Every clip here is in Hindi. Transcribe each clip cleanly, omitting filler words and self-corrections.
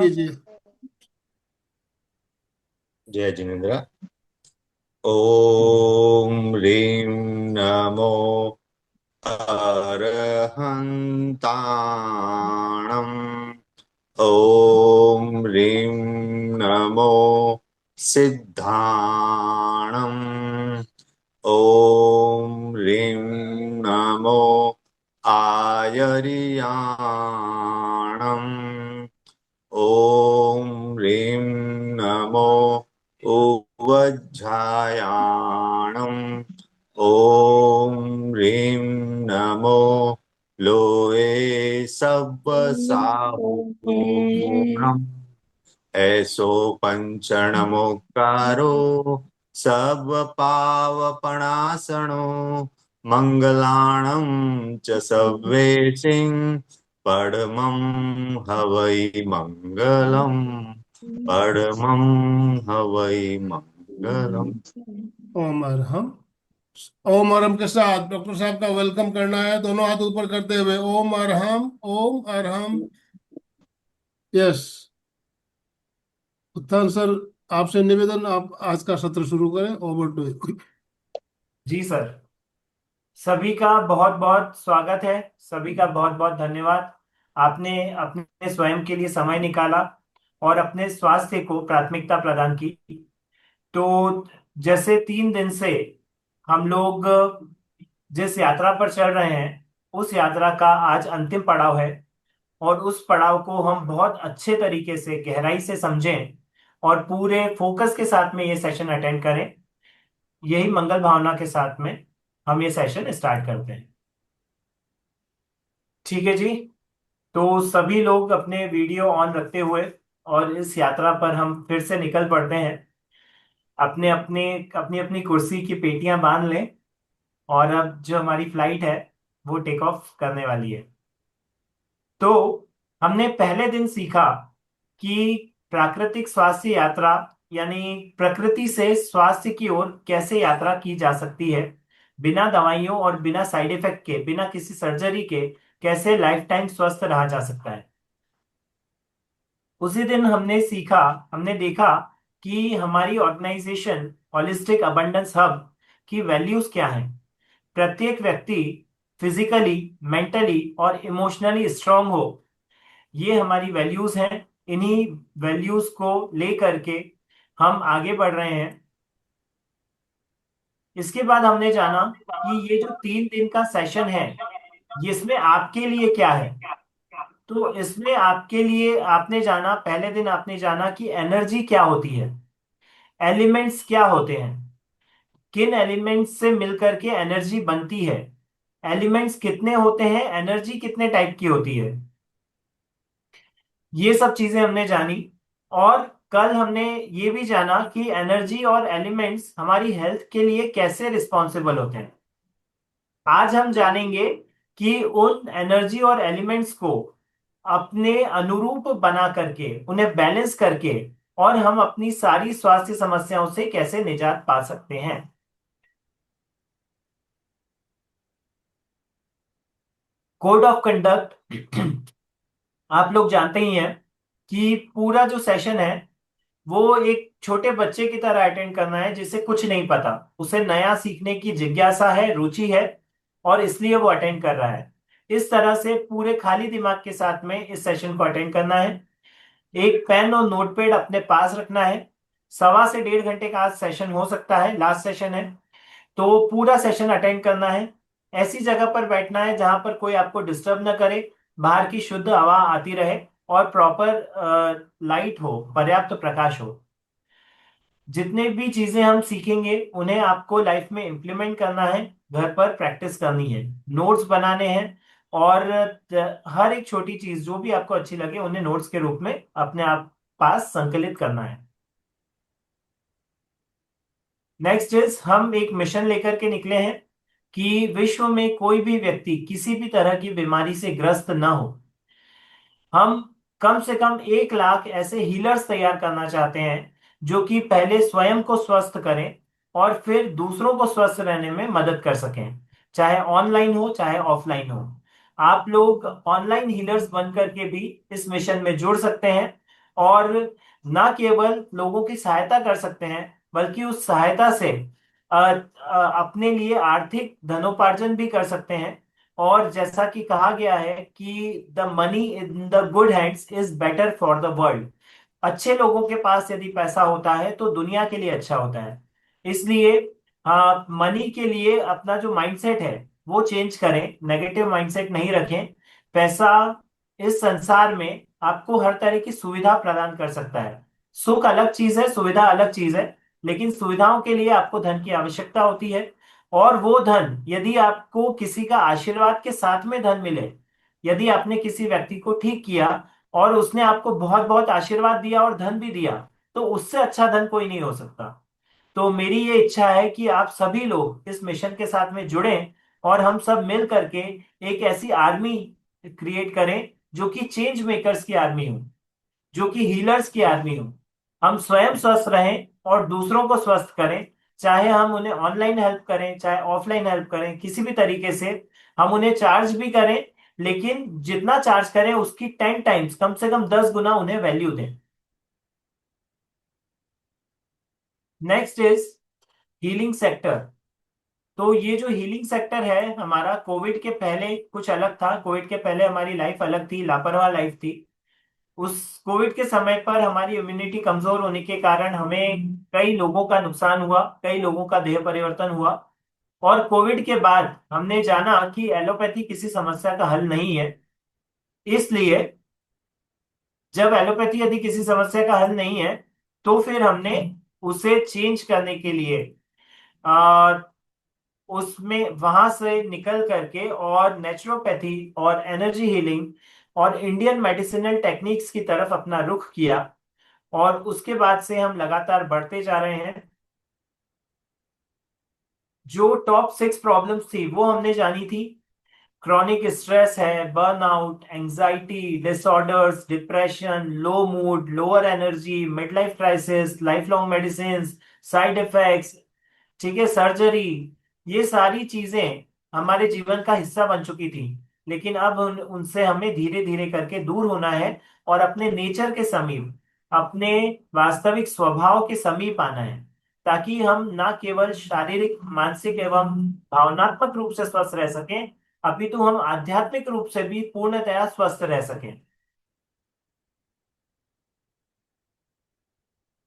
जी जी। जय जिनेन्द्र। ओम ह्रीं नमो अरहन्ताणम्। ओम ह्रीं नमो सिद्धाणम्। ओम ह्रीं नमो आयर्याणम्। ओम ह्रीं नमो उवज्झायाणम्। ओम ह्रीं नमो लोये सव्वसाहुणम्। ऐसो पंचणमुक्कारो सर्वपावपणासनो मंगलाणं च सव्वेशिं परमं हवै मंगलम्। परमं हवै मंगलम्। ओम अरहम। ओम अरहम के साथ डॉक्टर साहब का वेलकम करना है, दोनों हाथ ऊपर करते हुए। ओम अरहम, ओम अरहम। यस। उत्थान सर, आपसे निवेदन, आप आज का सत्र शुरू करें। Over to you. जी सर। सभी का बहुत बहुत स्वागत है। सभी का बहुत बहुत धन्यवाद। आपने अपने स्वयं के लिए समय निकाला और अपने स्वास्थ्य को प्राथमिकता प्रदान की। तो जैसे 3 दिन से हम लोग जिस यात्रा पर चल रहे हैं, उस यात्रा का आज अंतिम पड़ाव है। और उस पड़ाव को हम बहुत अच्छे तरीके से गहराई से समझें और पूरे फोकस के साथ में ये सेशन अटेंड करें। यही मंगल भावना के साथ में हम ये सेशन स्टार्ट करते हैं। ठीक है जी। तो सभी लोग अपने वीडियो ऑन रखते हुए और इस यात्रा पर हम फिर से निकल पड़ते हैं। अपने अपने अपनी अपनी कुर्सी की पेटियां बांध लें और अब जो हमारी फ्लाइट है वो टेक ऑफ करने वाली है। तो हमने पहले दिन सीखा कि प्राकृतिक स्वास्थ्य यात्रा यानी प्रकृति से स्वास्थ्य की ओर कैसे यात्रा की जा सकती है, बिना दवाइयों और बिना साइड इफेक्ट के, बिना किसी सर्जरी के कैसे लाइफ टाइम स्वस्थ रहा जा सकता है। उसी दिन हमने देखा कि हमारी ऑर्गेनाइजेशन हॉलिस्टिक अबंडेंस हब की वैल्यूज क्या हैं। प्रत्येक व्यक्ति फिजिकली, मेंटली और इमोशनली स्ट्रांग हो, ये हमारी वैल्यूज हैं। इन्हीं वैल्यूज को लेकर के हम आगे बढ़ रहे हैं। इसके बाद हमने जाना कि ये जो 3 दिन का सेशन है, ये इसमें आपके लिए क्या है। तो इसमें आपके लिए आपने जाना, पहले दिन आपने जाना कि एनर्जी क्या होती है, एलिमेंट्स क्या होते हैं, किन एलिमेंट्स से मिलकर के एनर्जी बनती है, एलिमेंट्स कितने होते हैं, एनर्जी कितने टाइप की होती है, ये सब चीजें हमने जानी। और कल हमने ये भी जाना कि एनर्जी और एलिमेंट्स हमारी हेल्थ के लिए कैसे रिस्पॉन्सिबल होते हैं। आज हम जानेंगे कि उन एनर्जी और एलिमेंट्स को अपने अनुरूप बना करके, उन्हें बैलेंस करके, और हम अपनी सारी स्वास्थ्य समस्याओं से कैसे निजात पा सकते हैं। कोड ऑफ कंडक्ट आप लोग जानते ही हैं कि पूरा जो सेशन है वो एक छोटे बच्चे की तरह अटेंड करना है, जिसे कुछ नहीं पता, उसे नया सीखने की जिज्ञासा है, रुचि है, और इसलिए वो अटेंड कर रहा है। इस तरह से पूरे खाली दिमाग के साथ में इस सेशन को अटेंड करना है। एक पेन और नोटपैड अपने पास रखना है। 1.25 से 1.5 घंटे का आज सेशन हो सकता है, लास्ट सेशन है। तो पूरा सेशन अटेंड करना है। ऐसी जगह पर बैठना है जहां पर कोई आपको डिस्टर्ब ना करे, बाहर की शुद्ध हवा आती रहे और प्रॉपर लाइट हो, पर्याप्त प्रकाश हो। जितने भी चीजें हम सीखेंगे उन्हें आपको लाइफ में इम्प्लीमेंट करना है, घर पर प्रैक्टिस करनी है, नोट्स बनाने हैं। और हर एक छोटी चीज जो भी आपको अच्छी लगे उन्हें नोट्स के रूप में अपने आप पास संकलित करना है। नेक्स्ट इज हम एक मिशन लेकर के निकले हैं कि विश्व में कोई भी व्यक्ति किसी भी तरह की बीमारी से ग्रस्त ना हो। हम कम से कम 1 लाख ऐसे हीलर्स तैयार करना चाहते हैं जो कि पहले स्वयं को स्वस्थ करें और फिर दूसरों को स्वस्थ रहने में मदद कर सकें, चाहे ऑनलाइन हो चाहे ऑफलाइन हो। आप लोग ऑनलाइन हीलर्स बन करके भी इस मिशन में जुड़ सकते हैं और ना केवल लोगों की सहायता कर सकते हैं बल्कि उस सहायता से अपने लिए आर्थिक धनोपार्जन भी कर सकते हैं। और जैसा कि कहा गया है कि the money in the good hands is better for the world. अच्छे लोगों के पास यदि पैसा होता है तो दुनिया के लिए अच्छा होता है। इसलिए मनी के लिए अपना जो माइंडसेट है वो चेंज करें, नेगेटिव माइंडसेट नहीं रखें। पैसा इस संसार में आपको हर तरह की सुविधा प्रदान कर सकता है। सुख अलग चीज है, सुविधा अलग चीज है, लेकिन सुविधाओं के लिए आपको धन की आवश्यकता होती है। और वो धन यदि आपको किसी का आशीर्वाद के साथ में धन मिले, यदि आपने किसी व्यक्ति को ठीक किया और उसने आपको बहुत बहुत आशीर्वाद दिया और धन भी दिया, तो उससे अच्छा धन कोई नहीं हो सकता। तो मेरी ये इच्छा है कि आप सभी लोग इस मिशन के साथ में जुड़ें और हम सब मिल करके एक ऐसी आर्मी क्रिएट करें जो कि चेंज मेकर्स की आर्मी हो, जो कि हीलर्स की आर्मी हो। हम स्वयं स्वस्थ रहें और दूसरों को स्वस्थ करें। चाहे हम उन्हें ऑनलाइन हेल्प करें, चाहे ऑफलाइन हेल्प करें, किसी भी तरीके से हम उन्हें चार्ज भी करें, लेकिन जितना चार्ज करें उसकी 10 टाइम्स, कम से कम 10 गुना उन्हें वैल्यू दें। Next is healing sector. तो ये जो हीलिंग सेक्टर है हमारा, कोविड के पहले कुछ अलग था। कोविड के पहले हमारी लाइफ अलग थी, लापरवाह लाइफ थी। उस कोविड के समय पर हमारी इम्यूनिटी कमजोर होने के कारण हमें कई लोगों का नुकसान हुआ, कई लोगों का देह परिवर्तन हुआ। और कोविड के बाद हमने जाना कि एलोपैथी किसी समस्या का हल नहीं है। इसलिए जब एलोपैथी यदि किसी समस्या का हल नहीं है, तो फिर हमने उसे चेंज करने के लिए आ, उसमें वहां से निकल करके और नेचुरोपैथी और एनर्जी हीलिंग और इंडियन मेडिसिनल टेक्निक्स की तरफ अपना रुख किया। और उसके बाद से हम लगातार बढ़ते जा रहे हैं। जो टॉप 6 प्रॉब्लम्स थी वो हमने जानी थी। क्रॉनिक स्ट्रेस है, burnout, anxiety disorders, depression, low mood, lower energy, mid life crisis, life long medicine, side effects, ठीक है, सर्जरी। ये सारी चीजें हमारे जीवन का हिस्सा बन चुकी थी। लेकिन अब उनसे हमें धीरे धीरे करके दूर होना है और अपने नेचर के समीप, अपने वास्तविक स्वभाव के समीप आना है, ताकि हम ना केवल शारीरिक, मानसिक एवं भावनात्मक रूप से स्वस्थ रह सकें, अपितु हम आध्यात्मिक रूप से भी पूर्णतया स्वस्थ रह सकें।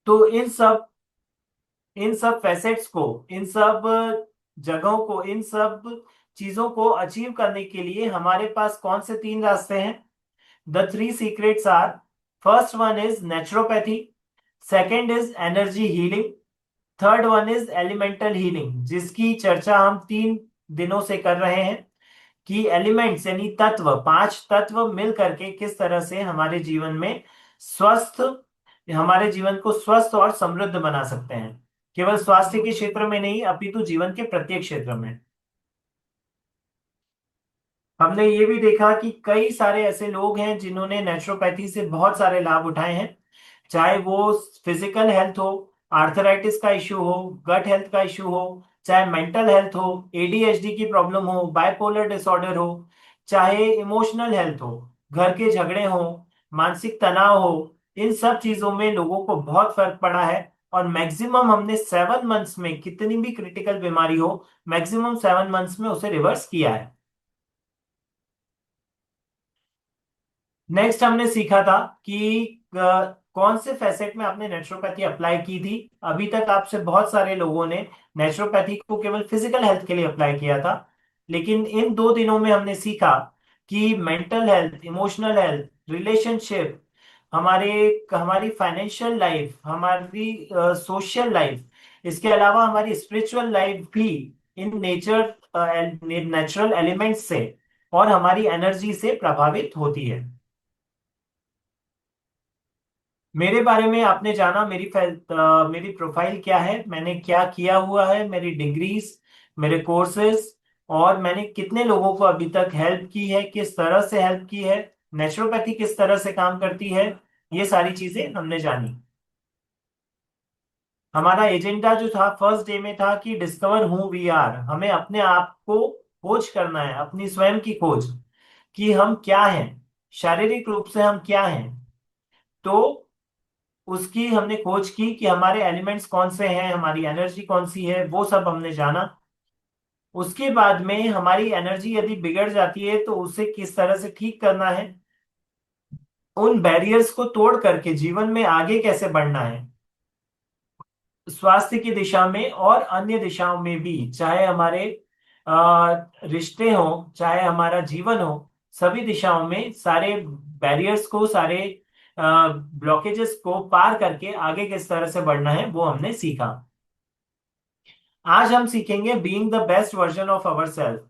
तो इन सब फैसेट्स को, इन सब जगहों को, इन सब चीजों को अचीव करने के लिए हमारे पास कौन से 3 रास्ते हैं? The 3 secrets are: first one is naturopathy, second is energy healing, third one is elemental healing, जिसकी चर्चा हम 3 दिनों से कर रहे हैं कि एलिमेंट्स यानी तत्व, 5 तत्व मिल करके किस तरह से हमारे जीवन में स्वस्थ, हमारे जीवन को स्वस्थ और समृद्ध बना सकते हैं। केवल स्वास्थ्य के क्षेत्र में नहीं, अपितु जीवन के प्रत्येक क्षेत्र में। हमने ये भी देखा कि कई सारे ऐसे लोग हैं जिन्होंने नेचुरोपैथी से बहुत सारे लाभ उठाए हैं। चाहे वो फिजिकल हेल्थ हो, आर्थराइटिस का इश्यू हो, गट हेल्थ का इश्यू हो, चाहे मेंटल हेल्थ हो, एडीएचडी की प्रॉब्लम हो, बाइपोलर डिसऑर्डर हो, चाहे इमोशनल हेल्थ हो, घर के झगड़े हो, मानसिक तनाव हो, इन सब चीजों में लोगों को बहुत फर्क पड़ा है। और मैक्सिमम हमने 7 मंथ्स में, कितनी भी क्रिटिकल बीमारी हो, मैक्सिमम 7 मंथ्स में उसे रिवर्स किया है। नेक्स्ट हमने सीखा था कि कौन से फैसेट में आपने नेचुरोपैथी अप्लाई की थी। अभी तक आपसे बहुत सारे लोगों ने नेचुरोपैथी को केवल फिजिकल हेल्थ के लिए अप्लाई किया था, लेकिन इन 2 दिनों में हमने सीखा कि mental health, emotional health, relationship, हमारे हमारी फाइनेंशियल लाइफ, हमारी सोशल लाइफ, इसके अलावा हमारी स्पिरिचुअल लाइफ भी इन नेचुरल एलिमेंट्स से और हमारी एनर्जी से प्रभावित होती है। मेरे बारे में आपने जाना, मेरी प्रोफाइल क्या है, मैंने क्या किया हुआ है, मेरी डिग्रीज, मेरे कोर्सेज, और मैंने कितने लोगों को अभी तक हेल्प की है, किस तरह से हेल्प की है, नेचुरोपैथी किस तरह से काम करती है, ये सारी चीजें हमने जानी। हमारा एजेंडा जो था फर्स्ट डे में था कि डिस्कवर हु वी आर। हमें अपने आप को खोज करना है, अपनी स्वयं की खोज, कि हम क्या हैं, शारीरिक रूप से हम क्या हैं। तो उसकी हमने खोज की कि हमारे एलिमेंट्स कौन से हैं, हमारी एनर्जी कौन सी है, वो सब हमने जाना। उसके बाद में हमारी एनर्जी यदि बिगड़ जाती है तो उसे किस तरह से ठीक करना है, उन बैरियर्स को तोड़ करके जीवन में आगे कैसे बढ़ना है, स्वास्थ्य की दिशा में और अन्य दिशाओं में भी, चाहे हमारे रिश्ते हो, चाहे हमारा जीवन हो, सभी दिशाओं में सारे बैरियर्स को, सारे ब्लॉकेजेस को पार करके आगे किस तरह से बढ़ना है वो हमने सीखा। आज हम सीखेंगे being the best version of our self.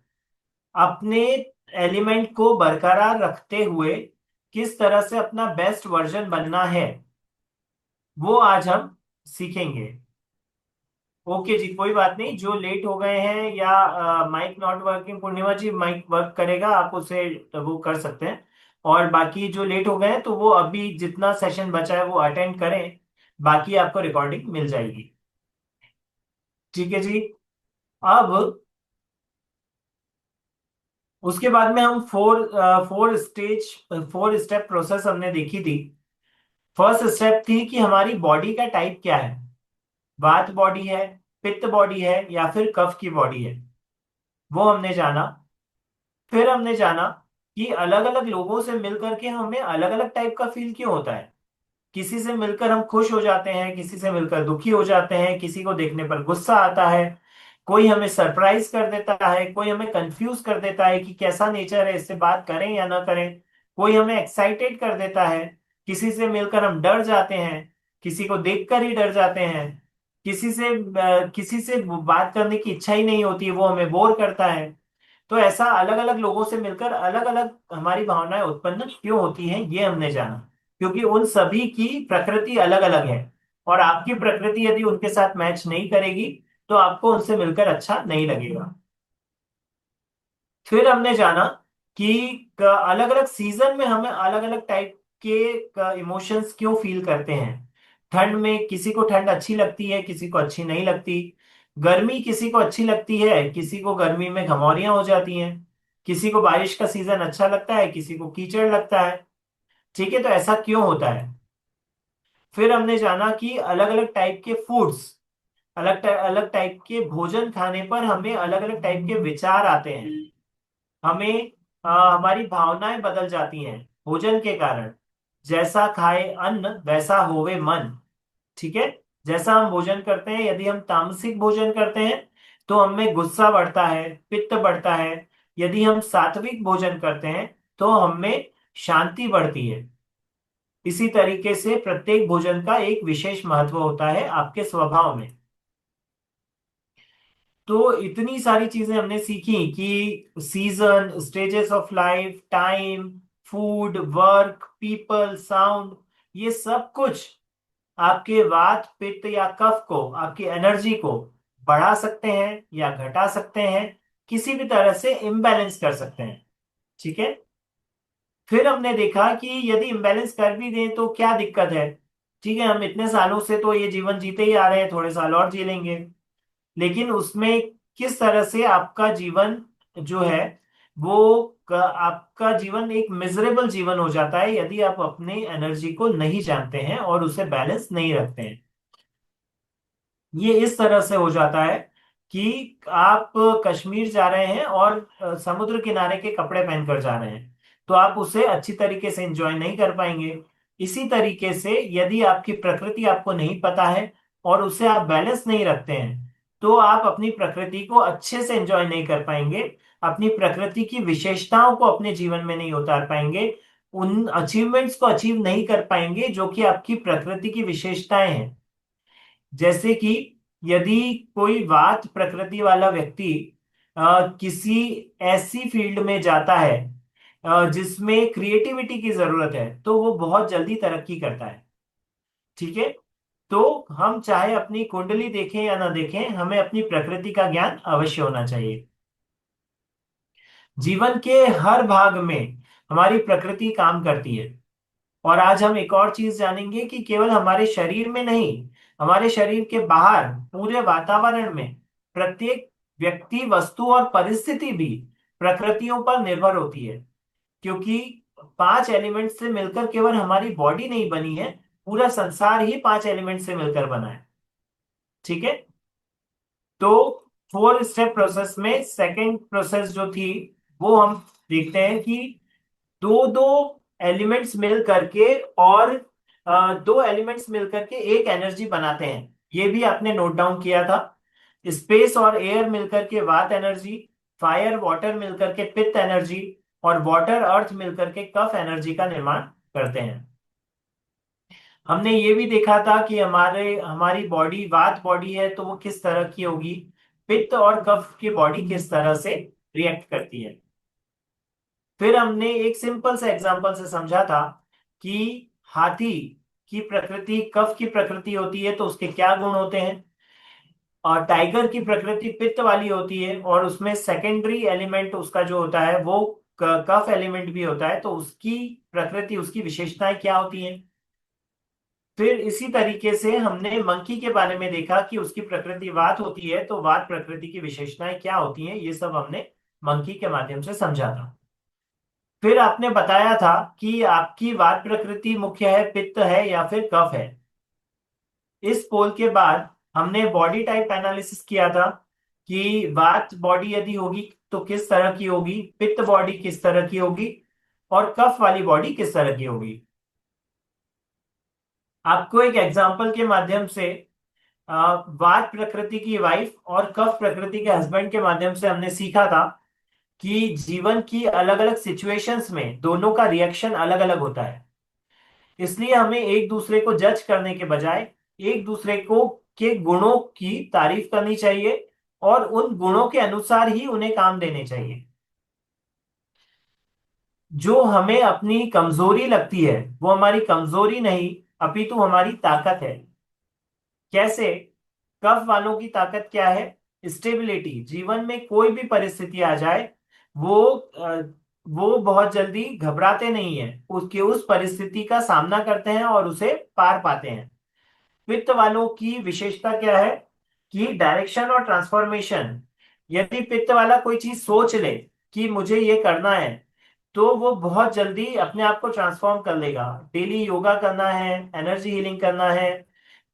अपने एलिमेंट को बरकरार रखते हुए किस तरह से अपना बेस्ट वर्जन बनना है वो आज हम सीखेंगे। ओके जी, कोई बात नहीं। जो लेट हो गए हैं या mike not working, Purnima ji mike work करेगा, आप उसे वो कर सकते हैं। और बाकी जो लेट हो गए हैं तो वो अभी जितना सेशन बचा है वो अटेंड करें, बाकी आपको रिकॉर्डिंग मिल जाएगी। ठीक है जी। अब उसके बाद में हम फोर स्टेप प्रोसेस हमने देखी थी। फर्स्ट स्टेप थी कि हमारी बॉडी का टाइप क्या है, वात बॉडी है, पित्त बॉडी है, या फिर कफ की बॉडी है, वो हमने जाना। फिर हमने जाना कि अलग अलग लोगों से मिलकर के हमें अलग अलग टाइप का फील क्यों होता है। किसी से मिलकर हम खुश हो जाते हैं, किसी से मिलकर दुखी हो जाते हैं, किसी को देखने पर गुस्सा आता है, कोई हमें सरप्राइज कर देता है, कोई हमें कंफ्यूज कर देता है कि कैसा नेचर है, इससे बात करें या ना करें, कोई हमें एक्साइटेड कर देता है, किसी से मिलकर हम डर जाते हैं, किसी को देखकर ही डर जाते हैं, किसी से बात करने की इच्छा ही नहीं होती, वो हमें बोर करता है। तो ऐसा अलग अलग लोगों से मिलकर अलग अलग हमारी भावनाएं उत्पन्न क्यों होती हैं ये हमने जाना, क्योंकि उन सभी की प्रकृति अलग अलग है। और आपकी प्रकृति यदि उनके साथ मैच नहीं करेगी तो आपको उनसे मिलकर अच्छा नहीं लगेगा। फिर हमने जाना कि अलग अलग सीजन में हमें अलग अलग टाइप के इमोशंस क्यों फील करते हैं। ठंड में किसी को ठंड अच्छी लगती है, किसी को अच्छी नहीं लगती। गर्मी किसी को अच्छी लगती है, किसी को गर्मी में घमौरियां हो जाती हैं। किसी को बारिश का सीजन अच्छा लगता है, किसी को कीचड़ लगता है। ठीक है, तो ऐसा क्यों होता है। फिर हमने जाना कि अलग अलग टाइप के फूड्स, अलग टाइप के भोजन खाने पर हमें अलग अलग टाइप के विचार आते हैं। हमें हमारी भावनाएं बदल जाती हैं भोजन के कारण। जैसा खाए अन्न वैसा होवे मन। ठीक है। जैसा हम भोजन करते हैं, यदि हम तामसिक भोजन करते हैं तो हमें गुस्सा बढ़ता है, पित्त बढ़ता है। यदि हम सात्विक भोजन करते हैं तो हमें शांति बढ़ती है। इसी तरीके से प्रत्येक भोजन का एक विशेष महत्व होता है आपके स्वभाव में। तो इतनी सारी चीजें हमने सीखी कि season, stages of life, time, food, work, people, sound, ये सब कुछ आपके वात, पित्त या कफ को, आपकी एनर्जी को बढ़ा सकते हैं या घटा सकते हैं, किसी भी तरह से इम्बैलेंस कर सकते हैं। ठीक है। फिर हमने देखा कि यदि इम्बैलेंस कर भी दें तो क्या दिक्कत है। ठीक है, हम इतने सालों से तो ये जीवन जीते ही आ रहे हैं, थोड़े साल और जी लेंगे। लेकिन उसमें किस तरह से आपका जीवन जो है वो आपका जीवन एक मिजरेबल जीवन हो जाता है यदि आप अपने एनर्जी को नहीं जानते हैं और उसे बैलेंस नहीं रखते हैं। ये इस तरह से हो जाता है कि आप कश्मीर जा रहे हैं और समुद्र किनारे के कपड़े पहनकर जा रहे हैं, तो आप उसे अच्छी तरीके से एंजॉय नहीं कर पाएंगे। इसी तरीके से यदि आपकी प्रकृति आपको नहीं पता है और उसे आप बैलेंस नहीं रखते हैं तो आप अपनी प्रकृति को अच्छे से एंजॉय नहीं कर पाएंगे, अपनी प्रकृति की विशेषताओं को अपने जीवन में नहीं उतार पाएंगे, उन अचीवमेंट्स को अचीव नहीं कर पाएंगे जो कि आपकी प्रकृति की विशेषताएं हैं। जैसे कि यदि कोई वात प्रकृति वाला व्यक्ति किसी ऐसी फील्ड में जाता है जिसमें क्रिएटिविटी की जरूरत है तो वो बहुत जल्दी तरक्की करता है। ठीक है। तो हम चाहे अपनी कुंडली देखें या ना देखें, हमें अपनी प्रकृति का ज्ञान अवश्य होना चाहिए। जीवन के हर भाग में हमारी प्रकृति काम करती है। और आज हम एक और चीज जानेंगे कि केवल हमारे शरीर में नहीं, हमारे शरीर के बाहर पूरे वातावरण में प्रत्येक व्यक्ति, वस्तु और परिस्थिति भी प्रकृतियों पर निर्भर होती है। क्योंकि 5 एलिमेंट से मिलकर केवल हमारी बॉडी नहीं बनी है, पूरा संसार ही 5 एलिमेंट से मिलकर बना है। ठीक है। तो 4 स्टेप प्रोसेस में सेकंड प्रोसेस जो थी, वो हम देखते हैं कि दो दो एलिमेंट्स मिल करके और दो एलिमेंट्स मिल करके एक एनर्जी बनाते हैं। ये भी आपने नोट डाउन किया था। स्पेस और एयर मिलकर के वात एनर्जी, फायर वाटर मिलकर के पित्त एनर्जी, और वाटर अर्थ मिलकर के कफ एनर्जी का निर्माण करते हैं। हमने ये भी देखा था कि हमारी बॉडी वात बॉडी है तो वो किस तरह की होगी, पित्त और कफ की बॉडी किस तरह से रिएक्ट करती है। फिर हमने एक सिंपल से एग्जांपल से समझा था कि हाथी की प्रकृति कफ की प्रकृति होती है तो उसके क्या गुण होते हैं, और टाइगर की प्रकृति पित्त वाली होती है और उसमें सेकेंडरी एलिमेंट उसका जो होता है वो कफ एलिमेंट भी होता है, तो उसकी प्रकृति उसकी विशेषताएं क्या होती हैं। फिर इसी तरीके से हमने मंकी के बारे में देखा कि उसकी प्रकृति वात होती है, तो वात प्रकृति की विशेषताएं क्या होती हैं, ये सब हमने मंकी के माध्यम से समझा था। फिर आपने बताया था कि आपकी वात प्रकृति मुख्य है, पित्त है या फिर कफ है। इस पोल के बाद हमने बॉडी टाइप एनालिसिस किया था कि वात बॉडी यदि होगी तो किस तरह की होगी, पित्त बॉडी किस तरह की होगी, और कफ वाली बॉडी किस तरह की होगी। आपको एक एग्जाम्पल के माध्यम से वात प्रकृति की वाइफ और कफ प्रकृति के हस्बैंड के माध्यम से हमने सीखा था कि जीवन की अलग अलग सिचुएशंस में दोनों का रिएक्शन अलग अलग होता है। इसलिए हमें एक दूसरे को जज करने के बजाय एक दूसरे को के गुणों की तारीफ करनी चाहिए और उन गुणों के अनुसार ही उन्हें काम देने चाहिए। जो हमें अपनी कमजोरी लगती है वो हमारी कमजोरी नहीं अपितु हमारी ताकत है। कैसे? कफ वालों की ताकत क्या है? स्टेबिलिटी। जीवन में कोई भी परिस्थिति आ जाए वो वो बहुत जल्दी घबराते नहीं है, उसके उस परिस्थिति का सामना करते हैं और उसे पार पाते हैं। पित्त वालों की विशेषता क्या है कि डायरेक्शन और ट्रांसफॉर्मेशन। यदि पित्त वाला कोई चीज सोच ले कि मुझे ये करना है तो वो बहुत जल्दी अपने आप को ट्रांसफॉर्म कर लेगा। डेली योगा करना है, एनर्जी हीलिंग करना है,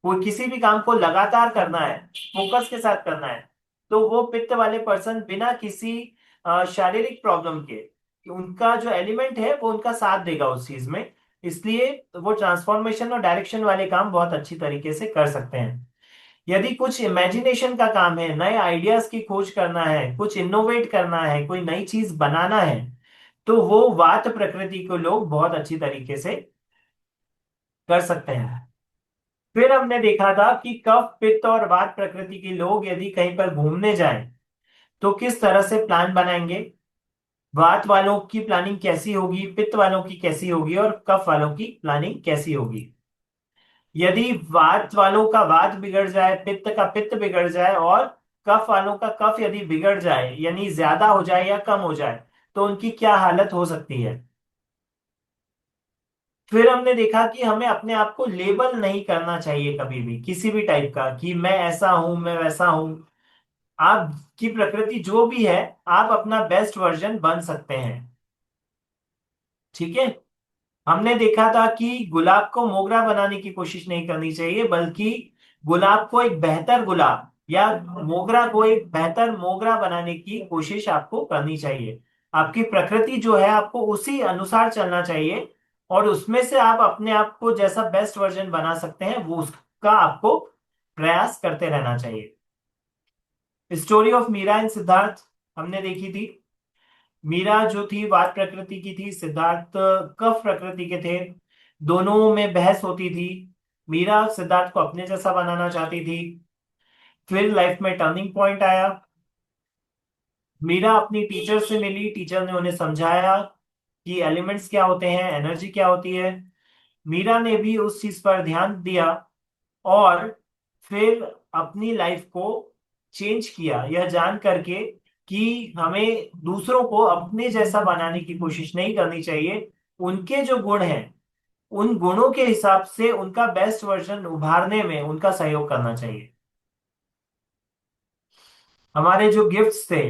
कोई किसी भी काम को लगातार करना है, फोकस के साथ करना है, तो वो पित्त वाले पर्सन बिना किसी शारीरिक प्रॉब्लम के उनका जो एलिमेंट है वो उनका साथ देगा उस चीज में। इसलिए वो ट्रांसफॉर्मेशन और डायरेक्शन वाले काम बहुत अच्छी तरीके से कर सकते हैं। यदि कुछ इमेजिनेशन का काम है, नए आइडियाज की खोज करना है, कुछ इनोवेट करना है, कोई नई चीज बनाना है, तो वो वात प्रकृति को लोग बहुत अच्छी तरीके से कर सकते हैं। फिर हमने देखा था कि कफ पित्त और वात प्रकृति के लोग यदि कहीं पर घूमने जाएं तो किस तरह से प्लान बनाएंगे। वात वालों की प्लानिंग कैसी होगी, पित्त वालों की कैसी होगी, और कफ वालों की प्लानिंग कैसी होगी। यदि वात वालों का वात बिगड़ जाए, पित्त का पित्त बिगड़ जाए और कफ वालों का कफ यदि बिगड़ जाए यानी ज्यादा हो जाए या कम हो जाए तो उनकी क्या हालत हो सकती है। फिर हमने देखा कि हमें अपने आप को लेबल नहीं करना चाहिए कभी भी किसी भी टाइप का कि मैं ऐसा हूं मैं वैसा हूं। आपकी प्रकृति जो भी है आप अपना बेस्ट वर्जन बन सकते हैं। ठीक है। हमने देखा था कि गुलाब को मोगरा बनाने की कोशिश नहीं करनी चाहिए, बल्कि गुलाब को एक बेहतर गुलाब या मोगरा को एक बेहतर मोगरा बनाने की कोशिश आपको करनी चाहिए। आपकी प्रकृति जो है आपको उसी अनुसार चलना चाहिए और उसमें से आप अपने आप को जैसा बेस्ट वर्जन बना सकते हैं वो उसका आपको प्रयास करते रहना चाहिए। Story of Meera and Siddharth हमने देखी थी। मीरा जो थी वात प्रकृति की थी, सिद्धार्थ कफ प्रकृति के थे। दोनों में बहस होती थी। मीरा सिद्धार्थ को अपने जैसा बनाना चाहती थी। फिर लाइफ में टर्निंग पॉइंट आया। मीरा अपनी टीचर से मिली, टीचर ने उन्हें समझाया कि एलिमेंट्स क्या होते हैं, एनर्जी क्या होती है। मीरा ने भी उस चीज पर ध्यान दिया और फिर अपनी लाइफ को चेंज किया, यह जान करके कि हमें दूसरों को अपने जैसा बनाने की कोशिश नहीं करनी चाहिए। उनके जो गुण हैं उन गुणों के हिसाब से उनका बेस्ट वर्जन उभारने में उनका सहयोग करना चाहिए। हमारे जो गिफ्ट्स थे,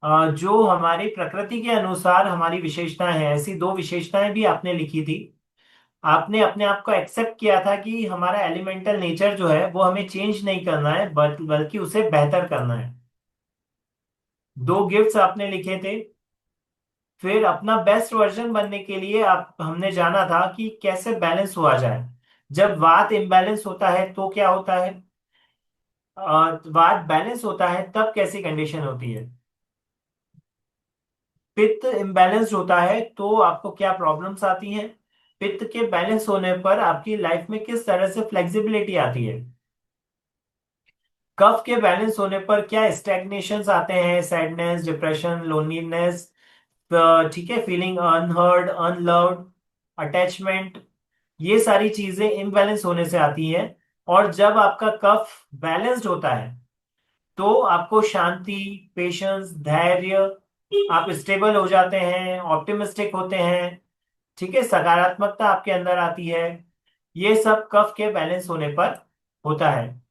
जो हमारी प्रकृति के अनुसार हमारी विशेषताएं हैं, ऐसी 2 विशेषताएं भी आपने लिखी थी। आपने अपने आप को एक्सेप्ट किया था कि हमारा एलिमेंटल नेचर जो है वो हमें चेंज नहीं करना है, बल्कि उसे बेहतर करना है। दो गिफ्ट्स आपने लिखे थे। फिर अपना बेस्ट वर्जन बनने के लिए आप हमने जाना था कि कैसे बैलेंस हुआ जाए। जब वात इम्बैलेंस होता है तो क्या होता है, वात बैलेंस होता है तब कैसी कंडीशन होती है, पित्त इम्बैलेंस होता है तो आपको क्या प्रॉब्लम्स आती हैं, पित्त के बैलेंस होने पर आपकी लाइफ में किस तरह से फ्लेक्सिबिलिटी आती है, कफ के बैलेंस होने पर क्या स्टैग्नेशंस आते हैं, सैडनेस, डिप्रेशन, लोनलीनेस, ठीक है, फीलिंग अनहर्ड, अनलव्ड, अटैचमेंट, ये सारी चीजें इम्बैलेंस होने से आती हैं। और जब आपका कफ बैलेंस्ड होता है तो आपको शांति, पेशेंस, धैर्य, आप स्टेबल हो जाते हैं, ऑप्टिमिस्टिक होते हैं, ठीक है, सकारात्मकता आपके अंदर आती है। ये सब कफ के बैलेंस होने पर होता है।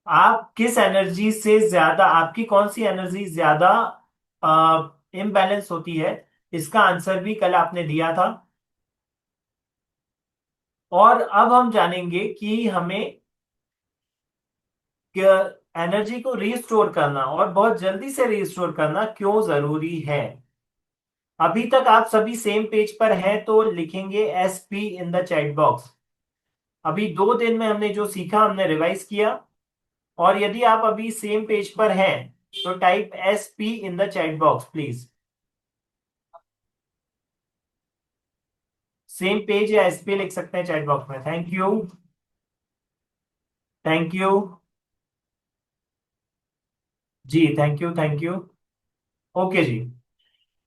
आप किस एनर्जी से ज्यादा, आपकी कौन सी एनर्जी ज्यादा इम्बैलेंस होती है, इसका आंसर भी कल आपने दिया था। और अब हम जानेंगे कि हमें एनर्जी को रीस्टोर करना और बहुत जल्दी से रीस्टोर करना क्यों जरूरी है। अभी तक आप सभी सेम पेज पर हैं तो लिखेंगे SP in the chat box. अभी 2 दिन में हमने जो सीखा हमने रिवाइज किया। और यदि आप अभी सेम पेज पर हैं तो type SP in the chat box please. Same page या SP लिख सकते हैं चैट बॉक्स में। थैंक यू, थैंक यू जी, thank you, thank you. Okay जी।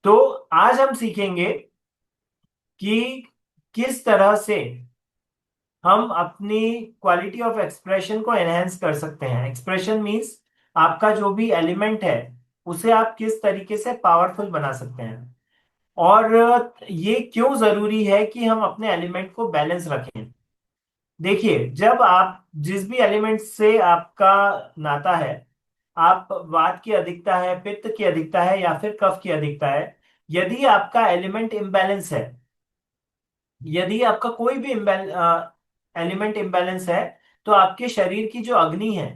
तो आज हम सीखेंगे कि किस तरह से हम अपनी क्वालिटी ऑफ एक्सप्रेशन को एनहेंस कर सकते हैं। एक्सप्रेशन मींस आपका जो भी एलिमेंट है उसे आप किस तरीके से पावरफुल बना सकते हैं। और ये क्यों जरूरी है कि हम अपने एलिमेंट को बैलेंस रखें। देखिए, जब आप जिस भी एलिमेंट से आपका नाता है, आप वात की अधिकता है, पित्त की अधिकता है या फिर कफ की अधिकता है, यदि आपका एलिमेंट इम्बैलेंस है, यदि आपका कोई भी एलिमेंट इम्बैलेंस है, तो आपके शरीर की जो अग्नि है,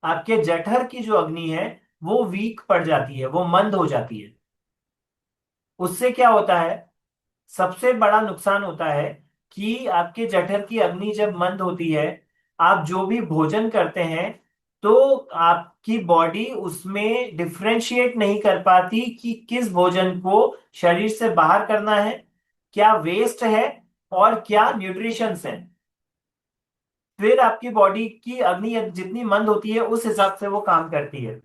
आपके जठर की जो अग्नि है, वो वीक पड़ जाती है, वो मंद हो जाती है। उससे क्या होता है, सबसे बड़ा नुकसान होता है कि आपके जठर की अग्नि जब मंद होती है, आप जो भी भोजन करते हैं तो आपकी बॉडी उसमें डिफरेंशिएट नहीं कर पाती कि किस भोजन को शरीर से बाहर करना है, क्या वेस्ट है और क्या न्यूट्रिशंस है। फिर आपकी बॉडी की अग्नि जितनी मंद होती है उस हिसाब से वो काम करती है।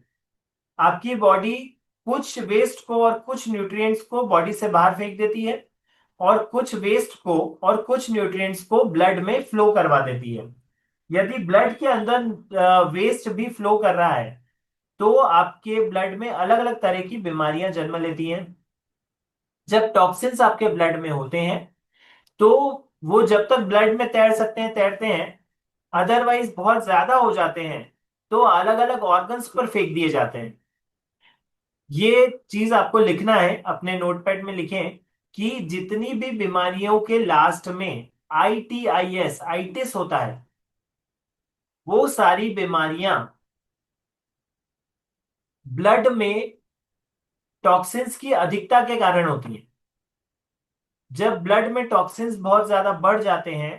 आपकी बॉडी कुछ वेस्ट को और कुछ न्यूट्रिएंट्स को बॉडी से बाहर फेंक देती है, और कुछ वेस्ट को और कुछ न्यूट्रिएंट्स को ब्लड में फ्लो करवा देती है। यदि ब्लड के अंदर वेस्ट भी फ्लो कर रहा है तो आपके ब्लड में अलग अलग तरह की बीमारियां जन्म लेती हैं। जब टॉक्सिन्स आपके ब्लड में होते हैं तो वो जब तक ब्लड में तैर सकते हैं तैरते हैं, अदरवाइज बहुत ज्यादा हो जाते हैं तो अलग अलग ऑर्गन्स पर फेंक दिए जाते हैं। ये चीज आपको लिखना है, अपने नोटपैड में लिखें कि जितनी भी बीमारियों के लास्ट में ITIS, आइटिस होता है, वो सारी बीमारियां ब्लड में टॉक्सिन्स की अधिकता के कारण होती हैं। जब ब्लड में टॉक्सिन्स बहुत ज्यादा बढ़ जाते हैं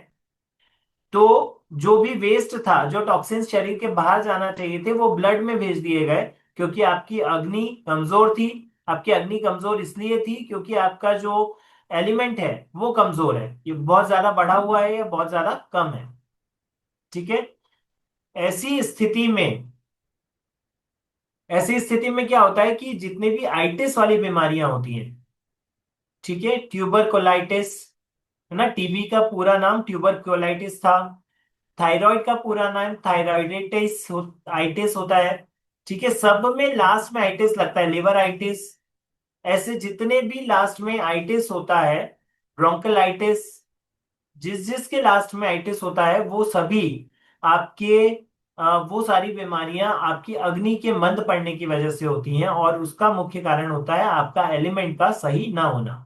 तो जो भी वेस्ट था, जो टॉक्सिन्स शरीर के बाहर जाना चाहिए थे, वो ब्लड में भेज दिए गए, क्योंकि आपकी अग्नि कमजोर थी। आपकी अग्नि कमजोर इसलिए थी क्योंकि आपका जो एलिमेंट है वो कमजोर है, ये बहुत ज्यादा बढ़ा हुआ है या बहुत ज्यादा कम है। ठीक है। ऐसी स्थिति में ऐसी स्थिति में क्या होता है कि जितने भी आइटिस वाली बीमारियां होती हैं, ठीक है, ट्यूबरकोलाइटिस, है ना, टीबी का पूरा नाम ट्यूबरकोलाइटिस था। थायराइड का पूरा नाम थायराइडिटिस आइटिस होता है। ठीक है, सब में लास्ट में आइटिस लगता है, लिवर आइटिस। ऐसे जितने भी लास्ट में आइटिस होता है, ब्रोंकलाइटिस, जिस जिसके लास्ट में आइटिस होता है वो सभी आपके वो सारी बीमारियां आपकी अग्नि के मंद पड़ने की वजह से होती हैं, और उसका मुख्य कारण होता है आपका एलिमेंट का सही ना होना।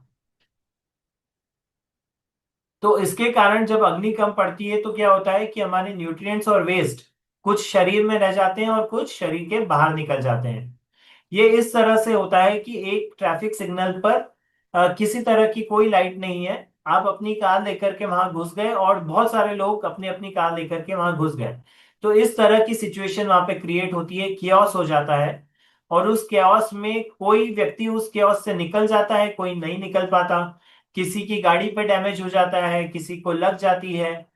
तो इसके कारण जब अग्नि कम पड़ती है तो क्या होता है कि हमारे न्यूट्रिएंट्स और वेस्ट कुछ शरीर में रह जाते हैं और कुछ शरीर के बाहर निकल जाते हैं। ये इस तरह से होता है कि एक ट्रैफिक सिग्नल पर किसी तरह की कोई लाइट नहीं है, आप अपनी कार लेकर के वहां घुस गए और बहुत सारे लोग अपनी अपनी कार लेकर के वहां घुस गए। तो इस तरह की सिचुएशन वहां पे क्रिएट होती है, कियोस हो जाता है। और उस कियोस में कोई व्यक्ति उस कियोस से निकल जाता है, कोई नहीं निकल पाता। किसी की गाड़ी पे डैमेज हो जाता है, किसी को लग जाती है।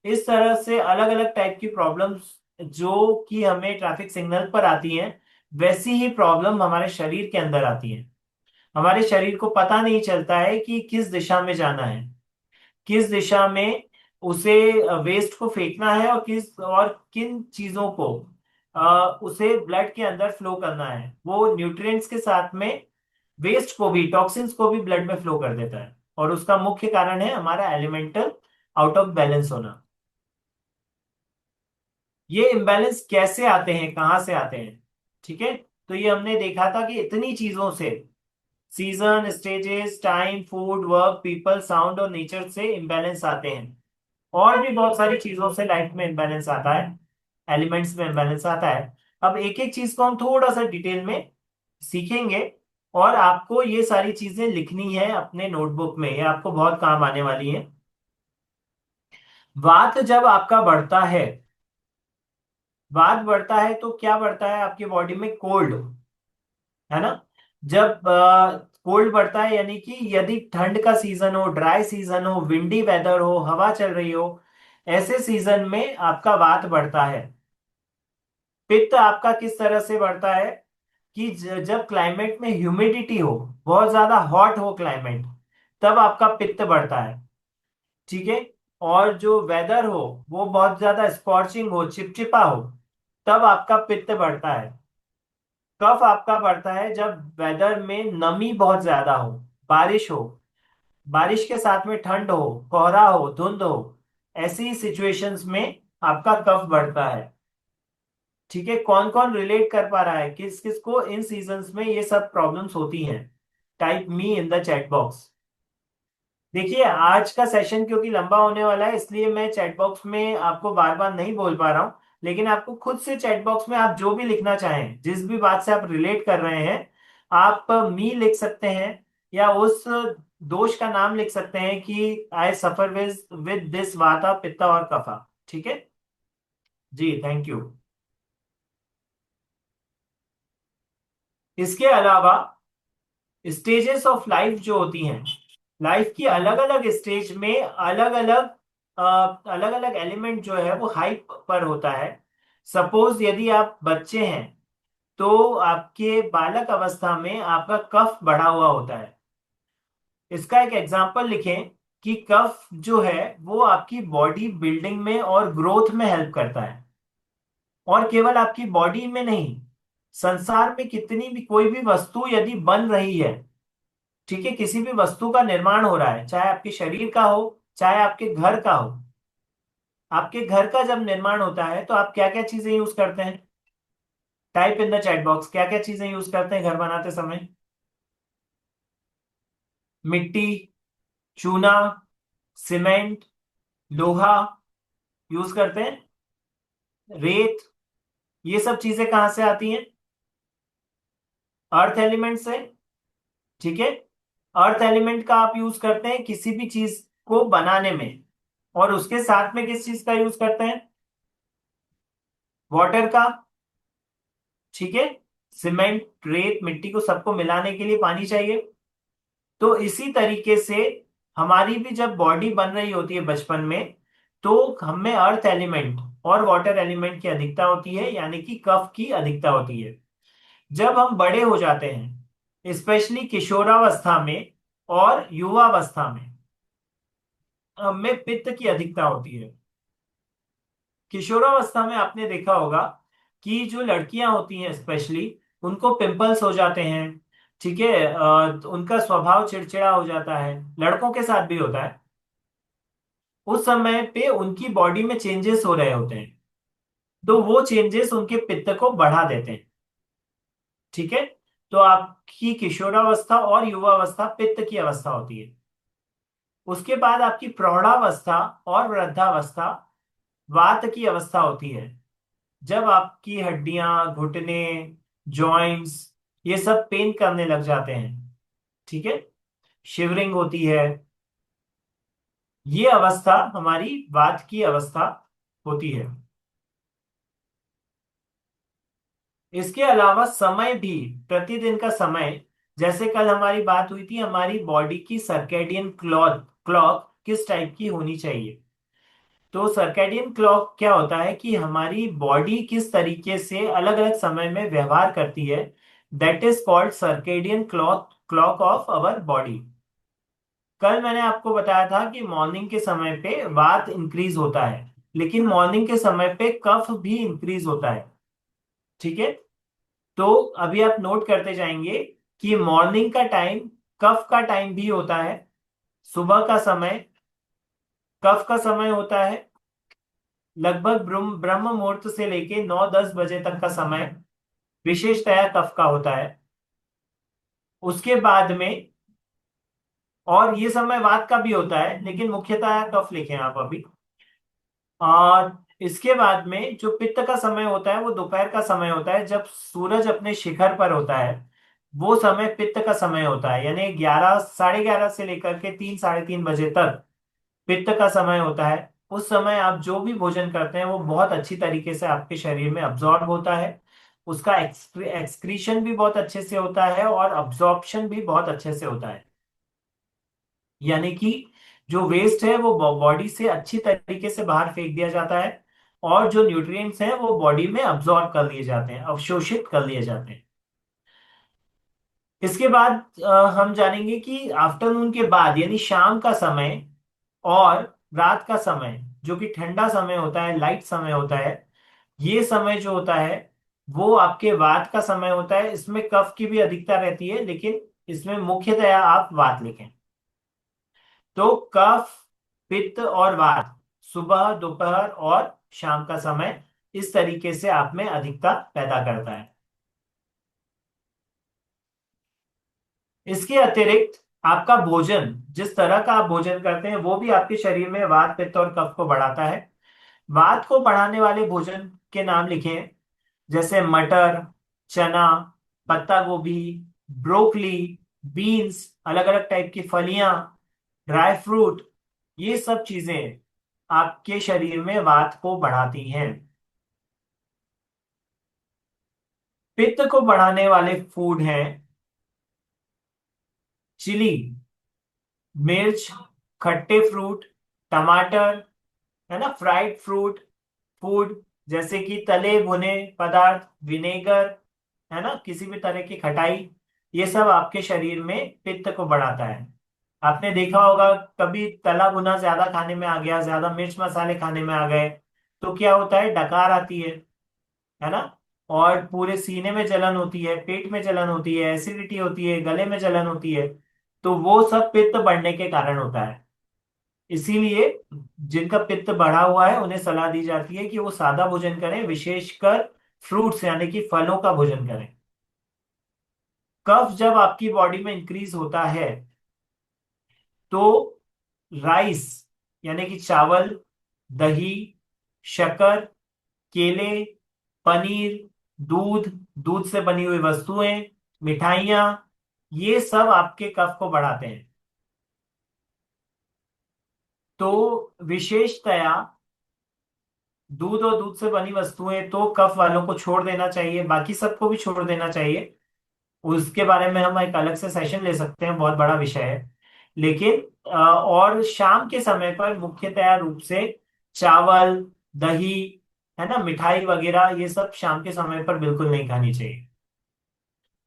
इस तरह से अलग अलग टाइप की प्रॉब्लम्स जो कि हमें ट्रैफिक सिग्नल पर आती हैं, वैसी ही प्रॉब्लम हमारे शरीर के अंदर आती है। हमारे शरीर को पता नहीं चलता है कि किस दिशा में जाना है, किस दिशा में उसे वेस्ट को फेंकना है, और किन चीजों को उसे ब्लड के अंदर फ्लो करना है। वो न्यूट्रिएंट्स के साथ में वेस्ट को भी, टॉक्सिन्स को भी ब्लड में फ्लो कर देता है, और उसका मुख्य कारण है हमारा एलिमेंटल आउट ऑफ बैलेंस होना। ये इम्बैलेंस कैसे आते हैं, कहाँ से आते हैं? ठीक है, तो ये हमने देखा था कि इतनी चीजों से, season, stages, time, food, work, people, sound और नेचर से इम्बैलेंस आते हैं। और भी बहुत सारी चीजों से लाइफ में इम्बैलेंस आता है, एलिमेंट्स में इम्बैलेंस आता है। अब एक एक चीज को हम थोड़ा सा डिटेल में सीखेंगे, और आपको ये सारी चीजें लिखनी है अपने नोटबुक में, ये आपको बहुत काम आने वाली है। वात जब आपका बढ़ता है, वात बढ़ता है तो क्या बढ़ता है आपकी बॉडी में? कोल्ड, है ना? जब कोल्ड बढ़ता है, यानी कि यदि ठंड का सीजन हो, ड्राई सीजन हो, विंडी वेदर हो, हवा चल रही हो, ऐसे सीजन में आपका वात बढ़ता है। पित्त आपका किस तरह से बढ़ता है कि जब क्लाइमेट में ह्यूमिडिटी हो, बहुत ज्यादा हॉट हो क्लाइमेट, तब आपका पित्त बढ़ता है। ठीक है, और जो वेदर हो वो बहुत ज्यादा स्कॉर्चिंग हो, चिपचिपा हो, तब आपका पित्त बढ़ता है। कफ आपका बढ़ता है जब वेदर में नमी बहुत ज्यादा हो, बारिश हो, बारिश के साथ में ठंड हो, कोहरा हो, धुंध हो, ऐसी सिचुएशंस में आपका कफ बढ़ता है। ठीक है, कौन कौन रिलेट कर पा रहा है, किस किस को इन सीजन्स में ये सब प्रॉब्लम्स होती हैं? Type me in the chat box. देखिए, आज का सेशन क्योंकि लंबा होने वाला है, इसलिए मैं चैट बॉक्स में आपको बार बार नहीं बोल पा रहा हूं। लेकिन आपको खुद से चैट बॉक्स में आप जो भी लिखना चाहें, जिस भी बात से आप रिलेट कर रहे हैं, आप मी लिख सकते हैं, या उस दोष का नाम लिख सकते हैं कि आई सफर विद दिस वाता पित्ता और कफा। ठीक है जी, थैंक यू। इसके अलावा स्टेजेस ऑफ लाइफ जो होती हैं, लाइफ की अलग अलग स्टेज में अलग अलग एलिमेंट जो है वो हाइप पर होता है। सपोज यदि आप बच्चे हैं, तो आपके बालक अवस्था में आपका कफ बढ़ा हुआ होता है। इसका एक एग्जांपल लिखें कि कफ जो है वो आपकी बॉडी बिल्डिंग में और ग्रोथ में हेल्प करता है, और केवल आपकी बॉडी में नहीं, संसार में कितनी भी कोई भी वस्तु यदि बन रही है, ठीक है, किसी भी वस्तु का निर्माण हो रहा है, चाहे आपके शरीर का हो, चाहे आपके घर का हो। आपके घर का जब निर्माण होता है तो आप क्या क्या चीजें यूज करते हैं? Type in the chat box, क्या क्या चीजें यूज करते हैं घर बनाते समय? मिट्टी, चूना, सीमेंट, लोहा यूज करते हैं, रेत। ये सब चीजें कहां से आती हैं? अर्थ एलिमेंट से। ठीक है, अर्थ एलिमेंट का आप यूज करते हैं किसी भी चीज को बनाने में, और उसके साथ में किस चीज का यूज करते हैं? वाटर का। ठीक है, सीमेंट, रेत, मिट्टी को सबको मिलाने के लिए पानी चाहिए। तो इसी तरीके से हमारी भी जब बॉडी बन रही होती है बचपन में, तो हमें अर्थ एलिमेंट और वाटर एलिमेंट की अधिकता होती है, यानी कि कफ की अधिकता होती है। जब हम बड़े हो जाते हैं, स्पेशली किशोरावस्था में और युवावस्था में, हमें पित्त की अधिकता होती है। किशोरावस्था में आपने देखा होगा कि जो लड़कियां होती हैं स्पेशली, उनको पिंपल्स हो जाते हैं। ठीक है, उनका स्वभाव चिड़चिड़ा हो जाता है, लड़कों के साथ भी होता है। उस समय पे उनकी बॉडी में चेंजेस हो रहे होते हैं, तो वो चेंजेस उनके पित्त को बढ़ा देते हैं। ठीक है, तो आपकी किशोरावस्था और युवावस्था पित्त की अवस्था होती है। उसके बाद आपकी प्रौढ़ावस्था और वृद्धावस्था वात की अवस्था होती है, जब आपकी हड्डियां, घुटने, जॉइंट्स ये सब पेन करने लग जाते हैं, ठीक है, शिवरिंग होती है। ये अवस्था हमारी वात की अवस्था होती है। इसके अलावा समय भी, प्रतिदिन का समय, जैसे कल हमारी बात हुई थी हमारी बॉडी की सर्केडियन क्लॉक क्लॉक किस टाइप की होनी चाहिए। तो सर्केडियन क्लॉक क्या होता है कि हमारी बॉडी किस तरीके से अलग अलग समय में व्यवहार करती है, that is called circadian clock clock of our body. कल मैंने आपको बताया था कि मॉर्निंग के समय पे वात इंक्रीज होता है, लेकिन मॉर्निंग के समय पे कफ भी इंक्रीज होता है, ठीक है। तो अभी आप नोट करते जाएंगे कि मॉर्निंग का टाइम कफ का टाइम भी होता है। सुबह का समय कफ का समय होता है। लगभग ब्रह्म ब्रह्म मुहूर्त से लेके 9-10 बजे तक का समय विशेषतया कफ का होता है। उसके बाद में, और ये समय वात का भी होता है लेकिन मुख्यतः कफ लिखें आप अभी। और इसके बाद में जो पित्त का समय होता है वो दोपहर का समय होता है, जब सूरज अपने शिखर पर होता है। वो समय पित्त का समय होता है, यानी 11, 11:30 से लेकर के 3, 3:30 बजे तक पित्त का समय होता है। उस समय आप जो भी भोजन करते हैं वो बहुत अच्छी तरीके से आपके शरीर में अब्जॉर्ब होता है। उसका एक्सक्रीशन भी बहुत अच्छे से होता है और अब्जॉर्प्शन भी बहुत अच्छे से होता है, यानी कि जो वेस्ट है वो बॉडी से अच्छी तरीके से बाहर फेंक दिया जाता है और जो न्यूट्रिएंट्स हैं वो बॉडी में अब्जॉर्ब कर लिए जाते हैं, अवशोषित कर लिए जाते हैं। इसके बाद हम जानेंगे कि आफ्टरनून के बाद यानी शाम का समय और रात का समय, जो कि ठंडा समय होता है, लाइट समय होता है, ये समय जो होता है वो आपके वात का समय होता है। इसमें कफ की भी अधिकता रहती है, लेकिन इसमें मुख्यतया आप वात लिखें। तो कफ, पित्त और वात सुबह, दोपहर और शाम का समय इस तरीके से आप में अधिकता पैदा करता है। इसके अतिरिक्त आपका भोजन, जिस तरह का आप भोजन करते हैं वो भी आपके शरीर में वात, पित्त और कफ को बढ़ाता है। वात को बढ़ाने वाले भोजन के नाम लिखें, जैसे मटर, चना, पत्ता गोभी, ब्रोकली, बीन्स, अलग अलग टाइप की फलियां, ड्राई फ्रूट, ये सब चीजें आपके शरीर में वात को बढ़ाती हैं। पित्त को बढ़ाने वाले फूड हैं चिली, मिर्च, खट्टे फ्रूट, टमाटर, है ना, फ्राइड फ्रूट, फूड जैसे कि तले भुने पदार्थ, विनेगर, है ना, किसी भी तरह की खटाई, ये सब आपके शरीर में पित्त को बढ़ाता है। आपने देखा होगा कभी तला भुना ज्यादा खाने में आ गया, ज्यादा मिर्च मसाले खाने में आ गए, तो क्या होता है, डकार आती है ना, और पूरे सीने में जलन होती है, पेट में जलन होती है, एसिडिटी होती है, गले में जलन होती है। तो वो सब पित्त बढ़ने के कारण होता है। इसीलिए जिनका पित्त बढ़ा हुआ है उन्हें सलाह दी जाती है कि वो सादा भोजन करें, विशेषकर फ्रूट्स यानी कि फलों का भोजन करें। कफ जब आपकी बॉडी में इंक्रीज होता है तो राइस यानी कि चावल, दही, शक्कर, केले, पनीर, दूध, दूध से बनी हुई वस्तुएं, मिठाइयाँ, ये सब आपके कफ को बढ़ाते हैं। तो विशेषतया दूध और दूध से बनी वस्तुएं तो कफ वालों को छोड़ देना चाहिए, बाकी सबको भी छोड़ देना चाहिए। उसके बारे में हम एक अलग से सेशन ले सकते हैं, बहुत बड़ा विषय है। लेकिन और शाम के समय पर मुख्यतया रूप से चावल, दही, है ना, मिठाई वगैरह, ये सब शाम के समय पर बिल्कुल नहीं खानी चाहिए।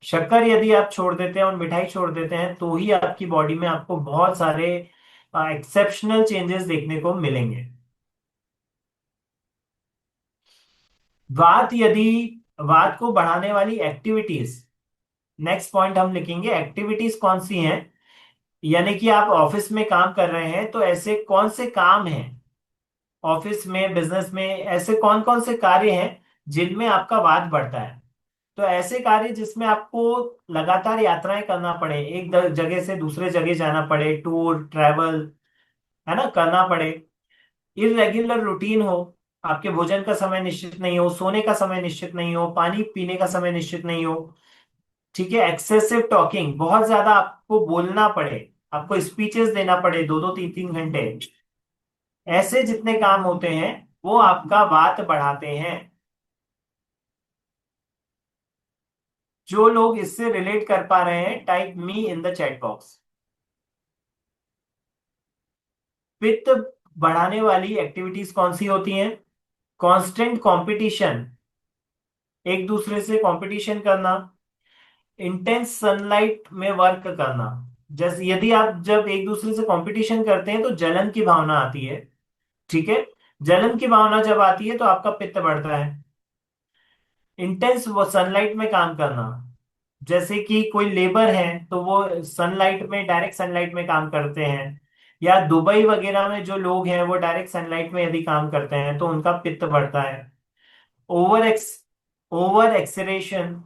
शक्कर यदि आप छोड़ देते हैं और मिठाई छोड़ देते हैं तो ही आपकी बॉडी में आपको बहुत सारे एक्सेप्शनल चेंजेस देखने को मिलेंगे। वात यदि वात को बढ़ाने वाली एक्टिविटीज, नेक्स्ट पॉइंट हम लिखेंगे, एक्टिविटीज कौन सी हैं, यानी कि आप ऑफिस में काम कर रहे हैं तो ऐसे कौन से काम हैं, ऑफिस में, बिजनेस में, ऐसे कौन कौन से कार्य हैं जिनमें आपका वात बढ़ता है। तो ऐसे कार्य जिसमें आपको लगातार यात्राएं करना पड़े, एक जगह से दूसरे जगह जाना पड़े, टूर ट्रैवल, है ना, करना पड़े। इरेग्युलर रूटीन हो, आपके भोजन का समय निश्चित नहीं हो, सोने का समय निश्चित नहीं हो, पानी पीने का समय निश्चित नहीं हो। ठीक है, एक्सेसिव टॉकिंग, बहुत ज्यादा आपको बोलना पड़े, आपको स्पीचेस देना पड़े 2-2 3-3 घंटे, ऐसे जितने काम होते हैं वो आपका वात बढ़ाते हैं। जो लोग इससे रिलेट कर पा रहे हैं, type me in the chat box. पित्त बढ़ाने वाली एक्टिविटीज कौन सी होती हैं? कांस्टेंट कंपटीशन, एक दूसरे से कंपटीशन करना, इंटेंस सनलाइट में वर्क करना। जैसे यदि आप जब एक दूसरे से कंपटीशन करते हैं तो जलन की भावना आती है। ठीक है, जलन की भावना जब आती है तो आपका पित्त बढ़ता है। इंटेंस वो सनलाइट में काम करना, जैसे कि कोई लेबर है तो वो सनलाइट में, डायरेक्ट सनलाइट में काम करते हैं, या दुबई वगैरह में जो लोग हैं वो डायरेक्ट सनलाइट में यदि काम करते हैं तो उनका पित्त बढ़ता है। ओवर एक्स ओवर एक्सरेशन,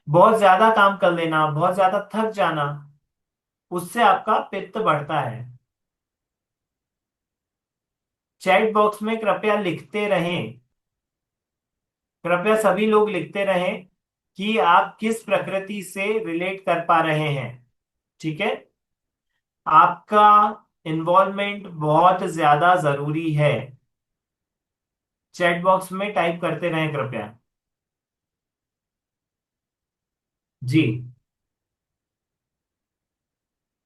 बहुत ज्यादा काम कर लेना, बहुत ज्यादा थक जाना, उससे आपका पित्त बढ़ता है। चैट बॉक्स में कृपया लिखते रहें, कृपया सभी लोग लिखते रहें कि आप किस प्रकृति से रिलेट कर पा रहे हैं। ठीक है, आपका इन्वॉल्वमेंट बहुत ज्यादा जरूरी है। चैट बॉक्स में टाइप करते रहें कृपया। जी,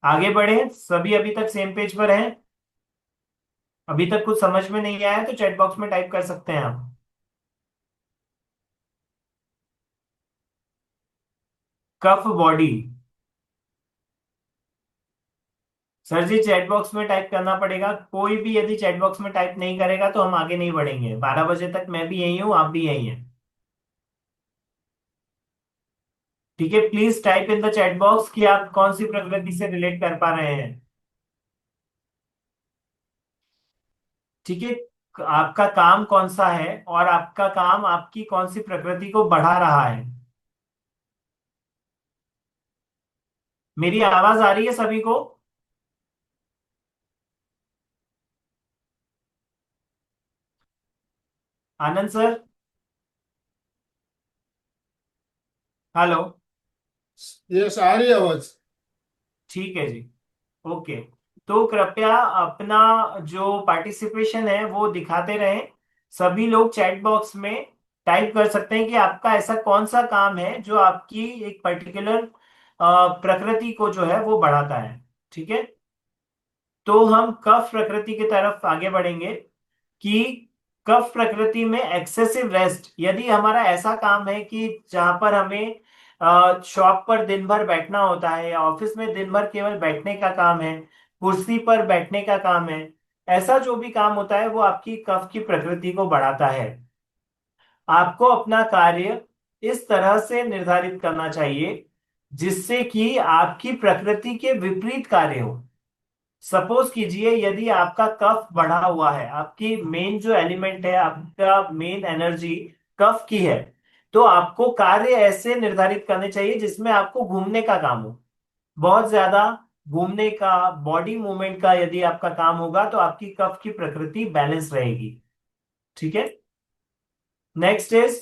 आगे बढ़े, सभी अभी तक सेम पेज पर हैं? अभी तक कुछ समझ में नहीं आया तो चैट बॉक्स में टाइप कर सकते हैं आप। कफ बॉडी, सर जी चैट बॉक्स में टाइप करना पड़ेगा। कोई भी यदि चैट बॉक्स में टाइप नहीं करेगा तो हम आगे नहीं बढ़ेंगे। 12 बजे तक मैं भी यही हूं, आप भी यही हैं। ठीक है, please type in the chat box कि आप कौन सी प्रकृति से रिलेट कर पा रहे हैं। ठीक है, आपका काम कौन सा है और आपका काम आपकी कौन सी प्रकृति को बढ़ा रहा है। मेरी आवाज आ रही है सभी को? आनंद सर, हेलो। यस, आ रही है आवाज। ठीक है जी, ओके। तो कृपया अपना जो पार्टिसिपेशन है वो दिखाते रहें। सभी लोग चैट बॉक्स में टाइप कर सकते हैं कि आपका ऐसा कौन सा काम है जो आपकी एक पर्टिकुलर प्रकृति को जो है वो बढ़ाता है। ठीक है, तो हम कफ प्रकृति की तरफ आगे बढ़ेंगे कि कफ प्रकृति में एक्सेसिव रेस्ट, यदि हमारा ऐसा काम है कि जहां पर हमें शॉप पर दिन भर बैठना होता है या ऑफिस में दिन भर केवल बैठने का काम है, कुर्सी पर बैठने का काम है, ऐसा जो भी काम होता है वो आपकी कफ की प्रकृति को बढ़ाता है। आपको अपना कार्य इस तरह से निर्धारित करना चाहिए जिससे कि आपकी प्रकृति के विपरीत कार्य हो। सपोज कीजिए यदि आपका कफ बढ़ा हुआ है, आपकी मेन जो एलिमेंट है, आपका मेन एनर्जी कफ की है, तो आपको कार्य ऐसे निर्धारित करने चाहिए जिसमें आपको घूमने का काम हो, बहुत ज्यादा घूमने का, बॉडी मूवमेंट का यदि आपका काम होगा तो आपकी कफ की प्रकृति बैलेंस रहेगी। ठीक है, नेक्स्ट इज,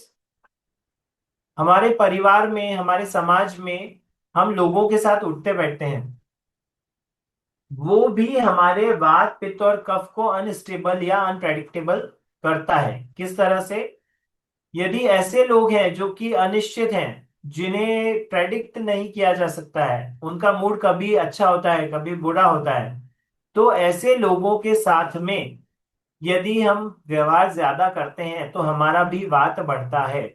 हमारे परिवार में, हमारे समाज में हम लोगों के साथ उठते बैठते हैं, वो भी हमारे वात पित्त और कफ को अनस्टेबल या अनप्रेडिक्टेबल करता है। किस तरह से? यदि ऐसे लोग हैं जो कि अनिश्चित हैं, जिन्हें प्रेडिक्ट नहीं किया जा सकता है, उनका मूड कभी अच्छा होता है कभी बुरा होता है, तो ऐसे लोगों के साथ में यदि हम व्यवहार ज्यादा करते हैं तो हमारा भी वात बढ़ता है।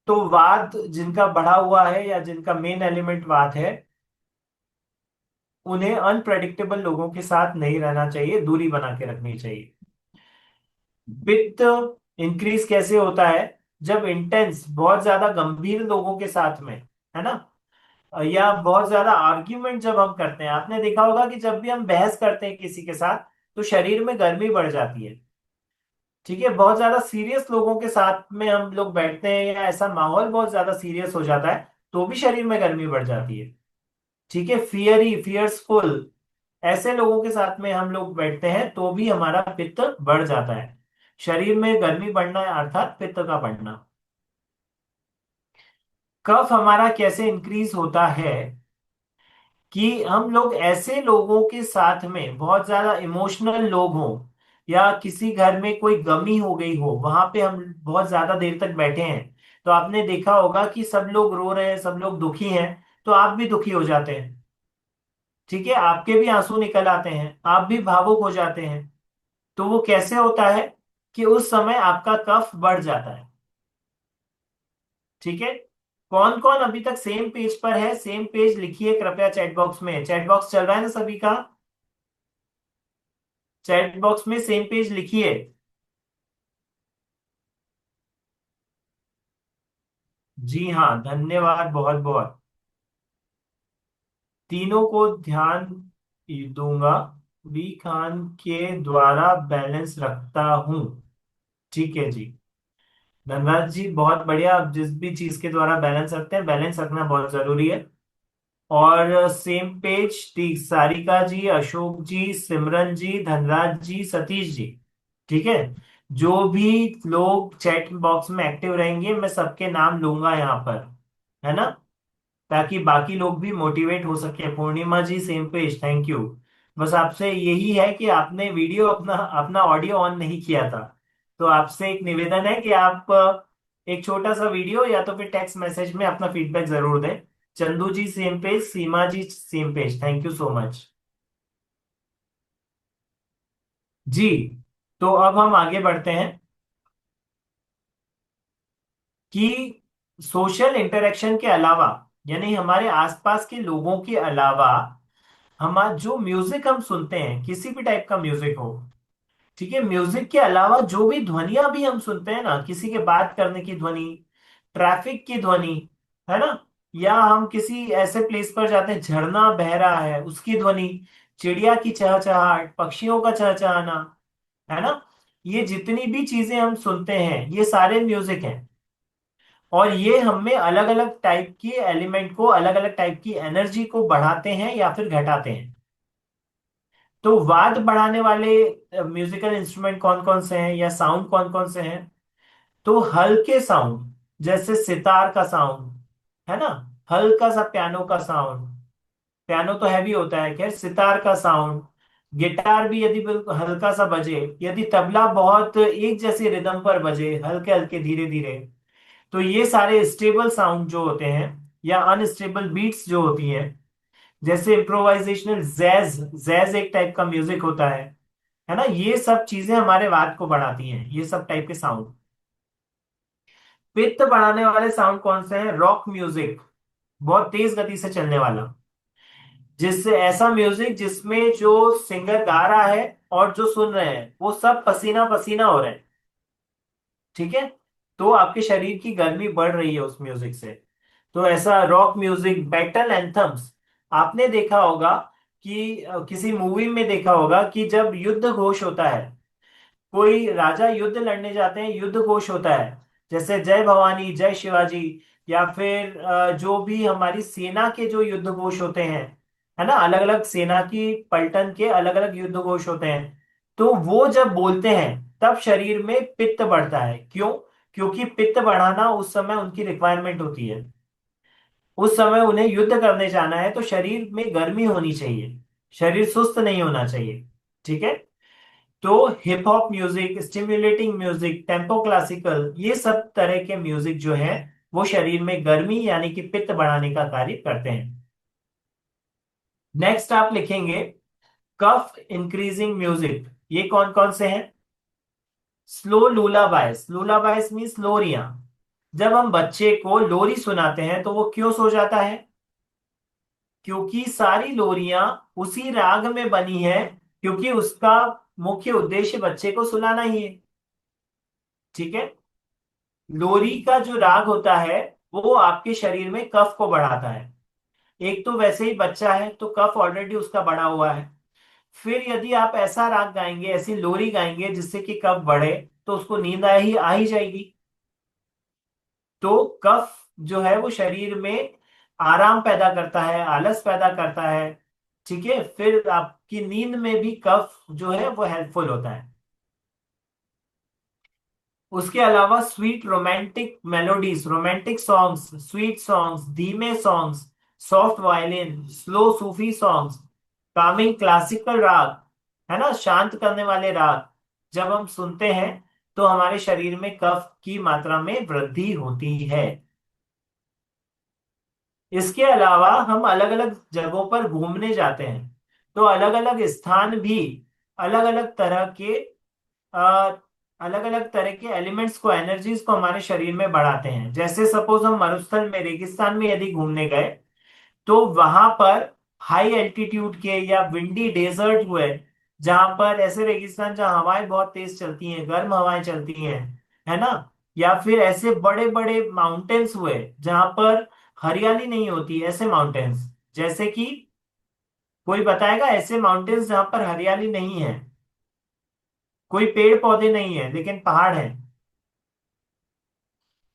तो वात जिनका बढ़ा हुआ है या जिनका मेन एलिमेंट वात है, उन्हें अनप्रेडिक्टेबल लोगों के साथ नहीं रहना चाहिए, दूरी बना के रखनी चाहिए। पित्त इंक्रीज कैसे होता है? जब इंटेंस, बहुत ज्यादा गंभीर लोगों के साथ में, है ना, या बहुत ज्यादा आर्ग्यूमेंट जब हम करते हैं, आपने देखा होगा कि जब भी हम बहस करते हैं किसी के साथ तो शरीर में गर्मी बढ़ जाती है। ठीक है, बहुत ज्यादा सीरियस लोगों के साथ में हम लोग बैठते हैं या ऐसा माहौल बहुत ज्यादा सीरियस हो जाता है तो भी शरीर में गर्मी बढ़ जाती है। ठीक है, फियरफुल, ऐसे लोगों के साथ में हम लोग बैठते हैं तो भी हमारा पित्त बढ़ जाता है। शरीर में गर्मी बढ़ना है अर्थात पित्त का बढ़ना। कफ हमारा कैसे इंक्रीज होता है कि हम लोग ऐसे लोगों के साथ में, बहुत ज्यादा इमोशनल लोग हों या किसी घर में कोई गमी हो गई हो, वहां पे हम बहुत ज्यादा देर तक बैठे हैं, तो आपने देखा होगा कि सब लोग रो रहे हैं, सब लोग दुखी हैं, तो आप भी दुखी हो जाते हैं। ठीक है, आपके भी आंसू निकल आते हैं, आप भी भावुक हो जाते हैं। तो वो कैसे होता है कि उस समय आपका कफ बढ़ जाता है। ठीक है, कौन कौन अभी तक सेम पेज पर है? सेम पेज लिखिए कृपया चैट बॉक्स में। चैट बॉक्स चल रहा है ना सभी का? चैट बॉक्स में सेम पेज लिखिए। जी हाँ, धन्यवाद बहुत बहुत। तीनों को ध्यान दूंगा, बी खान के द्वारा बैलेंस रखता हूँ। ठीक है जी, धनराज जी बहुत बढ़िया। आप जिस भी चीज के द्वारा बैलेंस रखते हैं, बैलेंस रखना बहुत जरूरी है। और सेम पेज सारिका जी, अशोक जी, सिमरन जी, धनराज जी, सतीश जी। ठीक है, जो भी लोग चैट बॉक्स में एक्टिव रहेंगे मैं सबके नाम लूंगा यहाँ पर, है ना, ताकि बाकी लोग भी मोटिवेट हो सके। पूर्णिमा जी सेम पेज, थैंक यू। बस आपसे यही है कि आपने वीडियो अपना अपना ऑडियो ऑन नहीं किया था, तो आपसे एक निवेदन है कि आप एक छोटा सा वीडियो या तो फिर टेक्स्ट मैसेज में अपना फीडबैक जरूर दें। Chandu ji same page, Seema ji same page, thank you so much जी। तो अब हम आगे बढ़ते हैं कि सोशल इंटरेक्शन के अलावा, यानी हमारे आसपास के लोगों के अलावा, हमारा जो म्यूजिक हम सुनते हैं, किसी भी टाइप का म्यूजिक हो, ठीक है, म्यूजिक के अलावा जो भी ध्वनियां भी हम सुनते हैं ना, किसी के बात करने की ध्वनि, ट्रैफिक की ध्वनि, है ना, या हम किसी ऐसे प्लेस पर जाते हैं झरना बह रहा है उसकी ध्वनि, चिड़िया की चहचहाहट, पक्षियों का चहचहाना, है ना, ये जितनी भी चीजें हम सुनते हैं ये सारे म्यूजिक हैं। और ये हमें अलग अलग टाइप की एलिमेंट को, अलग अलग टाइप की एनर्जी को बढ़ाते हैं या फिर घटाते हैं। तो वाद बढ़ाने वाले म्यूजिकल इंस्ट्रूमेंट कौन कौन से हैं या साउंड कौन कौन से हैं? तो हल्के साउंड, जैसे सितार का साउंड, है ना, हल्का सा पियानो का साउंड, पियानो तो हैवी होता है, खैर सितार का साउंड, गिटार भी यदि बिल्कुल हल्का सा बजे, यदि तबला बहुत एक जैसे रिदम पर बजे, हल्के हल्के धीरे धीरे, तो ये सारे स्टेबल साउंड जो होते हैं, या अनस्टेबल बीट्स जो होती हैं, जैसे इम्प्रोवाइजेशनल जैज, जैज एक टाइप का म्यूजिक होता है ना, ये सब चीजें हमारे वाद को बढ़ाती हैं, ये सब टाइप के साउंड। पित्त बढ़ाने वाले साउंड कौन से हैं? रॉक म्यूजिक, बहुत तेज गति से चलने वाला, जिससे ऐसा म्यूजिक जिसमें जो सिंगर गा रहा है और जो सुन रहे हैं वो सब पसीना पसीना हो रहे हैं। ठीक है, तो आपके शरीर की गर्मी बढ़ रही है उस म्यूजिक से। तो ऐसा रॉक म्यूजिक, बैटल एंथम्स, आपने देखा होगा कि किसी मूवी में देखा होगा कि जब युद्ध घोष होता है, कोई राजा युद्ध लड़ने जाते हैं, युद्ध घोष होता है, जैसे जय भवानी, जय शिवाजी, या फिर जो भी हमारी सेना के जो युद्ध घोष होते हैं, है ना, अलग अलग सेना की पलटन के अलग अलग युद्ध घोष होते हैं, तो वो जब बोलते हैं तब शरीर में पित्त बढ़ता है। क्यों? क्योंकि पित्त बढ़ाना उस समय उनकी रिक्वायरमेंट होती है। उस समय उन्हें युद्ध करने जाना है तो शरीर में गर्मी होनी चाहिए, शरीर सुस्त नहीं होना चाहिए। ठीक है, तो hip hop music, stimulating music, tempo classical, ये सब तरह के म्यूजिक जो है वो शरीर में गर्मी यानी कि पित्त बढ़ाने का कार्य करते हैं। नेक्स्ट आप लिखेंगे कफ इंक्रीजिंग म्यूजिक, ये कौन कौन से हैं? स्लो लूलाबाइस, लूलाबाइस मीन्स लोरियां। जब हम बच्चे को लोरी सुनाते हैं तो वो क्यों सो जाता है? क्योंकि सारी लोरियां उसी राग में बनी है, क्योंकि उसका मुख्य उद्देश्य बच्चे को सुलाना ही है। ठीक है, लोरी का जो राग होता है वो आपके शरीर में कफ को बढ़ाता है। एक तो वैसे ही बच्चा है तो कफ ऑलरेडी उसका बढ़ा हुआ है, फिर यदि आप ऐसा राग गाएंगे, ऐसी लोरी गाएंगे जिससे कि कफ बढ़े, तो उसको नींद आ ही जाएगी। तो कफ जो है वो शरीर में आराम पैदा करता है, आलस पैदा करता है। ठीक है, फिर आपकी नींद में भी कफ जो है वो हेल्पफुल होता है। उसके अलावा sweet romantic melodies, romantic songs, sweet songs, धीमे सॉन्ग्स, सॉफ्ट वायलिन, स्लो सूफी सॉन्ग्स, कामिंग क्लासिकल राग, है ना, शांत करने वाले राग जब हम सुनते हैं तो हमारे शरीर में कफ की मात्रा में वृद्धि होती है। इसके अलावा हम अलग अलग जगहों पर घूमने जाते हैं, तो अलग अलग स्थान भी अलग अलग तरह के अलग अलग तरह के एलिमेंट्स को, एनर्जीज को हमारे शरीर में बढ़ाते हैं। जैसे सपोज हम मरुस्थल में, रेगिस्तान में यदि घूमने गए, तो वहां पर हाई एल्टीट्यूड के या विंडी डेजर्ट हुए, जहां पर ऐसे रेगिस्तान जहां हवाएं बहुत तेज चलती हैं, गर्म हवाएं चलती हैं, है ना, या फिर ऐसे बड़े बड़े माउंटेन्स हुए जहां पर हरियाली नहीं होती, ऐसे माउंटेन्स, जैसे कि कोई बताएगा ऐसे माउंटेन्स जहां पर हरियाली नहीं है, कोई पेड़ पौधे नहीं है लेकिन पहाड़ है?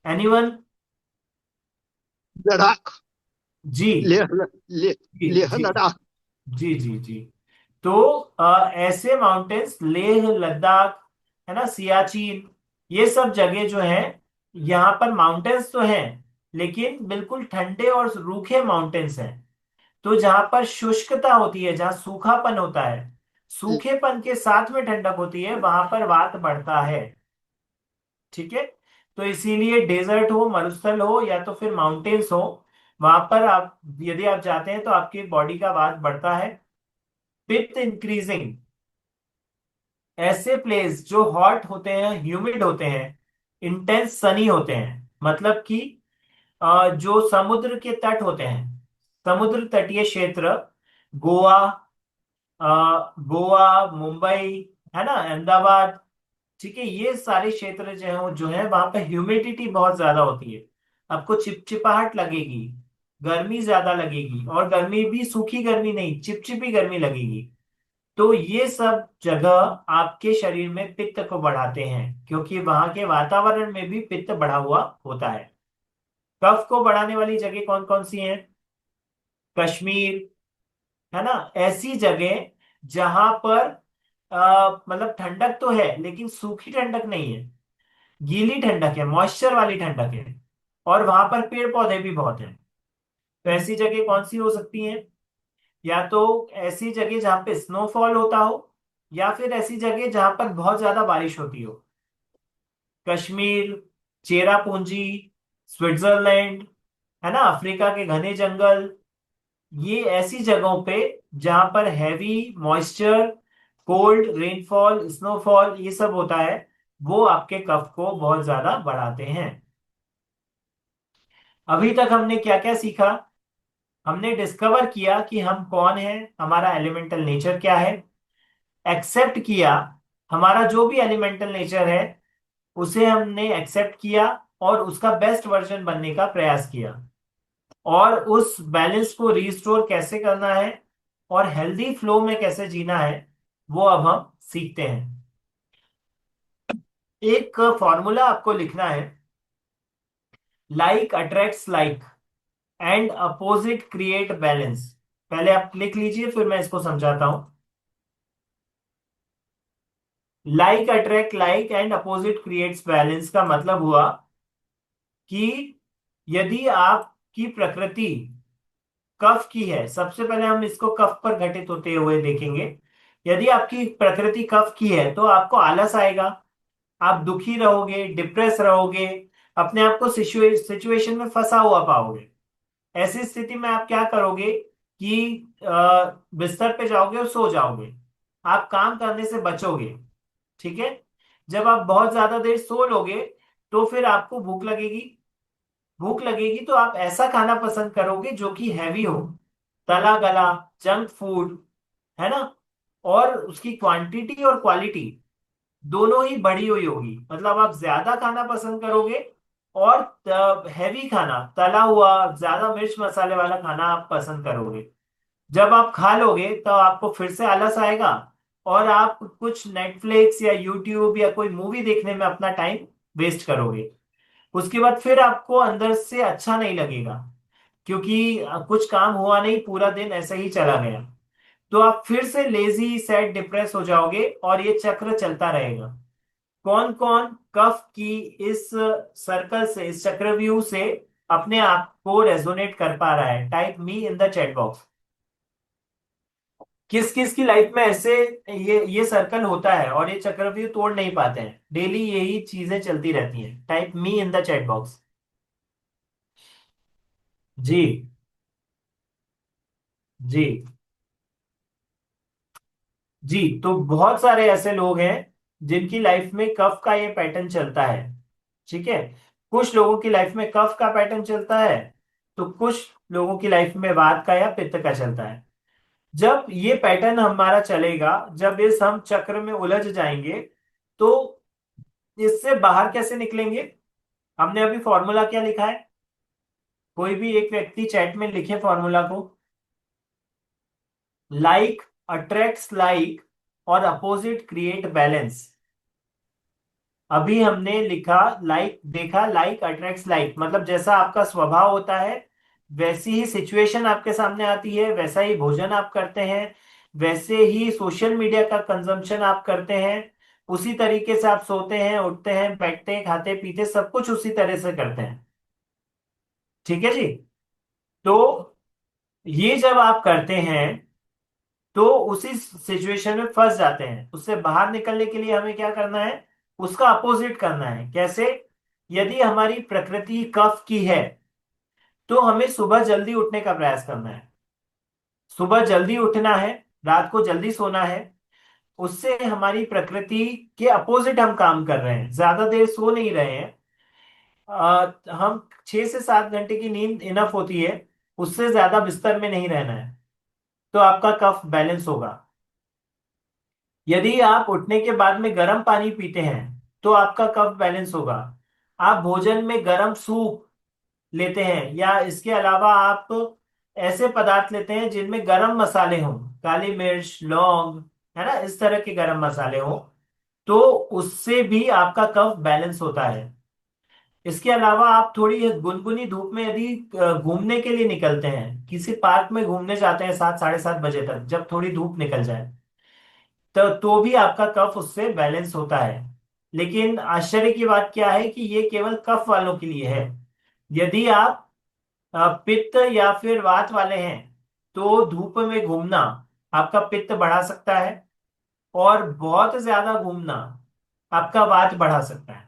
एनीवन? लद्दाख। जी लेह ले, जी लेह जी लद्दाख। जी जी जी। तो ऐसे माउंटेन्स, लेह लद्दाख, है ना, सियाचिन, ये सब जगह जो है, यहाँ पर माउंटेन्स तो हैं लेकिन बिल्कुल ठंडे और रूखे माउंटेन्स हैं। तो जहां पर शुष्कता होती है, जहां सूखापन होता है, सूखेपन के साथ में ठंडक होती है, वहां पर वात बढ़ता है। ठीक है, तो इसीलिए डेजर्ट हो, मरुस्थल हो, या तो फिर माउंटेन्स हो, वहां पर आप यदि आप जाते हैं तो आपकी बॉडी का वात बढ़ता है। पित्त इंक्रीजिंग, ऐसे प्लेस जो हॉट होते हैं, ह्यूमिड होते हैं, इंटेंस सनी होते हैं, मतलब कि जो समुद्र के तट होते हैं, समुद्र तटीय क्षेत्र, गोवा, गोवा, मुंबई, है ना, अहमदाबाद, ठीक है, ये सारे क्षेत्र जो है वहां पे ह्यूमिडिटी बहुत ज्यादा होती है। आपको चिपचिपाहट लगेगी, गर्मी ज्यादा लगेगी, और गर्मी भी सूखी गर्मी नहीं, चिपचिपी गर्मी लगेगी। तो ये सब जगह आपके शरीर में पित्त को बढ़ाते हैं, क्योंकि वहां के वातावरण में भी पित्त बढ़ा हुआ होता है। कफ को बढ़ाने वाली जगह कौन कौन सी हैं? कश्मीर, है ना, ऐसी जगह जहां पर मतलब ठंडक तो है लेकिन सूखी ठंडक नहीं है, गीली ठंडक है, मॉइस्चर वाली ठंडक है, और वहां पर पेड़ पौधे भी बहुत हैं। तो ऐसी जगह कौन सी हो सकती हैं? या तो ऐसी जगह जहां पे स्नोफॉल होता हो, या फिर ऐसी जगह जहां पर बहुत ज्यादा बारिश होती हो। कश्मीर, चेरापूंजी, स्विट्जरलैंड, है ना, अफ्रीका के घने जंगल, ये ऐसी जगहों पे जहां पर heavy moisture, cold rainfall, snowfall, ये सब होता है, वो आपके कफ को बहुत ज्यादा बढ़ाते हैं। अभी तक हमने क्या क्या सीखा? हमने डिस्कवर किया कि हम कौन हैं, हमारा एलिमेंटल नेचर क्या है, एक्सेप्ट किया हमारा जो भी एलिमेंटल नेचर है, उसे हमने एक्सेप्ट किया और उसका बेस्ट वर्जन बनने का प्रयास किया, और उस बैलेंस को रिस्टोर कैसे करना है और हेल्दी फ्लो में कैसे जीना है, वो अब हम सीखते हैं। एक फॉर्मूला आपको लिखना है, like attracts like and opposite create balance. पहले आप लिख लीजिए, फिर मैं इसको समझाता हूं। Like attract like and opposite creates balance का मतलब हुआ कि यदि आपकी प्रकृति कफ की है, सबसे पहले हम इसको कफ पर घटित होते हुए देखेंगे। यदि आपकी प्रकृति कफ की है तो आपको आलस आएगा, आप दुखी रहोगे, डिप्रेस रहोगे, अपने आप को सिचुएशन में फंसा हुआ पाओगे। ऐसी स्थिति में आप क्या करोगे कि बिस्तर पे जाओगे और सो जाओगे, आप काम करने से बचोगे। ठीक है, जब आप बहुत ज्यादा देर सो लोगे तो फिर आपको भूख लगेगी, भूख लगेगी तो आप ऐसा खाना पसंद करोगे जो कि हैवी हो, तला गला, जंक फूड, है ना, और उसकी क्वांटिटी और क्वालिटी दोनों ही बढ़ी हुई होगी, मतलब आप ज्यादा खाना पसंद करोगे, और हैवी खाना, तला हुआ, ज्यादा मिर्च मसाले वाला खाना आप पसंद करोगे। जब आप खा लोगे तो आपको फिर से आलस आएगा, और आप कुछ नेटफ्लिक्स या यूट्यूब या कोई मूवी देखने में अपना टाइम वेस्ट करोगे। उसके बाद फिर आपको अंदर से अच्छा नहीं लगेगा, क्योंकि कुछ काम हुआ नहीं, पूरा दिन ऐसे ही चला गया। तो आप फिर से लेजी सैड डिप्रेस हो जाओगे और ये चक्र चलता रहेगा। कौन कौन कफ की इस सर्कल से, इस चक्रव्यूह से अपने आप को रेजोनेट कर पा रहा है? Type me in the chat box. किस किस की लाइफ में ऐसे ये सर्कल होता है और ये चक्रव्यूह तोड़ नहीं पाते हैं, डेली यही चीजें चलती रहती हैं? Type me in the chat box. जी। जी। जी, तो बहुत सारे ऐसे लोग हैं जिनकी लाइफ में कफ का ये पैटर्न चलता है। ठीक है। कुछ लोगों की लाइफ में कफ का पैटर्न चलता है, तो कुछ लोगों की लाइफ में वात का या पित्त का चलता है। जब ये पैटर्न हमारा चलेगा, जब इस हम चक्र में उलझ जाएंगे, तो इससे बाहर कैसे निकलेंगे? हमने अभी फॉर्मूला क्या लिखा है? कोई भी एक व्यक्ति चैट में लिखे फॉर्मूला को। लाइक अट्रैक्ट्स लाइक और अपोजिट क्रिएट बैलेंस। अभी हमने लिखा लाइक, देखा लाइक अट्रैक्ट्स लाइक, मतलब जैसा आपका स्वभाव होता है वैसी ही सिचुएशन आपके सामने आती है, वैसा ही भोजन आप करते हैं, वैसे ही सोशल मीडिया का कंजम्पशन आप करते हैं, उसी तरीके से आप सोते हैं, उठते हैं, बैठते हैं, खाते पीते, सब कुछ उसी तरह से करते हैं। ठीक है जी। तो ये जब आप करते हैं तो उसी सिचुएशन में फंस जाते हैं। उससे बाहर निकलने के लिए हमें क्या करना है? उसका अपोजिट करना है। कैसे? यदि हमारी प्रकृति कफ की है तो हमें सुबह जल्दी उठने का प्रयास करना है। सुबह जल्दी उठना है, रात को जल्दी सोना है। उससे हमारी प्रकृति के अपोजिट हम काम कर रहे हैं, ज्यादा देर सो नहीं रहे हैं। हम 6 से 7 घंटे की नींद इनफ होती है, उससे ज्यादा बिस्तर में नहीं रहना है, तो आपका कफ बैलेंस होगा। यदि आप उठने के बाद में गर्म पानी पीते हैं तो आपका कफ बैलेंस होगा। आप भोजन में गर्म सूप लेते हैं, या इसके अलावा आप ऐसे पदार्थ लेते हैं जिनमें गरम मसाले हों, काली मिर्च, लौंग, है ना, इस तरह के गरम मसाले हों, तो उससे भी आपका कफ बैलेंस होता है। इसके अलावा आप थोड़ी गुनगुनी धूप में यदि घूमने के लिए निकलते हैं, किसी पार्क में घूमने जाते हैं 7 साढ़े 7 बजे तक, जब थोड़ी धूप निकल जाए, तो भी आपका कफ उससे बैलेंस होता है। लेकिन आश्चर्य की बात क्या है कि ये केवल कफ वालों के लिए है। यदि आप पित्त या फिर वात वाले हैं तो धूप में घूमना आपका पित्त बढ़ा सकता है, और बहुत ज्यादा घूमना आपका वात बढ़ा सकता है।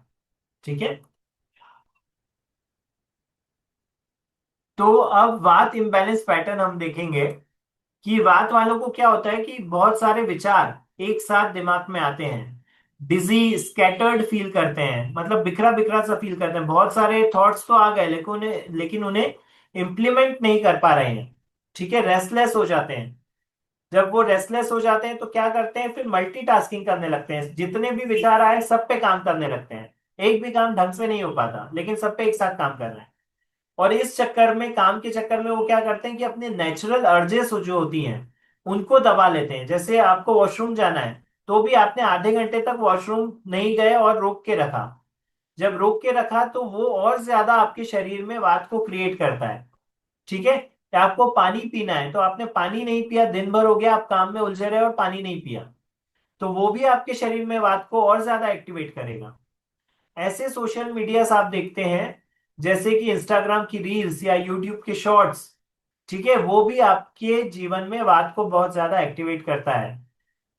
ठीक है। तो अब वात इम्बैलेंस पैटर्न हम देखेंगे कि वात वालों को क्या होता है कि बहुत सारे विचार एक साथ दिमाग में आते हैं। बिजी स्कैटर्ड फील करते हैं, मतलब बिखरा बिखरा सा फील करते हैं। बहुत सारे थॉट्स तो आ गए, लेकिन उन्हें इम्प्लीमेंट नहीं कर पा रहे हैं। ठीक है। रेस्टलेस हो जाते हैं। जब वो रेस्टलेस हो जाते हैं तो क्या करते हैं? फिर मल्टीटास्किंग करने लगते हैं। जितने भी विचार आए सब पे काम करने लगते हैं। एक भी काम ढंग से नहीं हो पाता, लेकिन सब पे एक साथ काम कर रहे हैं। और इस चक्कर में, काम के चक्कर में, वो क्या करते हैं कि अपने नेचुरल अर्जेस जो होती हैं उनको दबा लेते हैं। जैसे आपको वॉशरूम जाना है, तो भी आपने आधे घंटे तक वॉशरूम नहीं गए और रोक के रखा। जब रोक के रखा तो वो और ज्यादा आपके शरीर में वात को क्रिएट करता है। ठीक है। या आपको पानी पीना है तो आपने पानी नहीं पिया, दिन भर हो गया आप काम में उलझे रहे और पानी नहीं पिया, तो वो भी आपके शरीर में वात को और ज्यादा एक्टिवेट करेगा। ऐसे सोशल मीडियास आप देखते हैं, जैसे कि इंस्टाग्राम की रील्स या यूट्यूब के शॉर्ट्स। ठीक है। वो भी आपके जीवन में वात को बहुत ज्यादा एक्टिवेट करता है।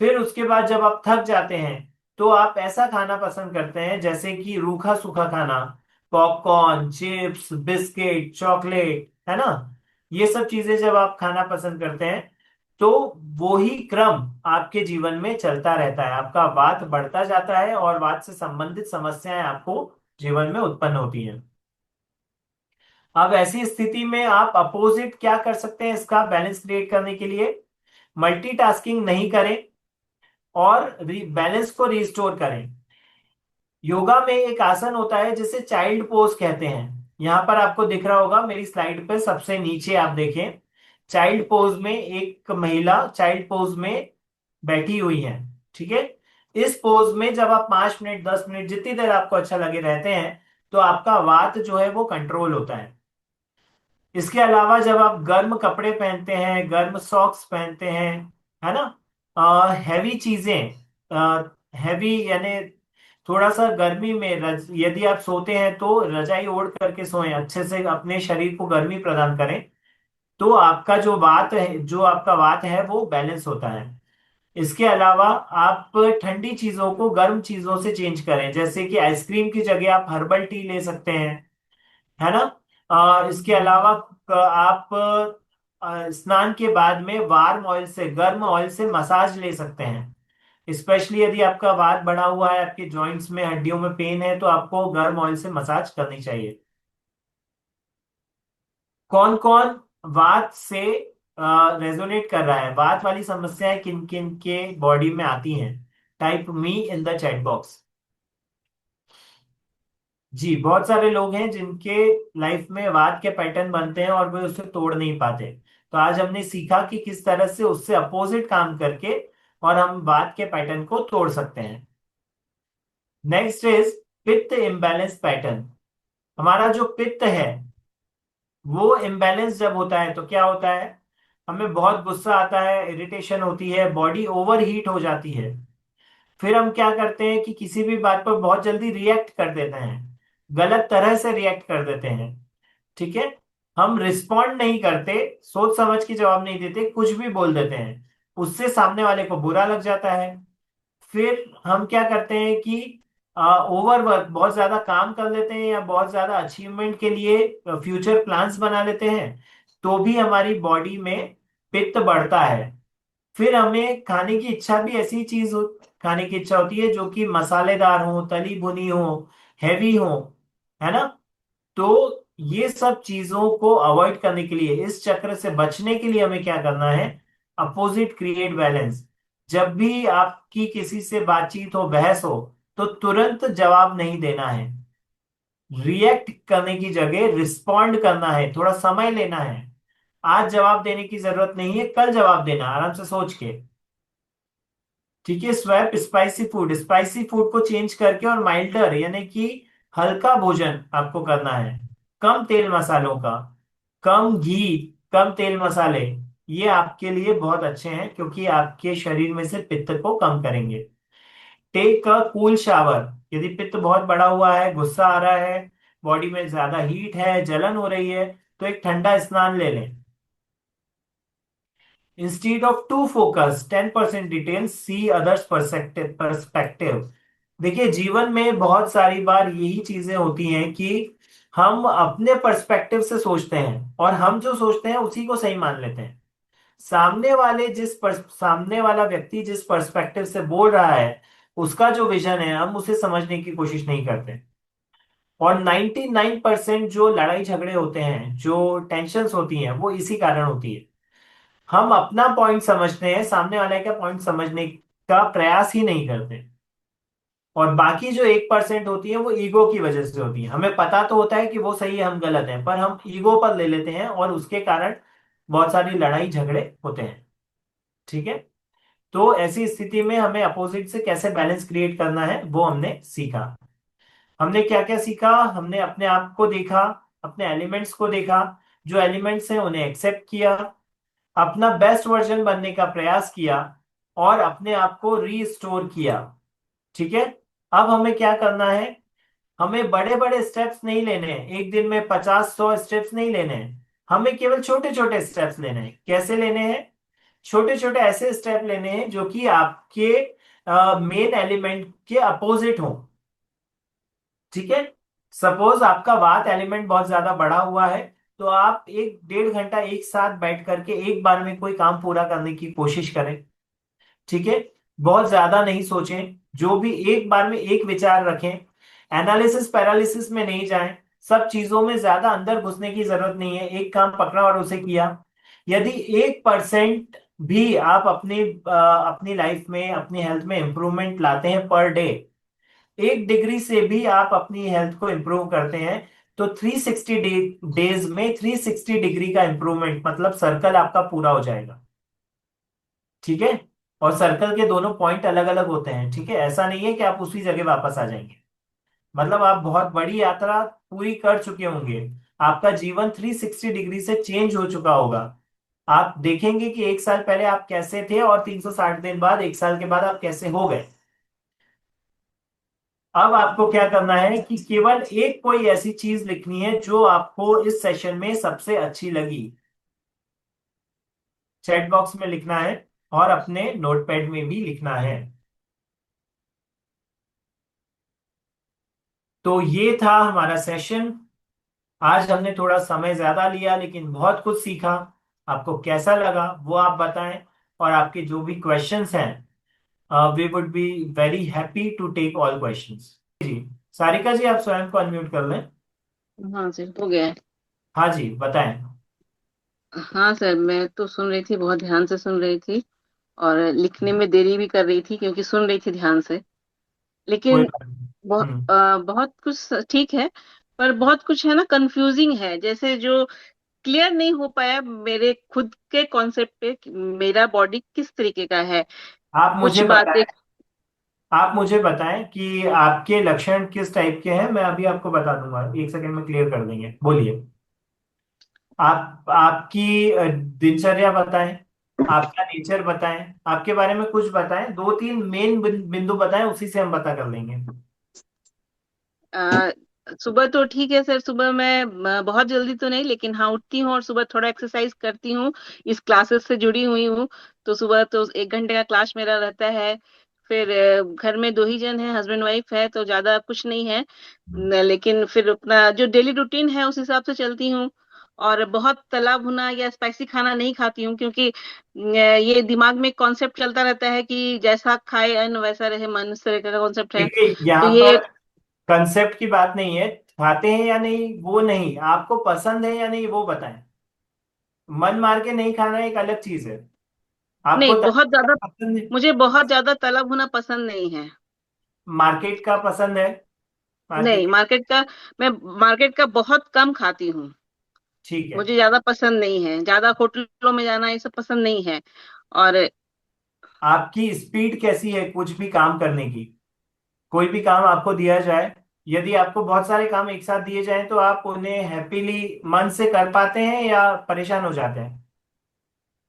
फिर उसके बाद जब आप थक जाते हैं तो आप ऐसा खाना पसंद करते हैं जैसे कि रूखा सूखा खाना, पॉपकॉर्न, चिप्स, बिस्किट, चॉकलेट, है ना। ये सब चीजें जब आप खाना पसंद करते हैं तो वो ही क्रम आपके जीवन में चलता रहता है। आपका वात बढ़ता जाता है और वात से संबंधित समस्याएं आपको जीवन में उत्पन्न होती हैं। अब ऐसी स्थिति में आप अपोजिट क्या कर सकते हैं इसका बैलेंस क्रिएट करने के लिए? मल्टीटास्किंग नहीं करें और बैलेंस को रिस्टोर करें। योगा में एक आसन होता है जिसे चाइल्ड पोज कहते हैं। यहां पर आपको दिख रहा होगा मेरी स्लाइड पर, सबसे नीचे आप देखें। चाइल्ड पोज में एक महिला चाइल्ड पोज में बैठी हुई है। ठीक है। इस पोज में जब आप 5 मिनट 10 मिनट जितनी देर आपको अच्छा लगे रहते हैं, तो आपका वात जो है वो कंट्रोल होता है। इसके अलावा जब आप गर्म कपड़े पहनते हैं, गर्म सॉक्स पहनते हैं, है ना। हैवी चीजें, हैवी यानी थोड़ा सा गर्मी में यदि आप सोते हैं तो रजाई ओढ़ करके सोएं, अच्छे से अपने शरीर को गर्मी प्रदान करें, तो आपका जो आपका वात है वो बैलेंस होता है। इसके अलावा आप ठंडी चीजों को गर्म चीजों से चेंज करें, जैसे कि आइसक्रीम की जगह आप हर्बल टी ले सकते हैं, है ना। इसके अलावा आप स्नान के बाद में वार्म ऑयल से, गर्म ऑयल से मसाज ले सकते हैं। स्पेशली यदि आपका वात बढ़ा हुआ है, आपके जॉइंट्स में हड्डियों में पेन है, तो आपको गर्म ऑयल से मसाज करनी चाहिए। कौन कौन वात से रेजोनेट कर रहा है, वात वाली समस्याएं किन किन के बॉडी में आती हैं? Type me in the chat box. जी, बहुत सारे लोग हैं जिनके लाइफ में वात के पैटर्न बनते हैं और वे उसे तोड़ नहीं पाते। तो आज हमने सीखा कि किस तरह से उससे अपोजिट काम करके और हम वात के पैटर्न को तोड़ सकते हैं। नेक्स्ट इज पित्त इम्बैलेंस पैटर्न। हमारा जो पित्त है वो इम्बैलेंस जब होता है तो क्या होता है? हमें बहुत गुस्सा आता है, इरिटेशन होती है, बॉडी ओवर हीट हो जाती है। फिर हम क्या करते हैं कि किसी भी बात पर बहुत जल्दी रिएक्ट कर देते हैं, गलत तरह से रिएक्ट कर देते हैं। ठीक है, हम रिस्पॉन्ड नहीं करते, सोच समझ के जवाब नहीं देते, कुछ भी बोल देते हैं, उससे सामने वाले को बुरा लग जाता है। फिर हम क्या करते हैं कि ओवर वर्क, बहुत ज्यादा काम कर लेते हैं या बहुत ज्यादा अचीवमेंट के लिए फ्यूचर प्लान्स बना लेते हैं, तो भी हमारी बॉडी में पित्त बढ़ता है। फिर हमें खाने की इच्छा भी ऐसी खाने की इच्छा होती है जो कि मसालेदार हो, तली भुनी हो, हैवी हो, है ना। तो ये सब चीजों को अवॉइड करने के लिए, इस चक्र से बचने के लिए हमें क्या करना है? Opposite create balance. जब भी आपकी किसी से बातचीत हो, बहस हो, तो तुरंत जवाब नहीं देना है, रिएक्ट करने की जगह रिस्पॉन्ड करना है, थोड़ा समय लेना है। आज जवाब देने की जरूरत नहीं है, कल जवाब देना आराम से सोच के। ठीक है, स्वैप स्पाइसी फूड को चेंज करके और माइल्डर यानी कि हल्का भोजन आपको करना है, कम तेल मसालों का, कम घी, कम तेल मसाले। ये आपके लिए बहुत अच्छे हैं क्योंकि आपके शरीर में से पित्त को कम करेंगे। Take a cool shower. यदि पित्त बहुत बड़ा हुआ है, गुस्सा आ रहा है, बॉडी में ज्यादा हीट है, जलन हो रही है, तो एक ठंडा स्नान ले लें। Instead of to focus 10% detail, see others perspective. देखिए, जीवन में बहुत सारी बार यही चीजें होती हैं कि हम अपने पर्सपेक्टिव से सोचते हैं और हम जो सोचते हैं उसी को सही मान लेते हैं। सामने वाला व्यक्ति जिस पर्सपेक्टिव से बोल रहा है, उसका जो विजन है, हम उसे समझने की कोशिश नहीं करते। और 99% जो लड़ाई झगड़े होते हैं, जो टेंशन्स होती हैं, वो इसी कारण होती है। हम अपना पॉइंट समझते हैं, सामने वाले का पॉइंट समझने का प्रयास ही नहीं करते। और बाकी जो 1% होती है वो ईगो की वजह से होती है। हमें पता तो होता है कि वो सही है, हम गलत हैं, पर हम ईगो पर ले लेते हैं और उसके कारण बहुत सारी लड़ाई झगड़े होते हैं। ठीक है, तो ऐसी स्थिति में हमें अपोजिट से कैसे बैलेंस क्रिएट करना है वो हमने सीखा। हमने क्या क्या सीखा? हमने अपने आप को देखा, अपने एलिमेंट्स को देखा, जो एलिमेंट्स हैं उन्हें एक्सेप्ट किया, अपना बेस्ट वर्जन बनने का प्रयास किया और अपने आप को रीस्टोर किया। ठीक है, अब हमें क्या करना है? हमें बड़े बड़े स्टेप्स नहीं लेने हैं, एक दिन में 50-100 स्टेप्स नहीं लेने हैं। हमें केवल छोटे छोटे स्टेप्स लेने हैं। कैसे लेने हैं? छोटे छोटे ऐसे स्टेप लेने हैं जो कि आपके मेन एलिमेंट के अपोजिट हो। ठीक है, सपोज आपका वात एलिमेंट बहुत ज्यादा बढ़ा हुआ है, तो आप 1-1.5 घंटा एक साथ बैठ करके एक बार में कोई काम पूरा करने की कोशिश करें। ठीक है, बहुत ज्यादा नहीं सोचें, जो भी एक बार में एक विचार रखें, एनालिसिस पैरालिसिस में नहीं जाएं, सब चीजों में ज्यादा अंदर घुसने की जरूरत नहीं है, एक काम पकड़ा और उसे किया। यदि 1% भी आप अपनी लाइफ में, अपनी हेल्थ में इंप्रूवमेंट लाते हैं पर डे, 1 डिग्री से भी आप अपनी हेल्थ को इंप्रूव करते हैं, तो 360 डेज में 360 डिग्री का इंप्रूवमेंट, मतलब सर्कल आपका पूरा हो जाएगा। ठीक है, और सर्कल के दोनों पॉइंट अलग अलग होते हैं। ठीक है, ऐसा नहीं है कि आप उसी जगह वापस आ जाएंगे, मतलब आप बहुत बड़ी यात्रा पूरी कर चुके होंगे, आपका जीवन 360 डिग्री से चेंज हो चुका होगा। आप देखेंगे कि 1 साल पहले आप कैसे थे और 360 दिन बाद, 1 साल के बाद आप कैसे हो गए। अब आपको क्या करना है कि केवल एक कोई ऐसी चीज लिखनी है जो आपको इस सेशन में सबसे अच्छी लगी। चैट बॉक्स में लिखना है और अपने नोटपैड में भी लिखना है। तो ये था हमारा सेशन। आज हमने थोड़ा समय ज्यादा लिया लेकिन बहुत कुछ सीखा। आपको कैसा लगा वो आप बताएं। और आपके जो भी क्वेश्चंस हैं, we would be very happy to take all questions. जी, सारिका जी आप स्वयं को अनम्यूट कर लें। हाँ सर, हो गया है। हाँ जी, बताएं। हाँ सर, मैं तो सुन रही थी, बहुत ध्यान से सुन रही थी। और लिखने में देरी भी कर रही थी क्योंकि सुन रही थी ध्यान से। कोई लेकिन बात नहीं। हम्म। बहुत कुछ ठीक है। पर बहुत कुछ है ना, कंफ्यूजिंग है, जैसे जो क्लियर नहीं हो पाया मेरे खुद के कॉन्सेप्ट पे कि मेरा बॉडी किस तरीके का है। आप कुछ मुझे बातें। बताएं। आप मुझे बताएं कि आपके लक्षण किस टाइप के हैं, मैं अभी आपको बता दूंगा, 1 सेकंड में क्लियर कर देंगे। बोलिए। आप आपकी दिनचर्या बताएं। आपका नेचर बताएं। आपके बारे में कुछ बताएं, 2-3 मेन बिंदु बताएं, उसी से हम पता कर लेंगे। आ, सुबह तो ठीक है सर, सुबह मैं बहुत जल्दी तो नहीं, लेकिन हाँ उठती हूँ और सुबह थोड़ा एक्सरसाइज करती हूँ। इस क्लासेस से जुड़ी हुई हूँ। तो सुबह तो 1 घंटे का क्लास मेरा रहता है। फिर घर में 2 ही जन हैं, हस्बैंड वाइफ है, तो ज्यादा कुछ नहीं है। लेकिन फिर अपना जो डेली रूटीन है उस हिसाब से चलती हूँ। और बहुत तला भुना या स्पाइसी खाना नहीं खाती हूँ, क्योंकि ये दिमाग में कॉन्सेप्ट चलता रहता है कि जैसा खाए अन्न वैसा रहे मन, इस तरह का कॉन्सेप्ट है। देखिए, तो यहाँ ये पर कंसेप्ट की बात नहीं है, खाते हैं या नहीं वो नहीं, आपको पसंद है या नहीं वो बताएं। मन मार के नहीं खाना एक अलग चीज है। आपको नहीं, बहुत ज्यादा। पसंद है। मुझे बहुत ज्यादा तला भुना पसंद नहीं है। मार्केट का पसंद है। नहीं, मार्केट। मार्केट का। मैं मार्केट का बहुत कम खाती हूँ। ठीक है। मुझे ज्यादा पसंद नहीं है, ज्यादा होटलों में जाना ये सब पसंद नहीं है। और आपकी स्पीड कैसी है कुछ भी काम करने की? कोई भी काम आपको दिया जाए, यदि आपको बहुत सारे काम एक साथ दिए जाएं तो आप उन्हें हैप्पीली मन से कर पाते हैं या परेशान हो जाते हैं?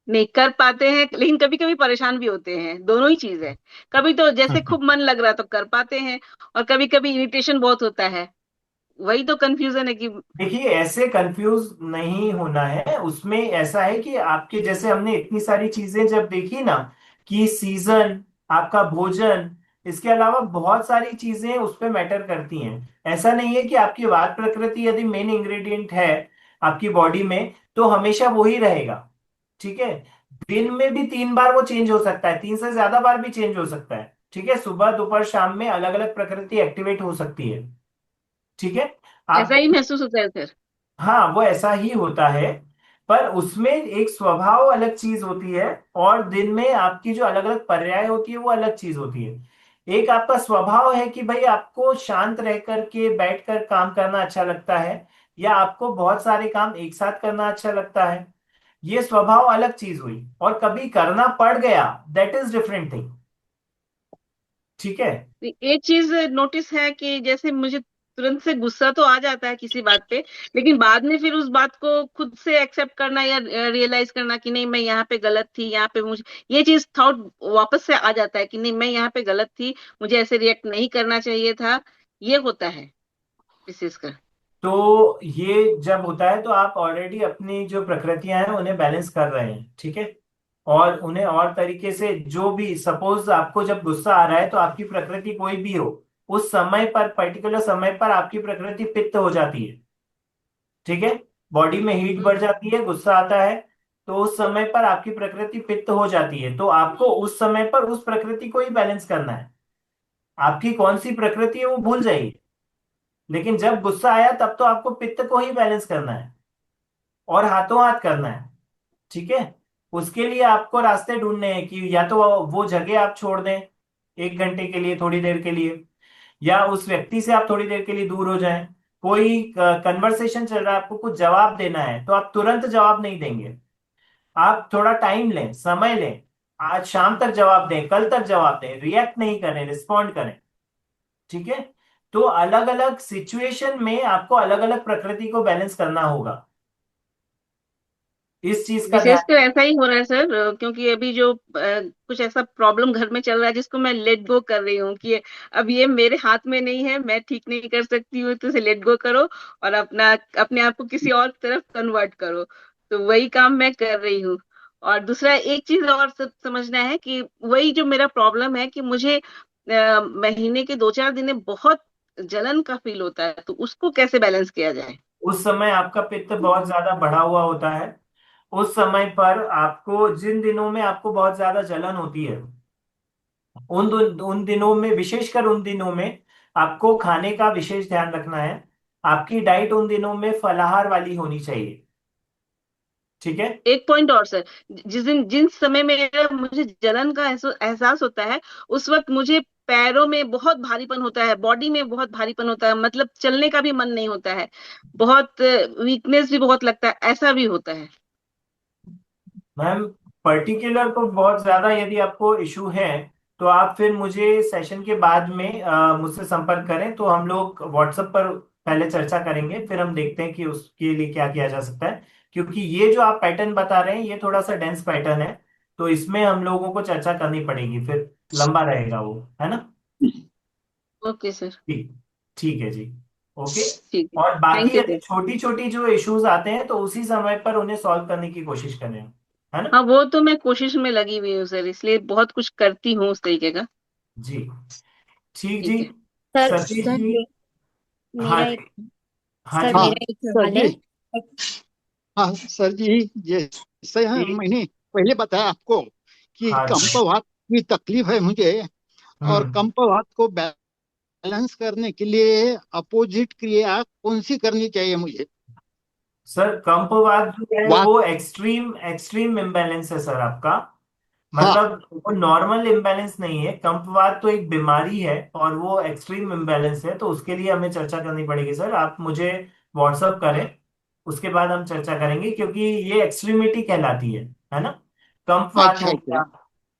नहीं कर पाते हैं, लेकिन कभी कभी परेशान भी होते हैं, दोनों ही चीज है। कभी तो जैसे खूब मन लग रहा तो कर पाते हैं। और कभी कभी इरिटेशन बहुत होता है। वही तो कंफ्यूजन है कि देखिए, ऐसे कंफ्यूज नहीं होना है, उसमें ऐसा है कि आपके जैसे हमने इतनी सारी चीजें जब देखी ना, कि सीजन, आपका भोजन, इसके अलावा बहुत सारी चीजें उस पे मैटर करती हैं। ऐसा नहीं है कि आपकी वात प्रकृति यदि मेन इंग्रेडिएंट है आपकी बॉडी में तो हमेशा वो ही रहेगा। ठीक है। दिन में भी 3 बार वो चेंज हो सकता है, 3 से ज्यादा बार भी चेंज हो सकता है। ठीक है, सुबह दोपहर शाम में अलग अलग प्रकृति एक्टिवेट हो सकती है। ठीक है। ऐसा आपको, ही महसूस होता है सर। हाँ वो ऐसा ही होता है। पर उसमें एक स्वभाव अलग चीज होती है, और दिन में आपकी जो अलग अलग पर्याय होती है वो अलग चीज होती है। एक आपका स्वभाव है कि भाई आपको शांत रह करके बैठकर काम करना अच्छा लगता है, या आपको बहुत सारे काम एक साथ करना अच्छा लगता है। ये स्वभाव अलग चीज हुई, और कभी करना पड़ गया, दैट इज डिफरेंट थिंग। ठीक है। एक चीज नोटिस है कि जैसे मुझे तुरंत से गुस्सा तो आ जाता है किसी बात पे, लेकिन बाद में फिर उस बात को खुद से एक्सेप्ट करना या रियलाइज करना कि नहीं मैं यहाँ पे गलत थी, यहाँ पे मुझे ये चीज थॉट वापस से आ जाता है कि नहीं मैं यहाँ पे गलत थी, मुझे ऐसे रिएक्ट नहीं करना चाहिए था। ये होता है विशेषकर। तो ये जब होता है तो आप ऑलरेडी अपनी जो प्रकृतियां हैं उन्हें बैलेंस कर रहे हैं। ठीक है। और उन्हें और तरीके से, जो भी सपोज आपको जब गुस्सा आ रहा है तो आपकी प्रकृति कोई भी हो, उस समय पर, पर्टिकुलर समय पर आपकी प्रकृति पित्त हो जाती है। ठीक है। बॉडी में हीट बढ़ जाती है, गुस्सा आता है, तो उस समय पर आपकी प्रकृति पित्त हो जाती है। तो आपको उस समय पर उस प्रकृति को ही बैलेंस करना है। आपकी कौन सी प्रकृति है वो भूल जाइए। लेकिन जब गुस्सा आया तब तो आपको पित्त को ही बैलेंस करना है, और हाथों हाथ करना है। ठीक है। उसके लिए आपको रास्ते ढूंढने हैं कि या तो वो जगह आप छोड़ दें 1 घंटे के लिए, थोड़ी देर के लिए, या उस व्यक्ति से आप थोड़ी देर के लिए दूर हो जाएं। कोई कन्वर्सेशन चल रहा है, आपको कुछ जवाब देना है तो आप तुरंत जवाब नहीं देंगे। आप थोड़ा टाइम लें, समय लें। आज शाम तक जवाब दें, कल तक जवाब दें, रिएक्ट नहीं करें, रिस्पॉन्ड करें। ठीक है। तो अलग अलग सिचुएशन में आपको अलग अलग प्रकृति को बैलेंस करना होगा। इस चीज का ध्यान। विशेषकर ऐसा ही हो रहा है सर, क्योंकि अभी जो कुछ ऐसा प्रॉब्लम घर में चल रहा है जिसको मैं लेट गो कर रही हूँ कि अब ये मेरे हाथ में नहीं है, मैं ठीक नहीं कर सकती हूँ, तो इसे लेट गो करो और अपने आप को किसी और तरफ कन्वर्ट करो। तो वही काम मैं कर रही हूँ। और दूसरा एक चीज और समझना है कि वही जो मेरा प्रॉब्लम है कि मुझे महीने के 2-4 दिन में बहुत जलन का फील होता है, तो उसको कैसे बैलेंस किया जाए? उस समय आपका पित्त बहुत ज्यादा बढ़ा हुआ होता है। उस समय पर आपको, जिन दिनों में आपको बहुत ज्यादा जलन होती है, उन दिनों में, विशेषकर उन दिनों में आपको खाने का विशेष ध्यान रखना है। आपकी डाइट उन दिनों में फलाहार वाली होनी चाहिए। ठीक है। एक पॉइंट और सर, जिस समय मेरा मुझे जलन का एहसास होता है, उस वक्त मुझे पैरों में बहुत भारीपन होता है, बॉडी में बहुत भारीपन होता है, मतलब चलने का भी मन नहीं होता है, बहुत वीकनेस भी बहुत लगता है, ऐसा भी होता है। मैम, पर्टिकुलर को बहुत ज्यादा यदि आपको इशू है तो आप फिर मुझे सेशन के बाद में मुझसे संपर्क करें, तो हम लोग व्हाट्सएप पर पहले चर्चा करेंगे, फिर हम देखते हैं कि उसके लिए क्या किया जा सकता है। क्योंकि ये जो आप पैटर्न बता रहे हैं ये थोड़ा सा डेंस पैटर्न है, तो इसमें हम लोगों को चर्चा करनी पड़ेगी, फिर लंबा रहेगा वो, है ना। Okay sir. ठीक, ठीक है जी। ओके। ठीक है। और बाकी थैंक यू यदि सर। छोटी छोटी जो इश्यूज आते हैं तो उसी समय पर उन्हें सॉल्व करने की कोशिश करें, है ना। हाँ, वो तो मैं कोशिश में लगी हुई हूँ सर, इसलिए बहुत कुछ करती हूँ उस तरीके का। जी, ठीक जी। ठीक है। सर सतीश सर जी। मेरा हाँ एक जी, हाँ सर जी। हाँ मेरा एक सर सवाल जी। है। हाँ सर जी, जैसे जी। मैंने पहले बताया आपको कि हाँ जी। कंपवात की तकलीफ है मुझे, और हम्म। कंपवात को बैलेंस करने के लिए अपोजिट क्रिया कौन सी करनी चाहिए मुझे? सर, कंपवात जो है वात। वो एक्सट्रीम एक्सट्रीम इम्बैलेंस है सर आपका। हाँ। मतलब वो नॉर्मल इम्बैलेंस नहीं है, कंपवात तो एक बीमारी है और वो एक्सट्रीम इम्बैलेंस है, तो उसके लिए हमें चर्चा करनी पड़ेगी सर। आप मुझे व्हाट्सअप करें, उसके बाद हम चर्चा करेंगे, क्योंकि ये एक्सट्रीमिटी कहलाती है ना। कंपवात अच्छा हो अच्छा। गया।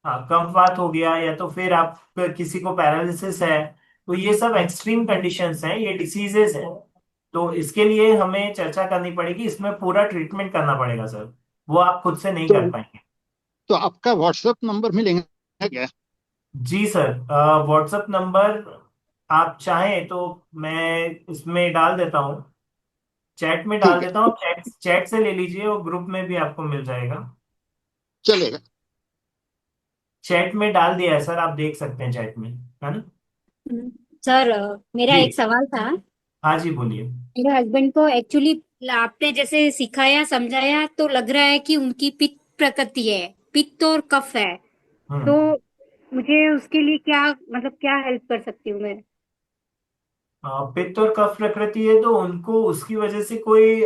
हाँ, कंपवात हो गया, या तो फिर आप किसी को पैरालिसिस है, तो ये सब एक्सट्रीम कंडीशंस हैं, ये डिसीजेस हैं। तो इसके लिए हमें चर्चा करनी पड़ेगी, इसमें पूरा ट्रीटमेंट करना पड़ेगा सर, वो आप खुद से नहीं तो कर पाएंगे। तो आपका व्हाट्सएप नंबर मिलेगा क्या? जी सर, व्हाट्सएप नंबर आप चाहें तो मैं इसमें डाल देता हूँ, चैट में डाल ठीक है, देता हूँ, चैट चैट से ले लीजिए और ग्रुप में भी आपको मिल जाएगा। चलेगा। चैट में डाल दिया है सर, आप देख सकते हैं चैट में, है ना। सर मेरा जी। एक सवाल था। हाँ जी, बोलिए। मेरे हस्बैंड को एक्चुअली आपने जैसे सिखाया समझाया तो लग रहा है कि उनकी पित्त प्रकृति है, पित्त और कफ है। तो हम्म। मुझे उसके लिए क्या मतलब क्या हेल्प कर सकती हूँ मैं? पित्त और कफ प्रकृति है तो उनको उसकी वजह से कोई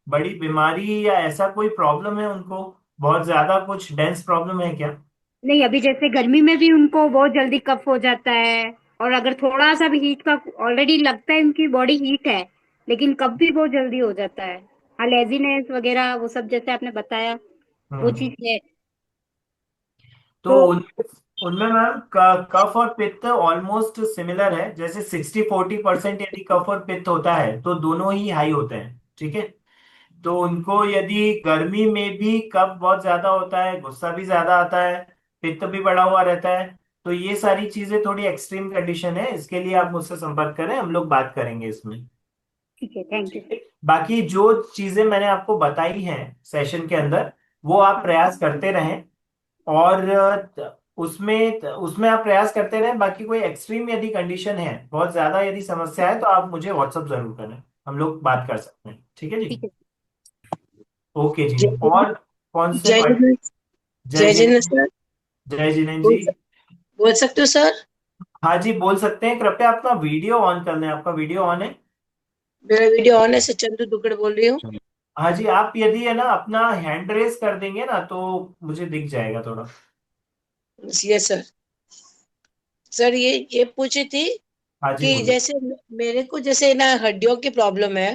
बड़ी बीमारी या ऐसा कोई प्रॉब्लम है उनको, बहुत ज्यादा कुछ डेंस प्रॉब्लम है क्या? नहीं, अभी जैसे गर्मी में भी उनको बहुत जल्दी कफ हो जाता है, और अगर थोड़ा सा भी हीट का, ऑलरेडी लगता है उनकी बॉडी हीट है, लेकिन कफ भी बहुत जल्दी हो जाता है। हाँ, लेजीनेस वगैरह वो सब जैसे आपने बताया वो हम्म। चीज है। तो तो उनमें मैम कफ और पित्त ऑलमोस्ट सिमिलर है, जैसे 60-40% यदि कफ और पित्त होता है तो दोनों ही हाई होते हैं, ठीक है। तो उनको यदि गर्मी में भी कफ बहुत ज्यादा होता है, गुस्सा भी ज्यादा आता है, पित्त भी बढ़ा हुआ रहता है, तो ये सारी चीजें थोड़ी एक्सट्रीम कंडीशन है, इसके लिए आप मुझसे संपर्क करें, हम लोग बात करेंगे इसमें। ठीक है, थैंक यू। ठीक है। बाकी जो चीजें मैंने आपको बताई हैं सेशन के अंदर, वो आप प्रयास करते रहें, और उसमें उसमें आप प्रयास करते रहें। बाकी कोई एक्सट्रीम यदि कंडीशन है, बहुत ज्यादा यदि समस्या है, तो आप मुझे व्हाट्सअप जरूर करें, हम लोग बात कर सकते हैं, ठीक है जी। ठीक है। ओके जी। जय और कौन से जय पढ़। जिनेन्द्र। जय जय जिनेन्द्र जिनेन्द्र। सर। जय जिनेन्द्र बोल जी। बोल सकते हो सर? हाँ जी, बोल सकते हैं, कृपया अपना वीडियो ऑन कर लें, आपका वीडियो ऑन है। मेरा वीडियो ऑन है सर, चंदू दुगड़ बोल रही हूँ। हाँ जी, आप यदि है ना अपना हैंड रेस कर देंगे ना तो मुझे दिख जाएगा थोड़ा। Yes sir. सर ये पूछी थी हाँ जी, कि बोलिए। जैसे मेरे को जैसे ना हड्डियों की प्रॉब्लम है,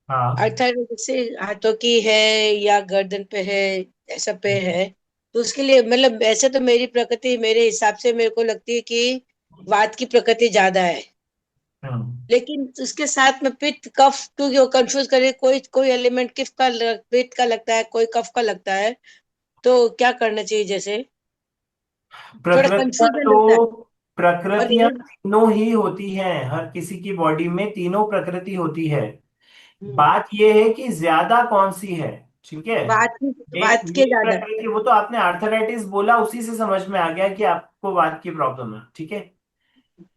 हाँ। अर्थात जैसे हाथों की है या गर्दन पे है, ऐसा पे है। तो उसके लिए मतलब ऐसे तो मेरी प्रकृति मेरे हिसाब से मेरे को लगती है कि वात की प्रकृति ज्यादा है। लेकिन उसके साथ में पित्त कफ क्यों कंफ्यूज करे, कोई कोई एलिमेंट किफ का पित्त का लगता है, कोई कफ का लगता है, तो क्या करना चाहिए? जैसे थोड़ा प्रकृतियां कंफ्यूजन लगता है। तो और प्रकृतियां ये तीनों ही होती हैं, हर किसी की बॉडी में तीनों प्रकृति होती है। हम्म, बात यह है कि ज्यादा कौन सी है। ठीक है। एक बात के ये ज्यादा। प्रकृति, वो तो आपने आर्थराइटिस बोला, उसी से समझ में आ गया कि आपको वात की प्रॉब्लम है। ठीक है।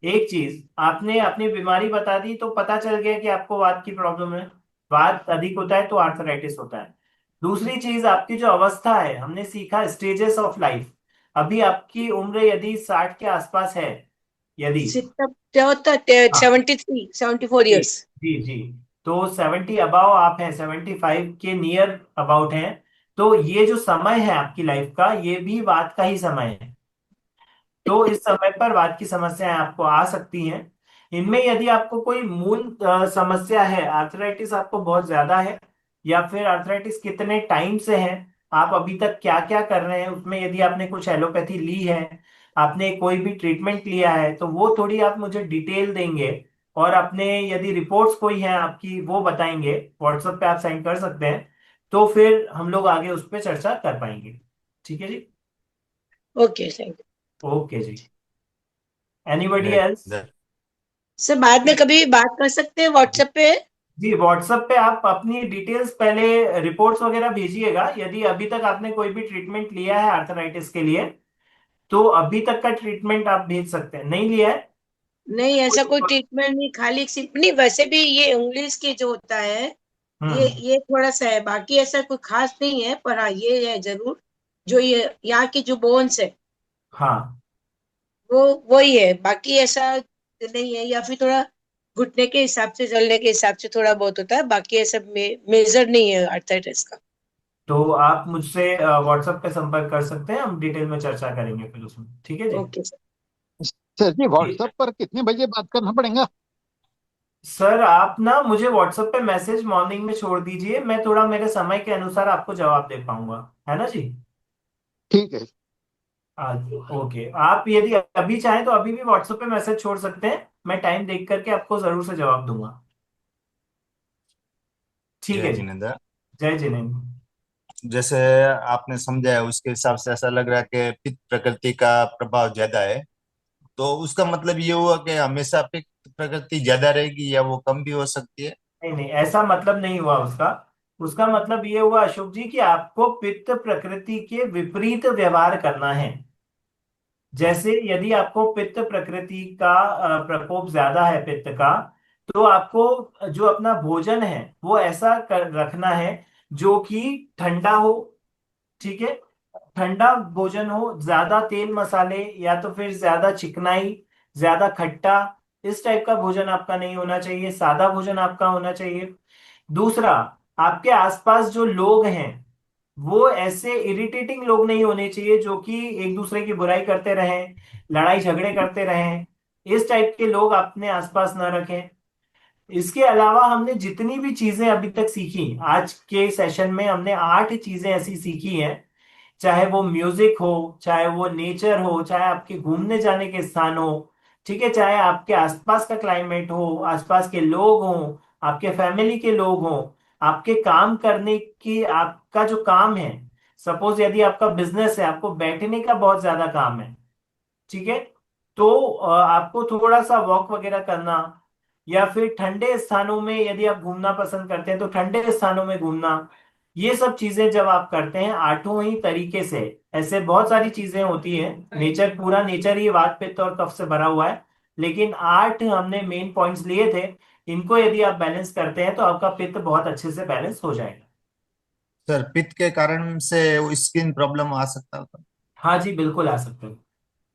एक चीज आपने अपनी बीमारी बता दी तो पता चल गया कि आपको वात की प्रॉब्लम है। वात अधिक होता है तो आर्थराइटिस होता है। दूसरी चीज, आपकी जो अवस्था है, हमने सीखा स्टेजेस ऑफ लाइफ। अभी आपकी उम्र यदि 60 के आसपास है, यदि, हाँ, 73 74 जी ईयर्स। जी जी, तो 70 अबाव आप हैं, 75 के नियर अबाउट हैं, तो ये जो समय है आपकी लाइफ का, ये भी वात का ही समय है। तो इस समय पर वात की समस्याएं आपको आ सकती हैं। इनमें यदि आपको कोई मूल समस्या है, आर्थराइटिस आपको बहुत ज्यादा है, या फिर आर्थराइटिस कितने टाइम से है, आप अभी तक क्या क्या कर रहे हैं, उसमें यदि आपने कुछ एलोपैथी ली है, आपने कोई भी ट्रीटमेंट लिया है, तो वो थोड़ी आप मुझे डिटेल देंगे। और अपने यदि रिपोर्ट्स कोई हैं आपकी, वो बताएंगे, व्हाट्सएप पे आप सेंड कर सकते हैं। तो फिर हम लोग आगे उस पर चर्चा कर पाएंगे। ठीक है जी। ओके, थैंक यू ओके जी। Anybody great. एल्स? सर। बाद में कभी बात कर सकते हैं व्हाट्सएप पे? जी, व्हाट्सएप पे आप अपनी डिटेल्स पहले, रिपोर्ट्स वगैरह भेजिएगा। यदि अभी तक आपने कोई भी ट्रीटमेंट लिया है आर्थराइटिस के लिए, तो अभी तक का ट्रीटमेंट आप भेज सकते हैं। नहीं लिया है? नहीं, ऐसा कोई कोई- ट्रीटमेंट नहीं, खाली सिर्फ नहीं। वैसे भी ये उंग्लिस के जो होता है, हम्म। ये थोड़ा सा है, बाकी ऐसा कोई खास नहीं है। पर हाँ, ये है जरूर, जो ये यहाँ की जो बोन्स है, हाँ, वो वही है। बाकी ऐसा नहीं है। या फिर थोड़ा घुटने के हिसाब से, चलने के हिसाब से थोड़ा बहुत होता है, बाकी ऐसा मेजर नहीं है आर्थराइटिस का। तो आप मुझसे व्हाट्सएप पे संपर्क कर सकते हैं, हम डिटेल में चर्चा करेंगे फिर उसमें। ठीक है जी। Okay sir. सर जी, जी। व्हाट्सएप पर कितने बजे बात करना पड़ेगा? सर आप ना मुझे व्हाट्सएप पे मैसेज मॉर्निंग में छोड़ दीजिए, मैं थोड़ा मेरे समय के अनुसार आपको जवाब दे पाऊंगा। है ना जी? ठीक है। ओके, आप यदि अभी चाहें तो अभी भी व्हाट्सएप पे मैसेज छोड़ सकते हैं, मैं टाइम देख करके आपको जरूर से जवाब दूंगा। ठीक जय है जी। जिनेंद्र। जय जिनेन्द्र। जैसे आपने समझाया उसके हिसाब से ऐसा लग रहा है कि पित्त प्रकृति का प्रभाव ज्यादा है। तो उसका मतलब ये हुआ कि हमेशा पित्त प्रकृति ज्यादा रहेगी या वो कम भी हो सकती है? नहीं नहीं, ऐसा मतलब नहीं हुआ उसका। उसका मतलब ये हुआ अशोक जी कि आपको पित्त प्रकृति के विपरीत व्यवहार करना है। जैसे यदि आपको पित्त प्रकृति का प्रकोप ज्यादा है, पित्त का, तो आपको जो अपना भोजन है वो ऐसा रखना है जो कि ठंडा हो। ठीक है। ठंडा भोजन हो, ज्यादा तेल मसाले या तो फिर ज्यादा चिकनाई, ज्यादा खट्टा, इस टाइप का भोजन आपका नहीं होना चाहिए। सादा भोजन आपका होना चाहिए। दूसरा, आपके आसपास जो लोग हैं वो ऐसे इरिटेटिंग लोग नहीं होने चाहिए जो कि एक दूसरे की बुराई करते रहें, लड़ाई झगड़े करते रहें। इस टाइप के लोग अपने आसपास ना रखें। इसके अलावा हमने जितनी भी चीजें अभी तक सीखी, आज के सेशन में हमने 8 चीजें ऐसी सीखी हैं, चाहे वो म्यूजिक हो, चाहे वो नेचर हो, चाहे आपके घूमने जाने के स्थान हो, ठीक है, चाहे आपके आसपास का क्लाइमेट हो, आसपास के लोग हों, आपके फैमिली के लोग हों, आपके काम करने की, आपका जो काम है, सपोज यदि आपका बिजनेस है, आपको बैठने का बहुत ज्यादा काम है, ठीक है, तो आपको थोड़ा सा वॉक वगैरह करना, या फिर ठंडे स्थानों में यदि आप घूमना पसंद करते हैं तो ठंडे स्थानों में घूमना। ये सब चीजें जब आप करते हैं आठों ही तरीके से, ऐसे बहुत सारी चीजें होती हैं, नेचर, पूरा नेचर ही वात पित्त और कफ से भरा हुआ है, लेकिन 8 हमने मेन पॉइंट्स लिए थे। इनको यदि आप बैलेंस करते हैं तो आपका पित्त बहुत अच्छे से बैलेंस हो जाएगा। सर, पित्त के कारण से स्किन प्रॉब्लम आ सकता है? हाँ जी, बिल्कुल आ सकते हैं।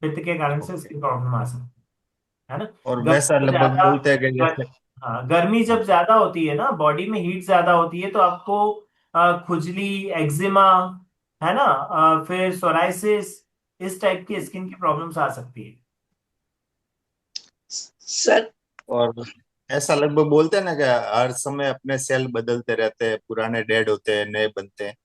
पित्त के कारण से ओके। उसकी प्रॉब्लम आ सकती है ना। और गर्मी वैसा जब लगभग ज्यादा बोलते हैं कि गर, जैसे। हाँ, गर्मी जब हाँ। ज्यादा होती है ना, बॉडी में हीट ज्यादा होती है, तो आपको खुजली, एक्जिमा, है ना, फिर सोराइसिस, इस टाइप की स्किन की प्रॉब्लम्स आ सकती है। सर, और ऐसा लगभग बोलते हैं ना कि हर समय अपने सेल बदलते रहते हैं, पुराने डेड होते हैं, नए बनते हैं।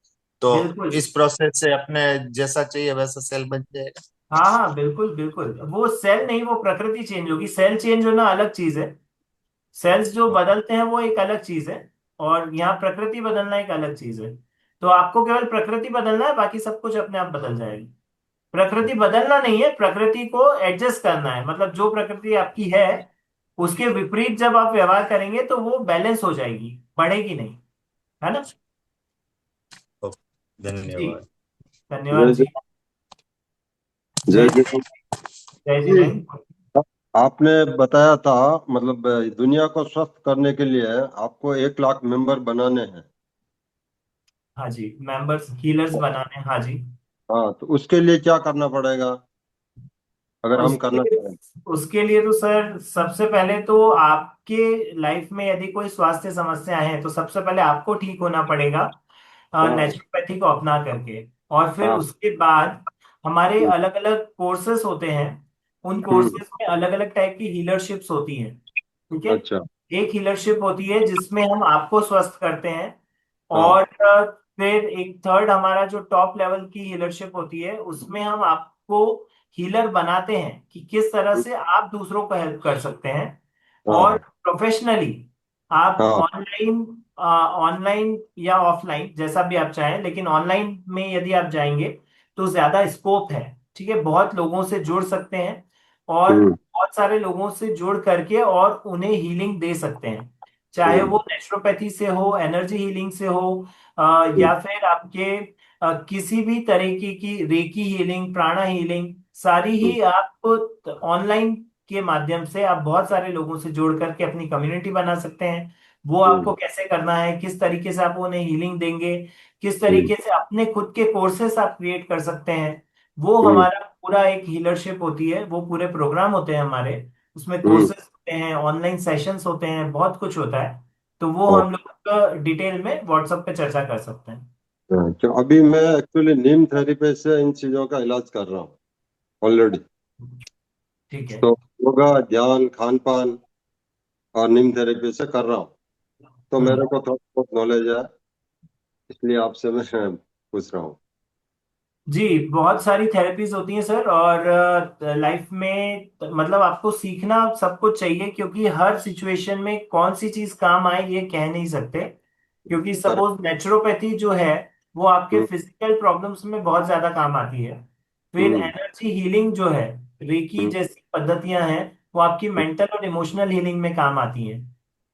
तो बिल्कुल। इस प्रोसेस से अपने जैसा चाहिए वैसा सेल बन जाएगा। हाँ हाँ, बिल्कुल बिल्कुल, वो सेल नहीं, वो प्रकृति चेंज होगी। सेल चेंज होना अलग चीज है, सेल्स जो बदलते हैं वो एक अलग चीज है, और यहाँ प्रकृति बदलना एक अलग चीज है। तो आपको केवल प्रकृति बदलना है, बाकी सब कुछ अपने आप बदल जाएगी। प्रकृति बदलना नहीं है, प्रकृति को एडजस्ट करना है, मतलब जो प्रकृति आपकी है उसके विपरीत जब आप व्यवहार करेंगे तो वो बैलेंस हो जाएगी, बढ़ेगी नहीं, है ना। ओके, जी, धन्यवाद। धन्यवाद जी। जय जय जी। जी। जय जी जी नहीं। आपने बताया था मतलब दुनिया को स्वस्थ करने के लिए आपको 1 लाख मेंबर बनाने हैं। हाँ जी, मेंबर्स हीलर्स बनाने, हाँ जी। हाँ, तो उसके लिए क्या करना पड़ेगा अगर हम करना उसके चाहें? उसके लिए तो सर सबसे पहले तो आपके लाइफ में यदि कोई स्वास्थ्य समस्या है तो सबसे पहले आपको ठीक होना पड़ेगा हाँ नेचुरोपैथी को अपना करके। और फिर हाँ। उसके बाद हमारे अलग अलग कोर्सेस होते हैं, उन हम्म। कोर्सेस में अलग अलग टाइप की हीलरशिप्स होती हैं। ठीक है। अच्छा। एक हीलरशिप होती है जिसमें हम आपको स्वस्थ करते हैं, और हाँ। फिर एक थर्ड हमारा जो टॉप लेवल की हीलरशिप होती है उसमें हम आपको हीलर बनाते हैं कि किस तरह से आप दूसरों को हेल्प कर सकते हैं। और हाँ प्रोफेशनली आप हाँ। ऑनलाइन ऑनलाइन या ऑफलाइन जैसा भी आप चाहें, लेकिन ऑनलाइन में यदि आप जाएंगे तो ज्यादा स्कोप है। ठीक है, बहुत लोगों से जुड़ सकते हैं, और हम्म बहुत सारे लोगों से जुड़ करके और उन्हें हीलिंग दे सकते हैं, चाहे हम्म वो नेचुरोपैथी से हो, एनर्जी हीलिंग से हो, हम्म या फिर आपके किसी भी तरीके की रेकी हीलिंग, प्राणा हीलिंग, सारी हम्म ही आप ऑनलाइन के माध्यम से आप बहुत सारे लोगों से जोड़ करके अपनी कम्युनिटी बना सकते हैं। वो आपको हम्म कैसे करना है, किस तरीके से आप उन्हें हीलिंग देंगे, किस हम्म तरीके से अपने खुद के कोर्सेस आप क्रिएट कर सकते हैं, वो हम्म हमारा पूरा एक हीलरशिप होती है। वो पूरे प्रोग्राम होते हैं हमारे, उसमें हम्म। कोर्सेज होते हैं, ऑनलाइन सेशंस होते हैं, बहुत कुछ होता है। तो वो और हम लोग डिटेल में व्हाट्सएप पे चर्चा कर सकते हैं। तो अभी मैं एक्चुअली नीम थेरेपी से इन चीजों का इलाज कर रहा हूँ ऑलरेडी। ठीक है। तो योगा, ध्यान, खान पान और नीम थेरेपी से कर रहा हूँ। तो हम्म। मेरे को थोड़ा बहुत नॉलेज है, इसलिए आपसे मैं पूछ रहा हूँ। जी, बहुत सारी थेरेपीज होती हैं सर, और लाइफ में मतलब आपको सीखना सब कुछ चाहिए, क्योंकि हर सिचुएशन में कौन सी चीज काम आए ये कह नहीं सकते। क्योंकि करेक्ट। सपोज नेचुरोपैथी जो है वो आपके हम्म फिजिकल प्रॉब्लम्स में बहुत ज्यादा काम आती है। फिर हम्म एनर्जी हीलिंग जो है, रेकी हम्म, जैसी पद्धतियां हैं, वो आपकी हम्म, मेंटल और इमोशनल हीलिंग में काम आती हैं।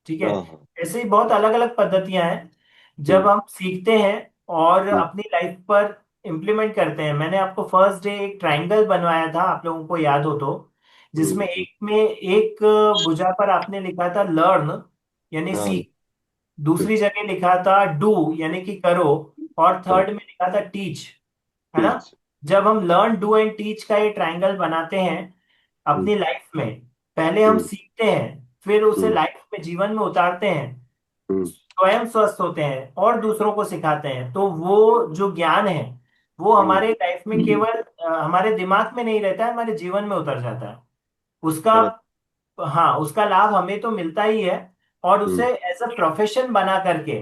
ठीक है। हाँ हाँ। ऐसे ही बहुत अलग अलग पद्धतियां हैं, जब हम्म हम सीखते हैं और हम्म अपनी लाइफ पर इम्प्लीमेंट करते हैं। मैंने आपको फर्स्ट डे एक ट्रायंगल बनवाया था, आप लोगों को याद हो तो, जिसमें हम्म। एक में एक भुजा पर आपने लिखा था लर्न यानी हाँ। सीख, दूसरी जगह लिखा था डू यानी कि करो, और हाँ। थर्ड में लिखा था टीच, है ना। टीच। जब हम लर्न डू एंड टीच का ये ट्रायंगल बनाते हैं हम्म अपनी लाइफ में, पहले हम हम्म सीखते हैं, फिर उसे हम्म लाइफ में जीवन में उतारते हैं, हम्म स्वयं स्वस्थ होते हैं और दूसरों को सिखाते हैं, तो वो जो ज्ञान है वो हम्म। हमारे लाइफ में केवल हमारे दिमाग में नहीं रहता है, हमारे जीवन में उतर जाता है उसका। करेक्ट। हाँ, उसका लाभ हमें तो मिलता ही है, और उसे हम्म एज अ प्रोफेशन बना करके।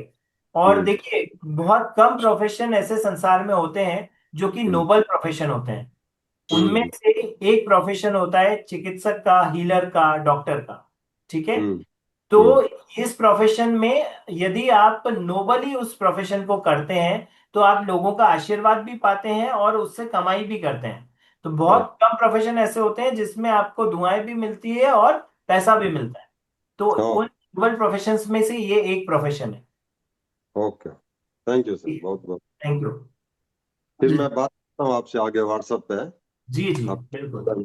और हम्म देखिए, बहुत कम प्रोफेशन ऐसे संसार में होते हैं जो कि हम्म नोबल प्रोफेशन होते हैं। उनमें हम्म से एक प्रोफेशन होता है चिकित्सक का, हीलर का, डॉक्टर का। ठीक है। हम्म तो हम्म। इस प्रोफेशन में यदि आप नोबली उस प्रोफेशन को करते हैं तो आप लोगों का आशीर्वाद भी पाते हैं और उससे कमाई भी करते हैं। तो हाँ बहुत कम प्रोफेशन ऐसे होते हैं जिसमें आपको दुआएं भी मिलती है और पैसा भी मिलता है। तो हाँ। उन नोबल प्रोफेशंस में से ये एक प्रोफेशन है। ओके। थैंक यू सर, बहुत बहुत। Thank you. फिर मैं बात करता हूँ आपसे आगे व्हाट्सएप पे। जी जी, आप बिल्कुल।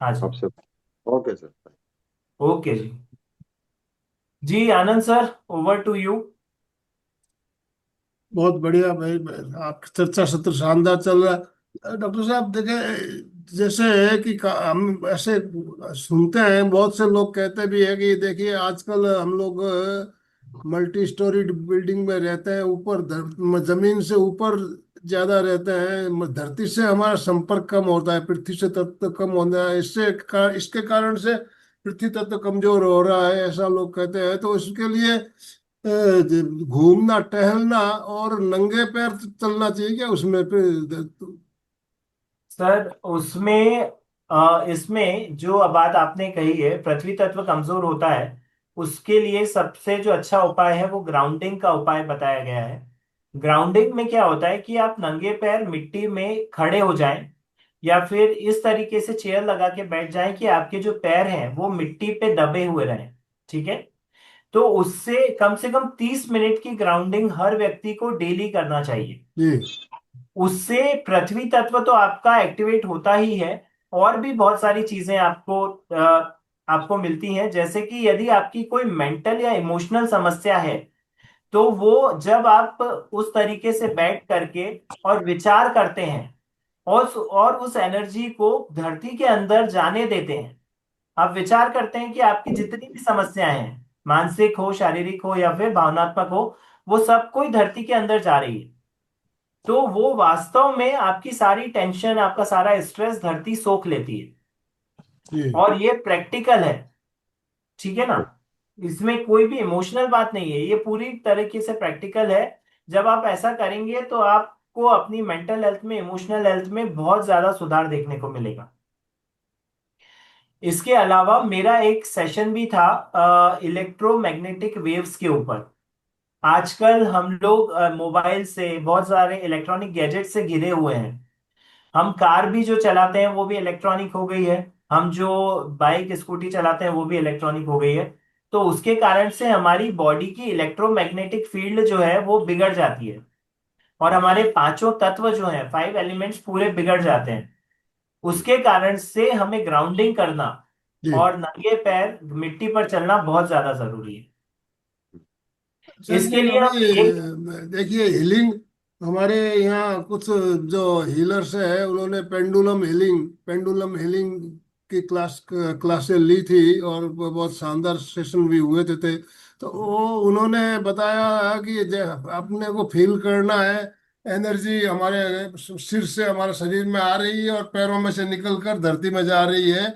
हाँ जी। आपसे। Okay sir. ओके जी। जी Anand sir, over to you. बहुत बढ़िया भाई। आपकी चर्चा सत्र शानदार चल रहा है। डॉक्टर साहब देखे, जैसे है कि हम ऐसे सुनते हैं, बहुत से लोग कहते भी है कि देखिए आजकल हम लोग मल्टी स्टोरीड बिल्डिंग में रहते हैं, ऊपर जमीन से ऊपर ज्यादा रहते हैं, धरती से हमारा संपर्क कम होता है, पृथ्वी से तत्व कम होता है, इसके कारण से पृथ्वी तत्व कमजोर हो रहा है, ऐसा लोग कहते हैं। तो इसके लिए घूमना टहलना और नंगे पैर चलना चाहिए क्या उसमें फिर? सर उसमें इसमें जो बात आपने कही है, पृथ्वी तत्व कमजोर होता है, उसके लिए सबसे जो अच्छा उपाय है वो ग्राउंडिंग का उपाय बताया गया है। ग्राउंडिंग में क्या होता है कि आप नंगे पैर मिट्टी में खड़े हो जाएं या फिर इस तरीके से चेयर लगा के बैठ जाएं कि आपके जो पैर हैं वो मिट्टी पे दबे हुए रहें। ठीक है। तो उससे कम से कम 30 मिनट की ग्राउंडिंग हर व्यक्ति को डेली करना चाहिए। जी उससे पृथ्वी तत्व तो आपका एक्टिवेट होता ही है, और भी बहुत सारी चीजें आपको मिलती हैं। जैसे कि यदि आपकी कोई मेंटल या इमोशनल समस्या है तो वो जब आप उस तरीके से बैठ करके और विचार करते हैं और उस एनर्जी को धरती के अंदर जाने देते हैं, आप विचार करते हैं कि आपकी जितनी भी समस्याएं हैं, मानसिक हो, शारीरिक हो या फिर भावनात्मक हो, वो सब कोई धरती के अंदर जा रही है, तो वो वास्तव में आपकी सारी टेंशन, आपका सारा स्ट्रेस धरती सोख लेती है। जी और ये प्रैक्टिकल है। ठीक है ना। इसमें कोई भी इमोशनल बात नहीं है, ये पूरी तरीके से प्रैक्टिकल है। जब आप ऐसा करेंगे तो आपको अपनी मेंटल हेल्थ में, इमोशनल हेल्थ में बहुत ज्यादा सुधार देखने को मिलेगा। इसके अलावा मेरा एक सेशन भी था इलेक्ट्रोमैग्नेटिक वेव्स के ऊपर। आजकल हम लोग मोबाइल से, बहुत सारे इलेक्ट्रॉनिक गैजेट से घिरे हुए हैं। हम कार भी जो चलाते हैं वो भी इलेक्ट्रॉनिक हो गई है, हम जो बाइक स्कूटी चलाते हैं वो भी इलेक्ट्रॉनिक हो गई है। तो उसके कारण से हमारी बॉडी की इलेक्ट्रोमैग्नेटिक फील्ड जो है वो बिगड़ जाती है, और हमारे पांचों तत्व जो हैं, 5 एलिमेंट्स पूरे बिगड़ जाते हैं। उसके कारण से हमें ग्राउंडिंग करना जी और नंगे पैर मिट्टी पर चलना बहुत ज्यादा जरूरी है। सर इसके जी लिए हम अभी एक देखिए हीलिंग हमारे यहाँ कुछ जो हीलर्स है उन्होंने पेंडुलम हीलिंग की क्लासें ली थी और वो बहुत शानदार सेशन भी हुए थे। तो वो उन्होंने बताया कि अपने को फील करना है, एनर्जी हमारे सिर से हमारे शरीर में आ रही है और पैरों में से निकल कर धरती में जा रही है।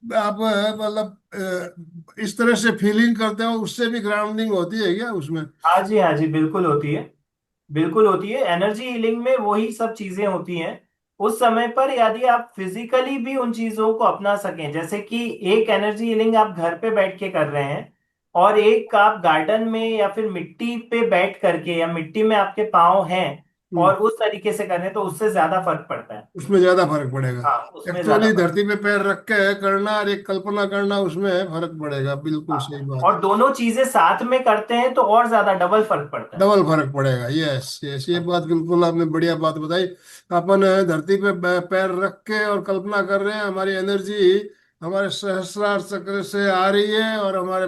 आप मतलब इस तरह से फीलिंग करते हो, उससे भी ग्राउंडिंग होती है क्या उसमें? हाँ जी, हाँ जी, बिल्कुल होती है। बिल्कुल होती है, एनर्जी हीलिंग में वही सब चीजें होती हैं। उस समय पर यदि आप फिजिकली भी उन चीजों को अपना सकें, जैसे कि एक एनर्जी हीलिंग आप घर पे बैठ के कर रहे हैं, और एक आप गार्डन में या फिर मिट्टी पे बैठ करके, या मिट्टी में आपके पाँव हैं हम्म, और उस तरीके से कर रहे हैं, तो उससे ज्यादा फर्क पड़ता है। उसमें ज्यादा फर्क पड़ेगा। हाँ, उसमें ज्यादा एक्चुअली फर्क। धरती पे पैर रख के करना और एक कल्पना करना, उसमें फर्क पड़ेगा, बिल्कुल सही हाँ, बात। और दोनों चीजें साथ में करते हैं तो और ज्यादा डबल फर्क पड़ता है। डबल फर्क पड़ेगा, यस यस, ये बात बिल्कुल आपने बढ़िया बात बताई। अपन धरती पे पैर रख के और कल्पना कर रहे हैं, हमारी एनर्जी हमारे सहस्रार चक्र से आ रही है और हमारे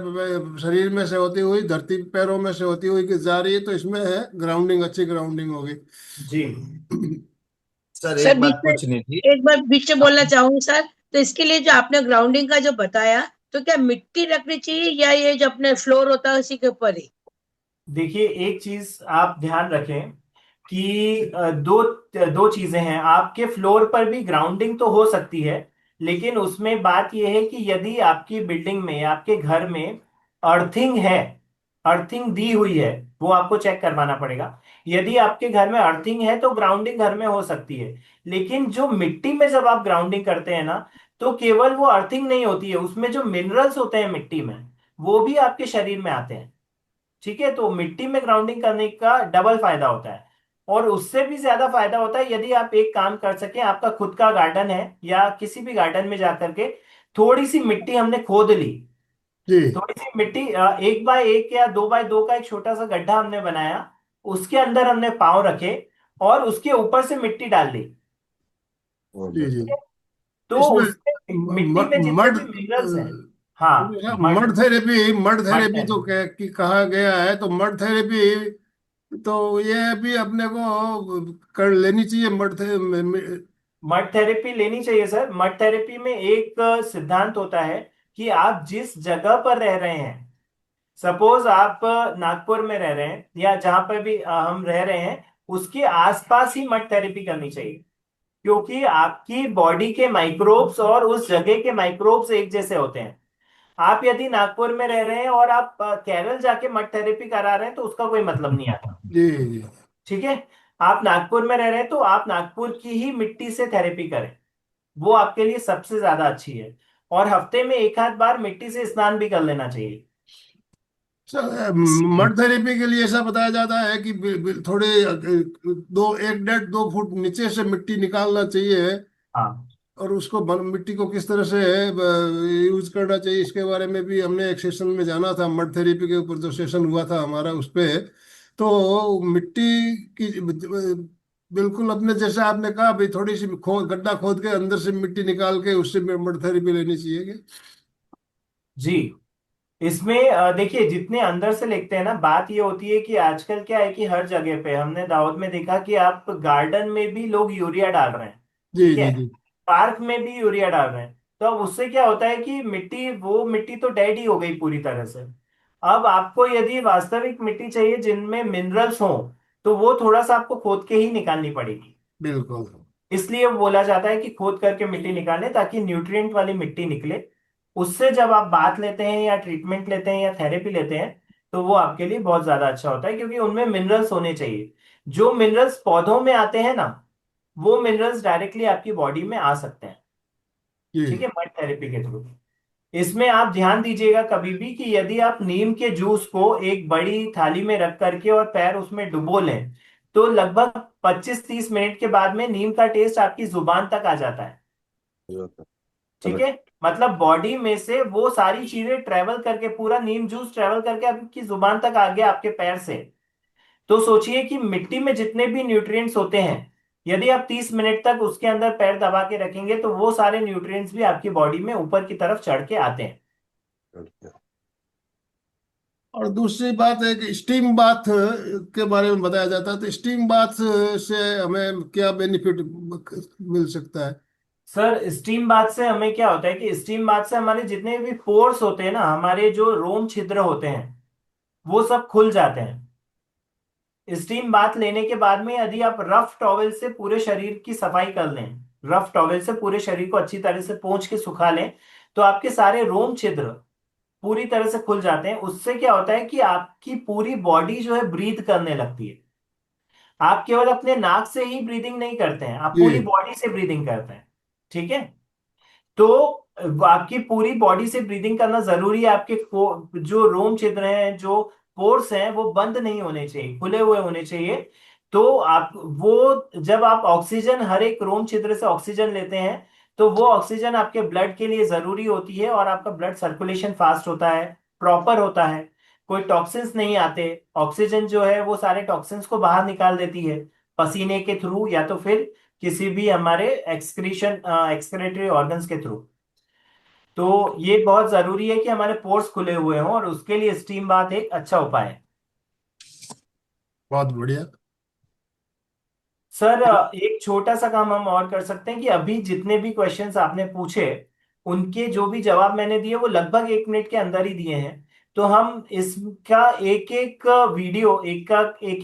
शरीर में से होती हुई धरती पैरों में से होती हुई कि जा रही है, तो इसमें है ग्राउंडिंग, अच्छी ग्राउंडिंग होगी। जी। सर सर एक बीच बात में पूछनी थी। एक बार बीच में बोलना चाहूंगी सर। तो इसके लिए जो आपने ग्राउंडिंग का जो बताया, तो क्या मिट्टी रखनी चाहिए या ये जो अपने फ्लोर होता है उसी के ऊपर ही? देखिए, एक चीज आप ध्यान रखें कि दो दो चीजें हैं। आपके फ्लोर पर भी ग्राउंडिंग तो हो सकती है, लेकिन उसमें बात यह है कि यदि आपकी बिल्डिंग में, आपके घर में अर्थिंग है, अर्थिंग दी हुई है, वो आपको चेक करवाना पड़ेगा। यदि आपके घर में अर्थिंग है तो ग्राउंडिंग घर में हो सकती है। लेकिन जो मिट्टी में जब आप ग्राउंडिंग करते हैं ना, तो केवल वो अर्थिंग नहीं होती है, उसमें जो मिनरल्स होते हैं मिट्टी में, वो भी आपके शरीर में आते हैं। ठीक है। तो मिट्टी में ग्राउंडिंग करने का डबल फायदा होता है, और उससे भी ज्यादा फायदा होता है यदि आप एक काम कर सकें, आपका खुद का गार्डन है या किसी भी गार्डन में जाकर के थोड़ी सी मिट्टी हमने खोद ली, जी थोड़ी सी मिट्टी 1 बाय 1 या 2 बाय 2 का एक छोटा सा गड्ढा हमने बनाया, उसके अंदर हमने पाँव रखे और उसके ऊपर से मिट्टी डाल दी। जी जी। तो इसमें उससे मिट्टी में जितने मड भी मिनरल्स हैं। हाँ, मड। मड थेरेपी तो मड। कहा गया है, तो मड थेरेपी तो ये भी अपने को कर लेनी चाहिए। मड थेरेपी लेनी चाहिए सर। मड थेरेपी में एक सिद्धांत होता है कि आप जिस जगह पर रह रहे हैं, सपोज आप नागपुर में रह रहे हैं या जहां पर भी हम रह रहे हैं, उसके आसपास ही मड थेरेपी करनी चाहिए। क्योंकि आपकी बॉडी के माइक्रोब्स और उस जगह के माइक्रोब्स एक जैसे होते हैं। आप यदि नागपुर में रह रहे हैं और आप केरल जाके मड थेरेपी करा रहे हैं तो उसका कोई मतलब नहीं आता। जी जी ठीक है। आप नागपुर में रह रहे हैं तो आप नागपुर की ही मिट्टी से थेरेपी करें, वो आपके लिए सबसे ज्यादा अच्छी है। और हफ्ते में एक आध बार मिट्टी से स्नान भी कर लेना चाहिए। सर, मड थेरेपी के लिए ऐसा बताया जाता है कि थोड़े दो 1.5-2 फुट नीचे से मिट्टी निकालना चाहिए, हाँ और उसको मिट्टी को किस तरह से यूज करना चाहिए, इसके बारे में भी हमने एक सेशन में जाना था। मड थेरेपी के ऊपर जो सेशन हुआ था हमारा, उस पे तो मिट्टी की बिल्कुल अपने जैसे आपने कहा भाई, थोड़ी सी गड्ढा खोद के अंदर से मिट्टी निकाल के उससे मड थेरेपी लेनी चाहिए। जी। इसमें देखिए, जितने अंदर से लिखते हैं ना, बात ये होती है कि आजकल क्या है कि हर जगह पे हमने दाऊद में देखा कि आप गार्डन में भी लोग यूरिया डाल रहे हैं। जी ठीक है। जी जी। पार्क में भी यूरिया डाल रहे हैं। तो अब उससे क्या होता है कि मिट्टी, वो मिट्टी तो डेड ही हो गई पूरी तरह से। अब आपको यदि वास्तविक मिट्टी चाहिए जिनमें मिनरल्स हो, तो वो थोड़ा सा आपको खोद के ही निकालनी पड़ेगी। बिल्कुल। इसलिए बोला जाता है कि खोद करके मिट्टी निकालें ताकि न्यूट्रिएंट वाली मिट्टी निकले। उससे जब आप बात लेते हैं या ट्रीटमेंट लेते हैं या थेरेपी लेते हैं, तो वो आपके लिए बहुत ज्यादा अच्छा होता है, क्योंकि उनमें मिनरल्स होने चाहिए। जो मिनरल्स पौधों में आते हैं ना, वो मिनरल्स डायरेक्टली आपकी बॉडी में आ सकते हैं। ठीक है, जी। मड थेरेपी के थ्रू। इसमें आप ध्यान दीजिएगा कभी भी कि यदि आप नीम के जूस को एक बड़ी थाली में रख करके और पैर उसमें डुबो लें, तो लगभग 25-30 मिनट के बाद में नीम का टेस्ट आपकी जुबान तक आ जाता है। ठीक है। मतलब बॉडी में से वो सारी चीजें ट्रेवल करके, पूरा नीम जूस ट्रेवल करके आपकी जुबान तक आ गया आपके पैर से। तो सोचिए कि मिट्टी में जितने भी न्यूट्रिएंट्स होते हैं, यदि आप 30 मिनट तक उसके अंदर पैर दबा के रखेंगे, तो वो सारे न्यूट्रिएंट्स भी आपकी बॉडी में ऊपर की तरफ चढ़ के आते हैं। और दूसरी बात है कि स्टीम बाथ के बारे में बताया जाता है, तो स्टीम बाथ से हमें क्या बेनिफिट मिल सकता है? सर, स्टीम बाथ से हमें क्या होता है कि स्टीम बाथ से हमारे जितने भी पोर्स होते हैं ना, हमारे जो रोम छिद्र होते हैं, वो सब खुल जाते हैं। स्टीम बाथ लेने के बाद में यदि आप रफ टॉवेल से पूरे शरीर की सफाई कर लें, रफ टॉवेल से पूरे शरीर को अच्छी तरह से पोंछ के सुखा लें, तो आपके सारे रोम छिद्र पूरी तरह से खुल जाते हैं। उससे क्या होता है कि आपकी पूरी बॉडी जो है ब्रीथ करने लगती है। आप केवल अपने नाक से ही ब्रीदिंग नहीं करते हैं, आप पूरी जी। बॉडी से ब्रीदिंग करते हैं। ठीक है। तो आपकी पूरी बॉडी से ब्रीदिंग करना जरूरी है। आपके जो रोम छिद्र हैं, जो पोर्स हैं, वो बंद नहीं होने चाहिए, खुले हुए होने चाहिए। तो आप वो, जब आप ऑक्सीजन, हर एक रोम छिद्र से ऑक्सीजन लेते हैं, तो वो ऑक्सीजन आपके ब्लड के लिए जरूरी होती है, और आपका ब्लड सर्कुलेशन फास्ट होता है, प्रॉपर होता है। कोई टॉक्सिन्स नहीं आते। ऑक्सीजन जो है वो सारे टॉक्सिन्स को बाहर निकाल देती है, पसीने के थ्रू या तो फिर किसी भी हमारे एक्सक्रीशन, एक्सक्रेटरी ऑर्गन्स के थ्रू। तो ये बहुत जरूरी है कि हमारे पोर्स खुले हुए हों, और उसके लिए स्टीम बाथ एक अच्छा उपाय है। बहुत बढ़िया। सर, एक छोटा सा काम हम और कर सकते हैं कि अभी जितने भी क्वेश्चंस आपने पूछे, उनके जो भी जवाब मैंने दिए वो लगभग 1 मिनट के अंदर ही दिए हैं। तो हम इसका एक एक वीडियो, एक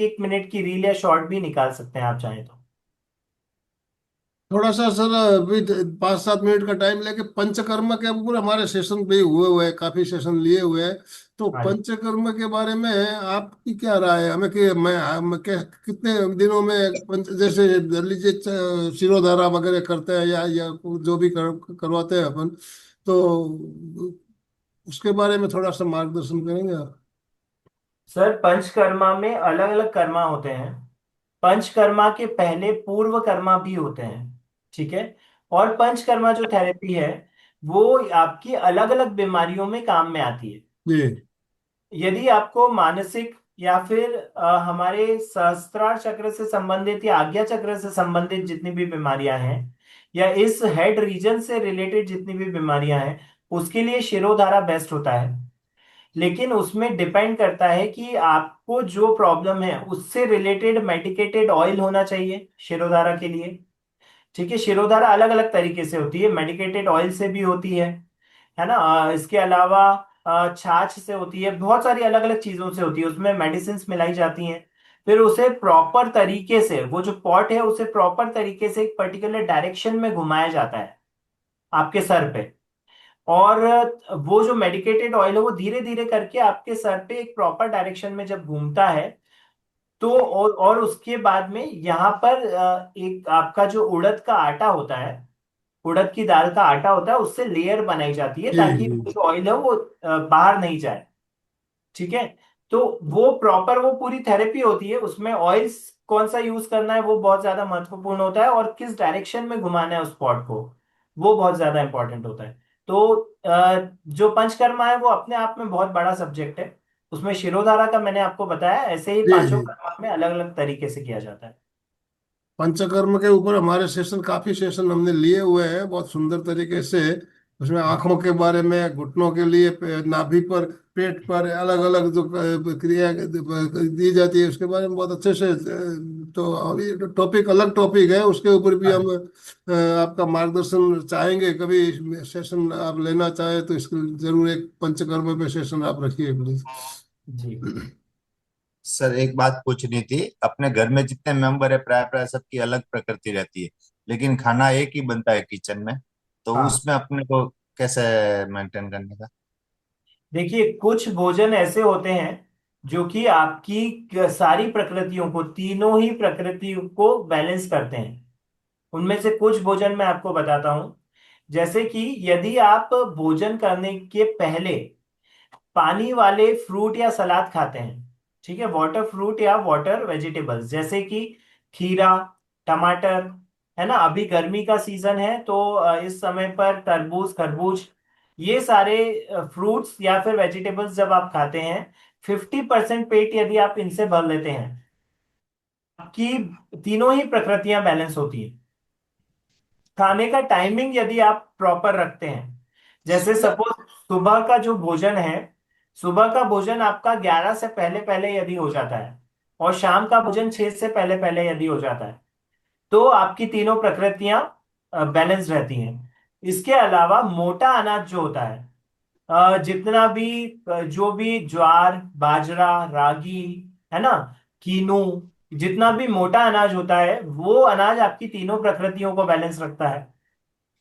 एक मिनट की रील या शॉर्ट भी निकाल सकते हैं, आप चाहें तो। थोड़ा सा सर, अभी 5-7 मिनट का टाइम लेके पंचकर्म के ऊपर हमारे सेशन भी हुए हुए हैं, काफी सेशन लिए हुए हैं। तो हाँ जी। पंचकर्म के बारे में आपकी क्या राय है? हमें कि कितने दिनों में जैसे लीजिए शिरोधारा वगैरह करते हैं, या जो भी करवाते हैं अपन, तो उसके बारे में थोड़ा सा मार्गदर्शन करेंगे आप? सर, पंचकर्मा में अलग अलग कर्मा होते हैं। पंचकर्मा के पहले पूर्व कर्मा भी होते हैं। ठीक है। और पंचकर्मा जो थेरेपी है, वो आपकी अलग अलग बीमारियों में काम में आती है। जी यदि आपको मानसिक या फिर हमारे सहस्त्रार चक्र से संबंधित या आज्ञा चक्र से संबंधित जितनी भी बीमारियां हैं, या इस हेड रीजन से रिलेटेड जितनी भी बीमारियां हैं, उसके लिए शिरोधारा बेस्ट होता है। लेकिन उसमें डिपेंड करता है कि आपको जो प्रॉब्लम है उससे रिलेटेड मेडिकेटेड ऑयल होना चाहिए शिरोधारा के लिए। ठीक है। शिरोधारा अलग अलग तरीके से होती है, मेडिकेटेड ऑयल से भी होती है ना। इसके अलावा छाछ से होती है, बहुत सारी अलग अलग चीजों से होती है, उसमें मेडिसिन मिलाई जाती हैं। फिर उसे प्रॉपर तरीके से, वो जो पॉट है उसे प्रॉपर तरीके से एक पर्टिकुलर डायरेक्शन में घुमाया जाता है आपके सर पे। और वो जो मेडिकेटेड ऑयल है वो धीरे धीरे करके आपके सर पे एक प्रॉपर डायरेक्शन में जब घूमता है, तो और उसके बाद में यहाँ पर एक आपका जो उड़द का आटा होता है, उड़द की दाल का आटा होता है, उससे लेयर बनाई जाती है जी ताकि जी। वो जो ऑयल है वो बाहर नहीं जाए। ठीक है। तो वो प्रॉपर वो पूरी थेरेपी होती है, उसमें ऑयल्स कौन सा यूज करना है वो बहुत ज्यादा महत्वपूर्ण होता है, और किस डायरेक्शन में घुमाना है उस पॉट को वो बहुत ज्यादा इंपॉर्टेंट होता है। तो जो पंचकर्मा है वो अपने आप में बहुत बड़ा सब्जेक्ट है। उसमें शिरोधारा का मैंने आपको बताया, ऐसे ही जी पांचों जी। कर्मा में अलग अलग तरीके से किया जाता है। पंचकर्म के ऊपर हमारे सेशन, काफी सेशन हमने लिए हुए हैं बहुत सुंदर तरीके से। उसमें आंखों के बारे में, घुटनों के लिए, नाभि पर, पेट पर अलग अलग जो क्रिया दी जाती है उसके बारे में बहुत अच्छे से। तो अभी टॉपिक, अलग टॉपिक है, उसके ऊपर भी हम आपका मार्गदर्शन चाहेंगे। कभी सेशन आप लेना चाहे तो इसको जरूर एक पंचकर्म पे सेशन आप रखिए प्लीज। जी। सर एक बात पूछनी थी, अपने घर में जितने मेंबर है प्राय प्राय सबकी अलग प्रकृति रहती है, लेकिन खाना एक ही बनता है किचन में, तो हाँ, उसमें अपने को कैसे मेंटेन करने का? देखिए कुछ भोजन ऐसे होते हैं जो कि आपकी सारी प्रकृतियों को, तीनों ही प्रकृतियों को बैलेंस करते हैं। उनमें से कुछ भोजन मैं आपको बताता हूं। जैसे कि यदि आप भोजन करने के पहले पानी वाले फ्रूट या सलाद खाते हैं, ठीक है, वाटर फ्रूट या वाटर वेजिटेबल्स, जैसे कि खीरा, टमाटर, है ना, अभी गर्मी का सीजन है तो इस समय पर तरबूज, खरबूज, ये सारे फ्रूट्स या फिर वेजिटेबल्स जब आप खाते हैं, 50% पेट यदि आप इनसे भर लेते हैं, आपकी तीनों ही प्रकृतियां बैलेंस होती हैं। खाने का टाइमिंग यदि आप प्रॉपर रखते हैं, जैसे सपोज सुबह का जो भोजन है, सुबह का भोजन आपका 11 से पहले पहले यदि हो जाता है, और शाम का भोजन 6 से पहले पहले यदि हो जाता है, तो आपकी तीनों प्रकृतियां बैलेंस रहती हैं। इसके अलावा मोटा अनाज जो होता है, जितना भी जो भी ज्वार, बाजरा, रागी, है ना, कीनू, जितना भी मोटा अनाज होता है वो अनाज आपकी तीनों प्रकृतियों को बैलेंस रखता है।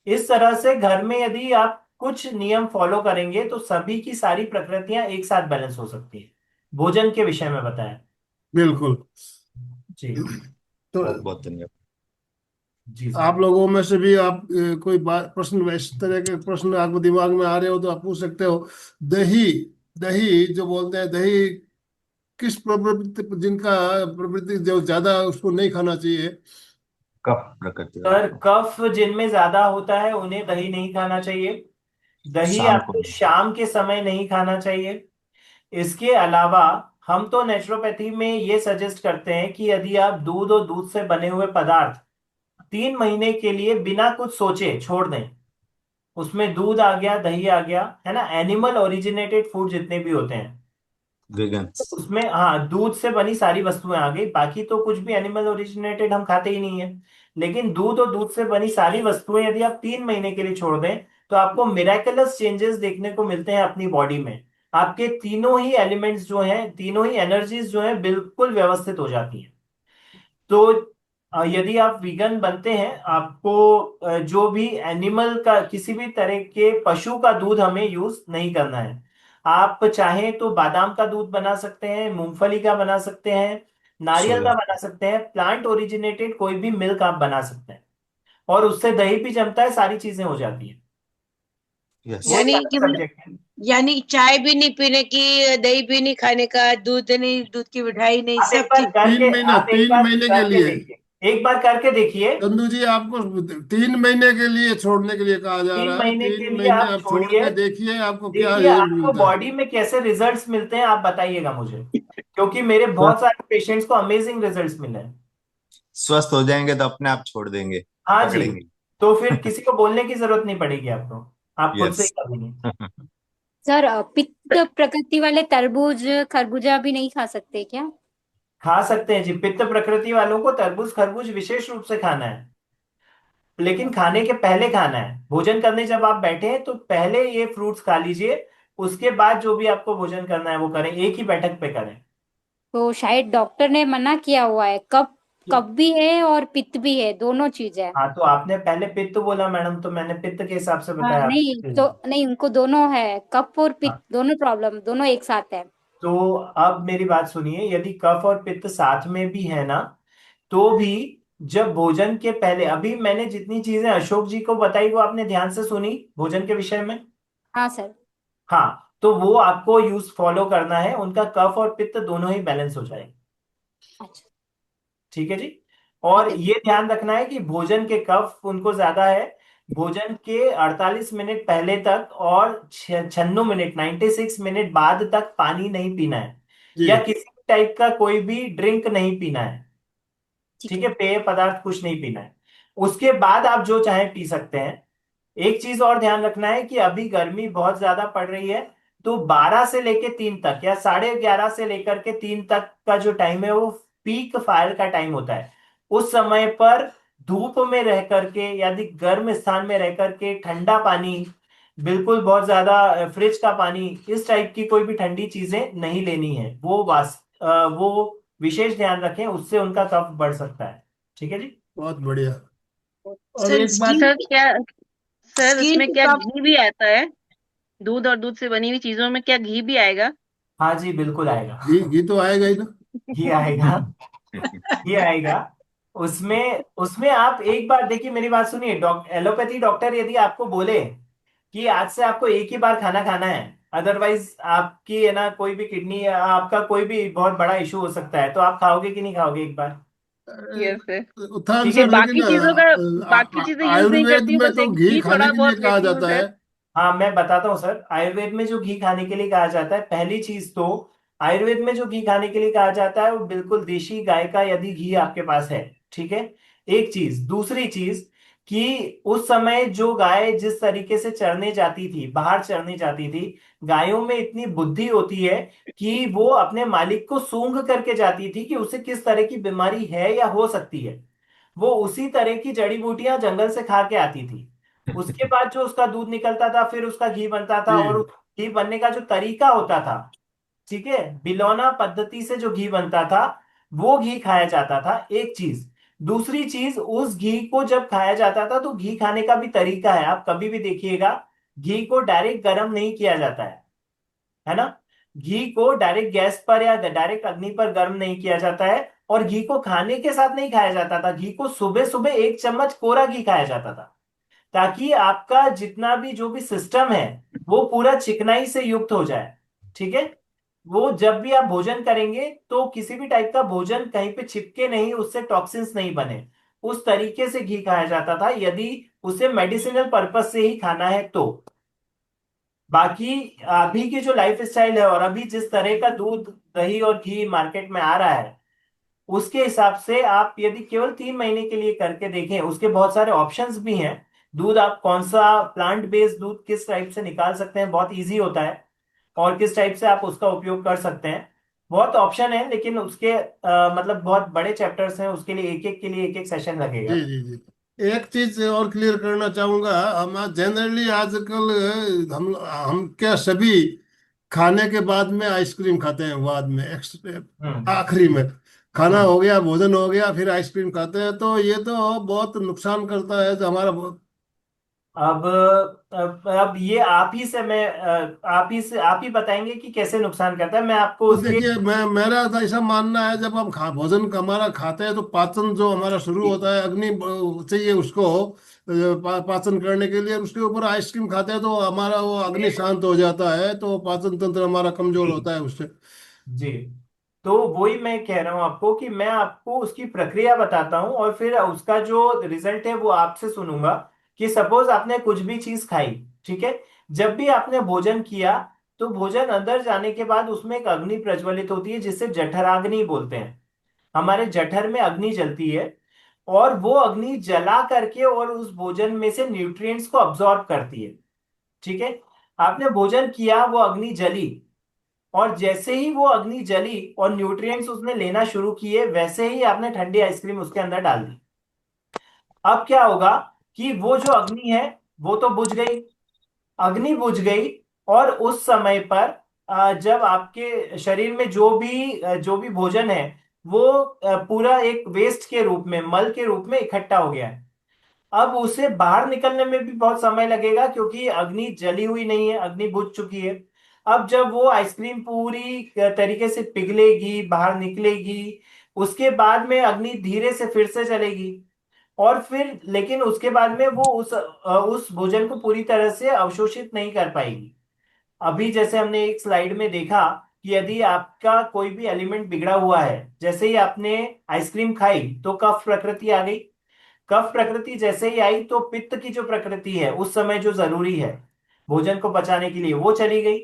इस तरह से घर में यदि आप कुछ नियम फॉलो करेंगे तो सभी की सारी प्रकृतियां एक साथ बैलेंस हो सकती है। भोजन के विषय में बताएं। बिल्कुल। जी। तो बहुत बहुत धन्यवाद। जी सर। आप लोगों में से भी आप कोई बात, प्रश्न, इस तरह के प्रश्न आपको दिमाग में आ रहे हो तो आप पूछ सकते हो। दही, दही जो बोलते हैं, दही किस प्रवृत्ति, जिनका प्रवृत्ति जो ज्यादा, उसको नहीं खाना चाहिए? कफ प्रकृति वालों सर को कफ जिनमें ज्यादा होता है उन्हें दही नहीं खाना चाहिए। दही शाम को। आपको शाम के समय नहीं खाना चाहिए। इसके अलावा हम तो नेचुरोपैथी में ये सजेस्ट करते हैं कि यदि आप दूध और दूध से बने हुए पदार्थ 3 महीने के लिए बिना कुछ सोचे छोड़ दें, उसमें दूध आ गया, दही आ गया, है ना, एनिमल ओरिजिनेटेड फूड जितने भी होते हैं, वेगन्स। उसमें हाँ दूध से बनी सारी वस्तुएं आ गई, बाकी तो कुछ भी एनिमल ओरिजिनेटेड हम खाते ही नहीं है। लेकिन दूध और दूध से बनी सारी वस्तुएं यदि आप 3 महीने के लिए छोड़ दें, तो आपको मिराकुलस चेंजेस देखने को मिलते हैं अपनी बॉडी में। आपके तीनों ही एलिमेंट्स जो हैं, तीनों ही एनर्जीज जो हैं, बिल्कुल व्यवस्थित हो जाती हैं। तो यदि आप वीगन बनते हैं, आपको जो भी एनिमल का, किसी भी तरह के पशु का दूध हमें यूज नहीं करना है। आप चाहें तो बादाम का दूध बना सकते हैं, मूंगफली का बना सकते हैं, नारियल का सोया। बना सकते हैं, प्लांट ओरिजिनेटेड कोई भी मिल्क आप बना सकते हैं, और उससे दही भी जमता है, सारी चीजें हो जाती हैं। यस। वो एक यानी अलग कि सब्जेक्ट है। यानी चाय भी नहीं पीने की, दही भी नहीं खाने का, दूध नहीं, दूध की मिठाई नहीं, सब चीज। तीन महीना, आप एक 3 महीने के करके लिए? देखिए, एक बार करके देखिए। चंदू जी, आपको 3 महीने के लिए छोड़ने के लिए कहा जा तीन रहा है। महीने के तीन लिए महीने आप आप छोड़ छोड़िए, के देखिए आपको क्या देखिए रिजल्ट आपको मिलता है। बॉडी में कैसे रिजल्ट्स मिलते हैं, आप बताइएगा मुझे, क्योंकि मेरे बहुत सारे पेशेंट्स को अमेजिंग रिजल्ट्स मिले हैं। स्वस्थ हो जाएंगे तो अपने आप छोड़ देंगे, हाँ जी। पकड़ेंगे। तो फिर किसी को बोलने की जरूरत नहीं पड़ेगी आपको, आप खुद से ही यस। कर लेंगे। सर पित्त प्रकृति वाले तरबूज खरबूजा भी नहीं खा सकते क्या? खा सकते हैं जी, पित्त प्रकृति वालों को तरबूज, खरबूज विशेष रूप से खाना है, लेकिन खाने के पहले खाना है। भोजन करने जब आप बैठे हैं तो पहले ये फ्रूट्स खा लीजिए, उसके बाद जो भी आपको भोजन करना है वो करें, एक ही बैठक पे करें। तो शायद डॉक्टर ने मना किया हुआ है, कफ, कफ भी है और पित्त भी है, दोनों चीज है। हाँ, तो आपने पहले पित्त बोला मैडम, तो मैंने पित्त के हिसाब से हाँ बताया नहीं आपको। तो नहीं, उनको दोनों है, कफ और पित्त, हाँ, दोनों प्रॉब्लम दोनों एक साथ है। तो अब मेरी बात सुनिए, यदि कफ और पित्त साथ में भी है ना, तो भी जब भोजन के पहले, अभी मैंने जितनी चीजें अशोक जी को बताई वो आपने ध्यान से सुनी भोजन के विषय में? हाँ सर। हाँ, तो वो आपको यूज फॉलो करना है, उनका कफ और पित्त दोनों ही बैलेंस हो जाएंगे। अच्छा। ठीक है जी। ठीक और है। ये ध्यान रखना है कि भोजन के कफ उनको ज्यादा है, भोजन के 48 मिनट पहले तक और 96 मिनट 96 मिनट बाद तक पानी नहीं पीना है, जी या किसी टाइप का कोई भी ड्रिंक नहीं पीना है। ठीक ठीक है। है, पेय पदार्थ कुछ नहीं पीना है। उसके बाद आप जो चाहे पी सकते हैं। एक चीज और ध्यान रखना है कि अभी गर्मी बहुत ज्यादा पड़ रही है, तो 12 से लेके 3 तक या 11:30 से लेकर के 3 तक का जो टाइम है वो पीक फायर का टाइम होता है। उस समय पर धूप में रह करके, यदि गर्म स्थान में रह करके ठंडा पानी, बिल्कुल बहुत ज्यादा फ्रिज का पानी, इस टाइप की कोई भी ठंडी चीजें नहीं लेनी है। वो विशेष ध्यान रखें, उससे उनका कफ बढ़ सकता है। ठीक है जी। बहुत बढ़िया। और सर एक बात, स्किन, सर क्या, सर स्किन इसमें पे क्या कफ। घी भी आता है? दूध और दूध से बनी हुई चीजों में क्या घी भी आएगा? हाँ जी, बिल्कुल आएगा। घी तो आएगा ही ना। घी आएगा। घी आएगा। उसमें उसमें आप एक बार देखिए, मेरी बात सुनिए। एलोपैथी डॉक्टर यदि आपको बोले कि आज से आपको एक ही बार खाना खाना है, अदरवाइज आपकी है ना कोई भी किडनी, आपका कोई भी बहुत बड़ा इशू हो सकता है, तो आप खाओगे कि नहीं खाओगे एक बार? Yes sir. उत्थान ठीक है। सर, लेकिन बाकी चीजों का, बाकी चीजें यूज नहीं आयुर्वेद करती हूँ, में बस तो एक घी घी खाने थोड़ा के लिए बहुत कहा लेती हूँ जाता है। सर। हाँ, मैं बताता हूँ सर। आयुर्वेद में जो घी खाने के लिए कहा जाता है, पहली चीज तो आयुर्वेद में जो घी खाने के लिए कहा जाता है वो बिल्कुल देशी गाय का यदि घी आपके पास है। ठीक है। एक चीज। दूसरी चीज कि उस समय जो गाय जिस तरीके से चरने जाती थी, बाहर चरने जाती थी, गायों में इतनी बुद्धि होती है कि वो अपने मालिक को सूंघ करके जाती थी कि उसे किस तरह की बीमारी है या हो सकती है। वो उसी तरह की जड़ी बूटियां जंगल से खा के आती थी। उसके बाद जो उसका दूध निकलता था, फिर उसका घी बनता था, और जी उस घी बनने का जो तरीका होता था, ठीक है, बिलौना पद्धति से जो घी बनता था, वो घी खाया जाता था। एक चीज। दूसरी चीज, उस घी को जब खाया जाता था तो घी खाने का भी तरीका है, आप कभी भी देखिएगा। घी को डायरेक्ट गर्म नहीं किया जाता है ना। घी को डायरेक्ट गैस पर या डायरेक्ट अग्नि पर गर्म नहीं किया जाता है। और घी को खाने के साथ नहीं खाया जाता था, घी को सुबह सुबह 1 चम्मच कोरा घी खाया जाता था, ताकि आपका जितना भी जो भी सिस्टम है वो पूरा चिकनाई से युक्त हो जाए। ठीक है। वो जब भी आप भोजन करेंगे तो किसी भी टाइप का भोजन कहीं पे चिपके नहीं, उससे टॉक्सिन्स नहीं बने, उस तरीके से घी खाया जाता था, यदि उसे मेडिसिनल पर्पस से ही खाना है तो। बाकी अभी की जो लाइफ स्टाइल है और अभी जिस तरह का दूध दही और घी मार्केट में आ रहा है, उसके हिसाब से आप यदि केवल 3 महीने के लिए करके देखें, उसके बहुत सारे ऑप्शंस भी हैं। दूध आप कौन सा प्लांट बेस्ड दूध किस टाइप से निकाल सकते हैं, बहुत इजी होता है, और किस टाइप से आप उसका उपयोग कर सकते हैं, बहुत ऑप्शन है। लेकिन उसके मतलब बहुत बड़े चैप्टर्स हैं, उसके लिए एक एक के लिए एक एक सेशन लगेगा। जी जी जी। एक चीज और क्लियर करना चाहूंगा। हम जनरली आजकल हम क्या सभी खाने के बाद में आइसक्रीम खाते हैं, बाद में हम्म। आखिरी में खाना हम्म। हो गया, भोजन हो गया, फिर आइसक्रीम खाते हैं, तो ये तो बहुत नुकसान करता है तो हमारा अब ये आप ही से मैं आप ही बताएंगे कि कैसे नुकसान करता है, मैं आपको तो उसके। देखिए, मेरा तो ऐसा मानना है, जब हम भोजन हमारा खाते हैं तो पाचन जो हमारा शुरू होता है, अग्नि चाहिए उसको पाचन करने के लिए, उसके ऊपर आइसक्रीम खाते हैं तो हमारा वो अग्नि शांत हो जाता है, तो पाचन तंत्र हमारा कमजोर जी। होता है उससे। जी। तो वही मैं कह रहा हूं आपको कि मैं आपको उसकी प्रक्रिया बताता हूं, और फिर उसका जो रिजल्ट है वो आपसे सुनूंगा। कि सपोज आपने कुछ भी चीज खाई, ठीक है, जब भी आपने भोजन किया, तो भोजन अंदर जाने के बाद उसमें एक अग्नि प्रज्वलित होती है जिसे जठराग्नि बोलते हैं। हमारे जठर में अग्नि जलती है, और वो अग्नि जला करके और उस भोजन में से न्यूट्रिएंट्स को अब्जॉर्ब करती है। ठीक है। आपने भोजन किया, वो अग्नि जली, और जैसे ही वो अग्नि जली और न्यूट्रिएंट्स उसने लेना शुरू किए, वैसे ही आपने ठंडी आइसक्रीम उसके अंदर डाल दी। अब क्या होगा कि वो जो अग्नि है वो तो बुझ गई, अग्नि बुझ गई। और उस समय पर जब आपके शरीर में जो भी भोजन है वो पूरा एक वेस्ट के रूप में, मल के रूप में इकट्ठा हो गया है। अब उसे बाहर निकलने में भी बहुत समय लगेगा, क्योंकि अग्नि जली हुई नहीं है, अग्नि बुझ चुकी है। अब जब वो आइसक्रीम पूरी तरीके से पिघलेगी, बाहर निकलेगी, उसके बाद में अग्नि धीरे से फिर से चलेगी, और फिर लेकिन उसके बाद में वो उस भोजन को पूरी तरह से अवशोषित नहीं कर पाएगी। अभी जैसे हमने एक स्लाइड में देखा कि यदि आपका कोई भी एलिमेंट बिगड़ा हुआ है, जैसे ही आपने आइसक्रीम खाई तो कफ प्रकृति आ गई। कफ प्रकृति जैसे ही आई तो पित्त की जो प्रकृति है उस समय जो जरूरी है भोजन को पचाने के लिए वो चली गई।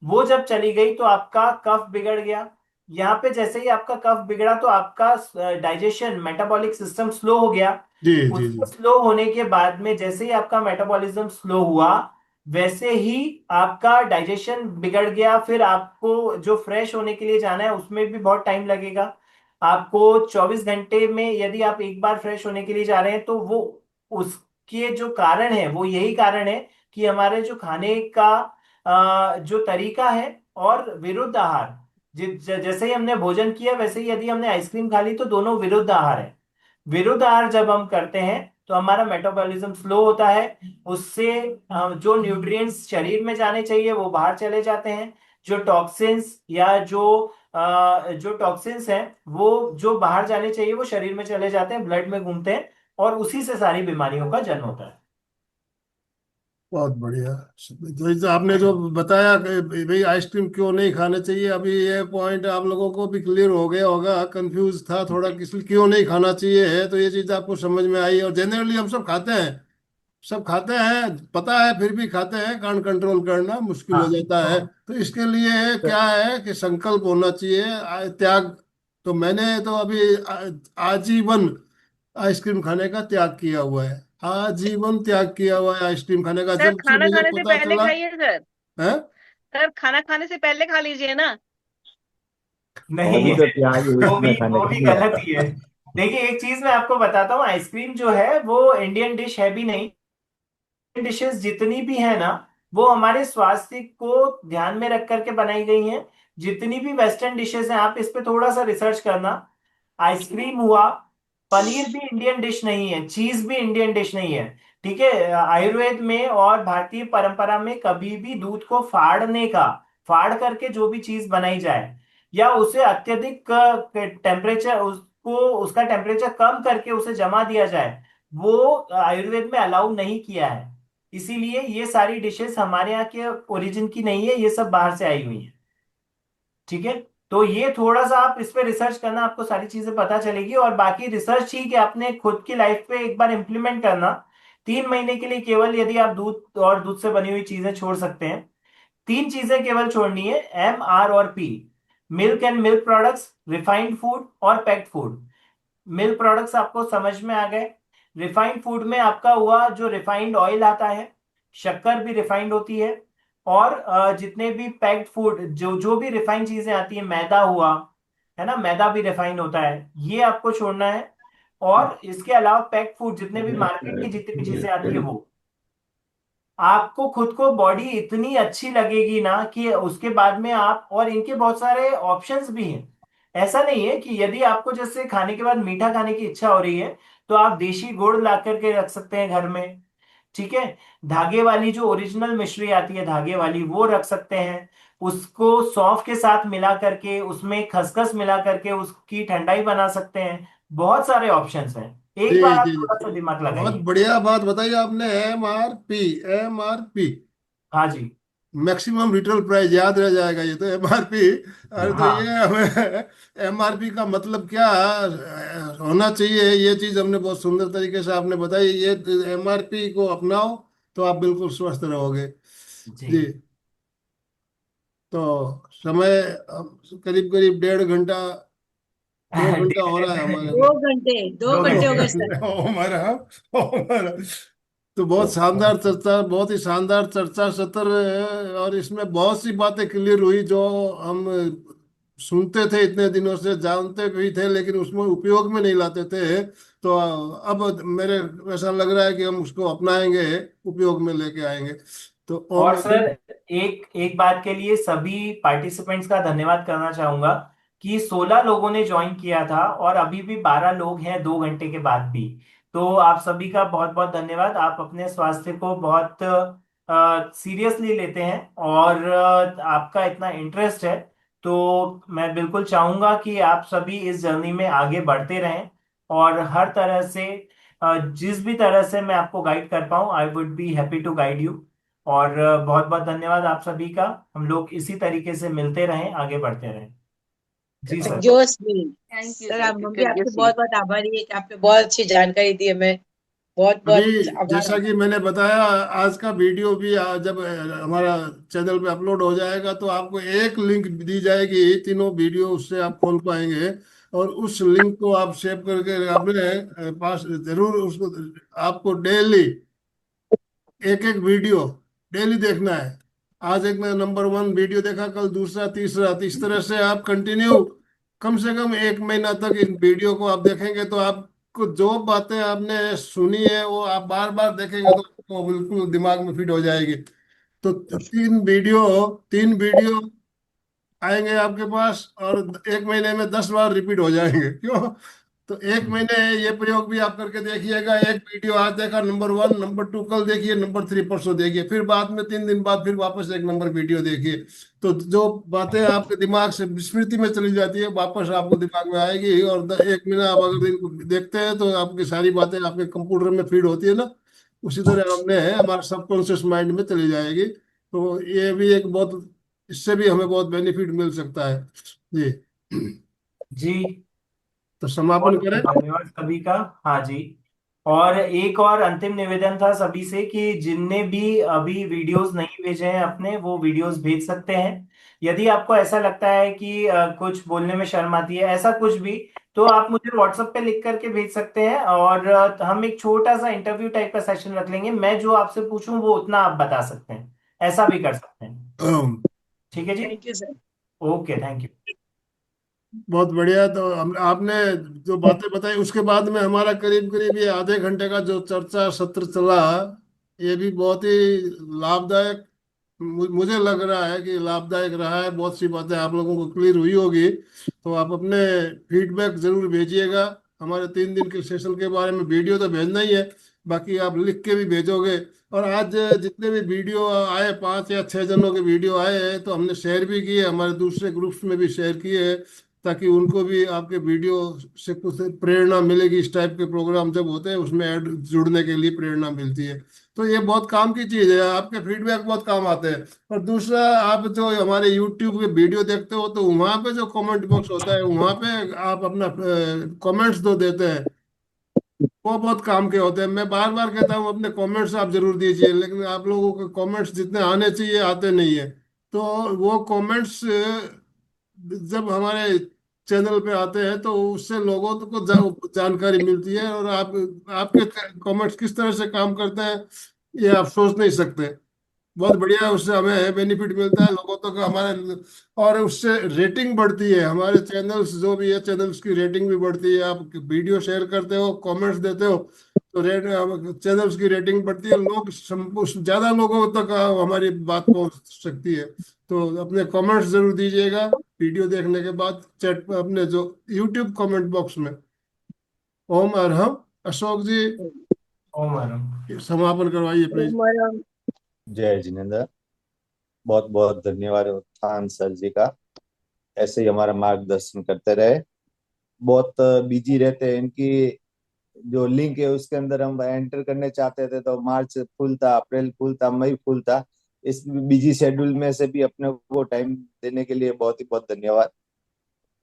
वो जब चली गई तो आपका कफ बिगड़ गया। यहाँ पे जैसे ही आपका कफ बिगड़ा तो आपका डाइजेशन मेटाबॉलिक सिस्टम स्लो हो गया। जी जी उसके जी। स्लो होने के बाद में जैसे ही आपका मेटाबॉलिज्म स्लो हुआ वैसे ही आपका डाइजेशन बिगड़ गया। फिर आपको जो फ्रेश होने के लिए जाना है उसमें भी बहुत टाइम लगेगा। आपको 24 घंटे में यदि आप एक बार फ्रेश होने के लिए जा रहे हैं तो वो उसके जो कारण है वो यही कारण है कि हमारे जो खाने का जो तरीका है और विरुद्ध आहार, जैसे ही हमने भोजन किया वैसे ही यदि हमने आइसक्रीम खा ली तो दोनों विरुद्ध आहार है। विरुद्ध आहार जब हम करते हैं तो हमारा मेटाबॉलिज्म स्लो होता है। उससे जो न्यूट्रिएंट्स शरीर में जाने चाहिए वो बाहर चले जाते हैं। जो टॉक्सिन्स या जो टॉक्सिन्स हैं वो जो बाहर जाने चाहिए वो शरीर में चले जाते हैं, ब्लड में घूमते हैं और उसी से सारी बीमारियों का जन्म होता है। बहुत बढ़िया। तो ये आपने जो बताया कि भाई आइसक्रीम क्यों नहीं खाना चाहिए, अभी ये पॉइंट आप लोगों को भी क्लियर हो गया होगा। कंफ्यूज था थोड़ा किस क्यों नहीं खाना चाहिए है, तो ये चीज आपको समझ में आई। और जनरली हम सब खाते हैं, सब खाते हैं, पता है फिर भी खाते हैं, कारण कंट्रोल करना मुश्किल हो हाँ जाता है। तो इसके लिए क्या है कि संकल्प होना चाहिए, त्याग। तो मैंने तो अभी आजीवन आइसक्रीम खाने का त्याग किया हुआ है, आजीवन त्याग किया हुआ है आइसक्रीम खाने का, सर जब से खाना मुझे खाने से पता पहले चला खाइए सर। है। सर खाना खाने से पहले खा लीजिए ना। नहीं तभी है, तो त्याग है उसमें खाने वो के भी लिए। गलत ही है। देखिए एक चीज मैं आपको बताता हूँ, आइसक्रीम जो है वो इंडियन डिश है भी नहीं। डिशेस जितनी भी है ना वो हमारे स्वास्थ्य को ध्यान में रख करके बनाई गई हैं। जितनी भी वेस्टर्न डिशेस हैं आप इस पे थोड़ा सा रिसर्च करना। आइसक्रीम हुआ, पनीर भी इंडियन डिश नहीं है, चीज भी इंडियन डिश नहीं है। ठीक है, आयुर्वेद में और भारतीय परंपरा में कभी भी दूध को फाड़ करके जो भी चीज बनाई जाए या उसे अत्यधिक टेम्परेचर उसको उसका टेम्परेचर कम करके उसे जमा दिया जाए वो आयुर्वेद में अलाउ नहीं किया है। इसीलिए ये सारी डिशेस हमारे यहाँ के ओरिजिन की नहीं है, ये सब बाहर से आई हुई है। ठीक है, तो ये थोड़ा सा आप इस पे रिसर्च करना, आपको सारी चीजें पता चलेगी। और बाकी रिसर्च ठीक है, आपने खुद की लाइफ पे एक बार इंप्लीमेंट करना। 3 महीने के लिए केवल यदि आप दूध और दूध से बनी हुई चीजें छोड़ सकते हैं, 3 चीजें केवल छोड़नी है, एम आर और P. Milk and milk products, refined food और पैक्ड फूड। मिल्क प्रोडक्ट्स आपको समझ में आ गए। रिफाइंड फूड में आपका हुआ जो रिफाइंड ऑयल आता है, शक्कर भी रिफाइंड होती है। और जितने भी पैक्ड फूड जो जो भी रिफाइंड चीजें आती है, मैदा हुआ, है ना, मैदा भी रिफाइंड होता है, ये आपको छोड़ना है। और इसके अलावा पैक्ड फूड जितने भी मार्केट की जितनी भी चीजें आती है वो, आपको खुद को बॉडी इतनी अच्छी लगेगी ना कि उसके बाद में आप, और इनके बहुत सारे ऑप्शंस भी हैं। ऐसा नहीं है कि यदि आपको जैसे खाने के बाद मीठा खाने की इच्छा हो रही है तो आप देशी गुड़ ला करके रख सकते हैं घर में। ठीक है, धागे वाली जो ओरिजिनल मिश्री आती है धागे वाली वो रख सकते हैं। उसको सौंफ के साथ मिला करके उसमें खसखस मिला करके उसकी ठंडाई बना सकते हैं। बहुत सारे ऑप्शंस हैं, जी एक बार आप जी थोड़ा सा जी। दिमाग बहुत लगाइए। बढ़िया बात बताई आपने, MRP, MRP हाँ जी। मैक्सिमम रिटेल प्राइस याद रह जाएगा ये तो, MRP। अरे तो ये हाँ हमें MRP का मतलब क्या होना चाहिए, ये चीज हमने बहुत सुंदर तरीके से आपने बताई। ये MRP को अपनाओ तो आप बिल्कुल स्वस्थ रहोगे। जी। जी। तो समय करीब करीब 1.5 घंटा, 2 घंटा हो रहा है हमारे दो घंटे दो दो घंटे हो घंटे गए सर। हमारा हमारा। तो बहुत शानदार चर्चा, बहुत ही शानदार चर्चा सत्र है, और इसमें बहुत सी बातें क्लियर हुई जो हम सुनते थे इतने दिनों से, जानते भी थे लेकिन उसमें उपयोग में नहीं लाते थे। तो अब मेरे ऐसा लग रहा है कि हम उसको अपनाएंगे, उपयोग में लेके आएंगे। तो और ओम। सर एक एक बात के लिए सभी पार्टिसिपेंट्स का धन्यवाद करना चाहूंगा कि 16 लोगों ने ज्वाइन किया था और अभी भी 12 लोग हैं 2 घंटे के बाद भी। तो आप सभी का बहुत बहुत धन्यवाद। आप अपने स्वास्थ्य को बहुत सीरियसली लेते हैं और आपका इतना इंटरेस्ट है। तो मैं बिल्कुल चाहूंगा कि आप सभी इस जर्नी में आगे बढ़ते रहें और हर तरह से जिस भी तरह से मैं आपको गाइड कर पाऊँ I would be happy to guide you. और बहुत बहुत धन्यवाद आप सभी का। हम लोग इसी तरीके से मिलते रहें, आगे बढ़ते रहें। जी सर। जोश भी। थैंक यू सर सर, हम भी आपके कृतज्ञ बहुत बहुत आभारी है कि आपने बहुत अच्छी जानकारी दी हमें। बहुत अभी बहुत आभार। जैसा कि मैंने बताया, आज का वीडियो भी जब हमारा चैनल पे अपलोड हो जाएगा तो आपको एक लिंक दी जाएगी, तीनों वीडियो उससे आप खोल पाएंगे। और उस लिंक को आप सेव करके अपने पास जरूर उसको, आपको डेली एक एक वीडियो डेली देखना है। आज एक मैं नंबर 1 वीडियो देखा, कल दूसरा, तीसरा, तो इस तरह से आप कंटिन्यू कम से कम 1 महीना तक इन वीडियो को आप देखेंगे तो आपको जो बातें आपने सुनी है वो आप बार बार देखेंगे तो आपको बिल्कुल दिमाग में फिट हो जाएगी। तो 3 वीडियो आएंगे आपके पास और 1 महीने में 10 बार रिपीट हो जाएंगे। क्यों? तो 1 महीने ये प्रयोग भी आप करके देखिएगा। एक वीडियो आज देखा, नंबर 1, नंबर 2 कल देखिए, नंबर 3 परसों देखिए, फिर बाद में 3 दिन बाद फिर वापस एक नंबर वीडियो देखिए। तो जो बातें आपके दिमाग से स्मृति में चली जाती है वापस आपको दिमाग में आएगी। और 1 महीना आप अगर दिन को देखते हैं तो आपकी सारी बातें आपके कंप्यूटर में फीड होती है ना, उसी तरह हमने हमारे सबकॉन्शियस माइंड में चली जाएगी। तो ये भी एक बहुत, इससे भी हमें बहुत बेनिफिट मिल सकता है जी। जी तो समापन बहुत करें। धन्यवाद सभी का। हाँ जी। और एक और अंतिम निवेदन था सभी से कि जिनने भी अभी वीडियोस नहीं भेजे हैं अपने, वो वीडियोस भेज सकते हैं। यदि आपको ऐसा लगता है कि कुछ बोलने में शर्म आती है, ऐसा कुछ भी, तो आप मुझे व्हाट्सएप पे लिख करके भेज सकते हैं और हम एक छोटा सा इंटरव्यू टाइप का सेशन रख लेंगे। मैं जो आपसे पूछूं वो उतना आप बता सकते हैं, ऐसा भी कर सकते हैं। ठीक है जी। Thank you sir. Okay, thank you. बहुत बढ़िया। तो आपने जो बातें बताई उसके बाद में हमारा करीब करीब ये आधे घंटे का जो चर्चा सत्र चला, ये भी बहुत ही लाभदायक, मुझे लग रहा है कि लाभदायक रहा है। बहुत सी बातें आप लोगों को क्लियर हुई होगी। तो आप अपने फीडबैक जरूर भेजिएगा। हमारे 3 दिन के सेशन के बारे में वीडियो तो भेजना ही है, बाकी आप लिख के भी भेजोगे। और आज जितने भी वीडियो आए, 5 या 6 जनों के वीडियो आए हैं, तो हमने शेयर भी किए, हमारे दूसरे ग्रुप्स में भी शेयर किए हैं, ताकि उनको भी आपके वीडियो से कुछ प्रेरणा मिलेगी। इस टाइप के प्रोग्राम जब होते हैं उसमें ऐड जुड़ने के लिए प्रेरणा मिलती है। तो ये बहुत काम की चीज़ है, आपके फीडबैक बहुत काम आते हैं। और दूसरा, आप जो हमारे यूट्यूब पे वीडियो देखते हो तो वहाँ पे जो कमेंट बॉक्स होता है वहाँ पे आप अपना कमेंट्स दो देते हैं, वो बहुत काम के होते हैं। मैं बार बार कहता हूँ अपने कमेंट्स आप जरूर दीजिए, लेकिन आप लोगों के कमेंट्स जितने आने चाहिए आते नहीं है। तो वो कमेंट्स जब हमारे चैनल पे आते हैं तो उससे लोगों को जानकारी मिलती है। और आप, आपके कमेंट्स किस तरह से काम करते हैं ये आप सोच नहीं सकते। बहुत बढ़िया है, उससे हमें बेनिफिट मिलता है लोगों तक हमारे। और उससे रेटिंग बढ़ती है, हमारे चैनल्स जो भी है चैनल्स की रेटिंग भी बढ़ती है। आप वीडियो शेयर करते हो, कमेंट्स देते हो, तो चैनल्स की रेटिंग बढ़ती है, लोग ज्यादा लोगों तक हमारी बात पहुंच सकती है। तो अपने कमेंट्स जरूर दीजिएगा वीडियो देखने के बाद, चैट पर अपने जो यूट्यूब कमेंट बॉक्स में। ओम अरहम। अशोक जी, ओम मैडम। समापन करवाइए प्लीज। जय जिनेन्द्र। बहुत बहुत धन्यवाद उत्थान सर जी का, ऐसे ही हमारा मार्गदर्शन करते रहे। बहुत बिजी रहते हैं, इनकी जो लिंक है उसके अंदर हम एंटर करने चाहते थे तो मार्च फुल था, अप्रैल फुल था, मई फुल था। इस बिजी शेड्यूल में से भी अपने को टाइम देने के लिए बहुत ही बहुत धन्यवाद।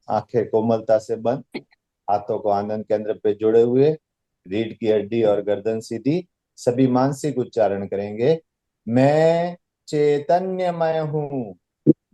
आंखें कोमलता से बंद, हाथों को आनंद केंद्र पे जुड़े हुए, रीढ़ की हड्डी और गर्दन सीधी, सभी मानसिक उच्चारण करेंगे। मैं चैतन्यमय हूँ,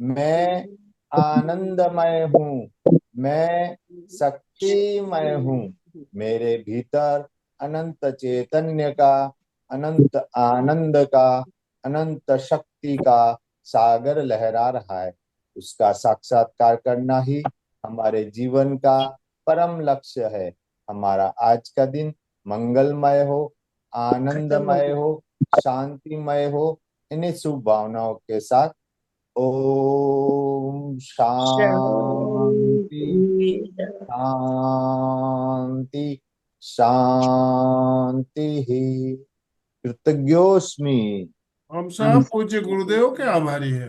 मैं आनंदमय हूँ, मैं शक्तिमय हूँ। मेरे भीतर अनंत चैतन्य का, अनंत आनंद का, अनंत शक्ति का सागर लहरा रहा है। उसका साक्षात्कार करना ही हमारे जीवन का परम लक्ष्य है। हमारा आज का दिन मंगलमय हो, आनंदमय हो, शांतिमय हो। इन्हीं शुभ भावनाओं के साथ ओम शांति शांति शांति। कृतज्ञोस्मि, हम साहब पूज्य गुरुदेव के आभारी है।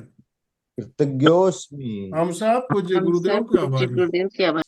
कृतज्ञोस्मि। हम साहब पूज्य हम गुरुदेव सब के पूज्य आभारी हैं। गुरुदेव के आभार।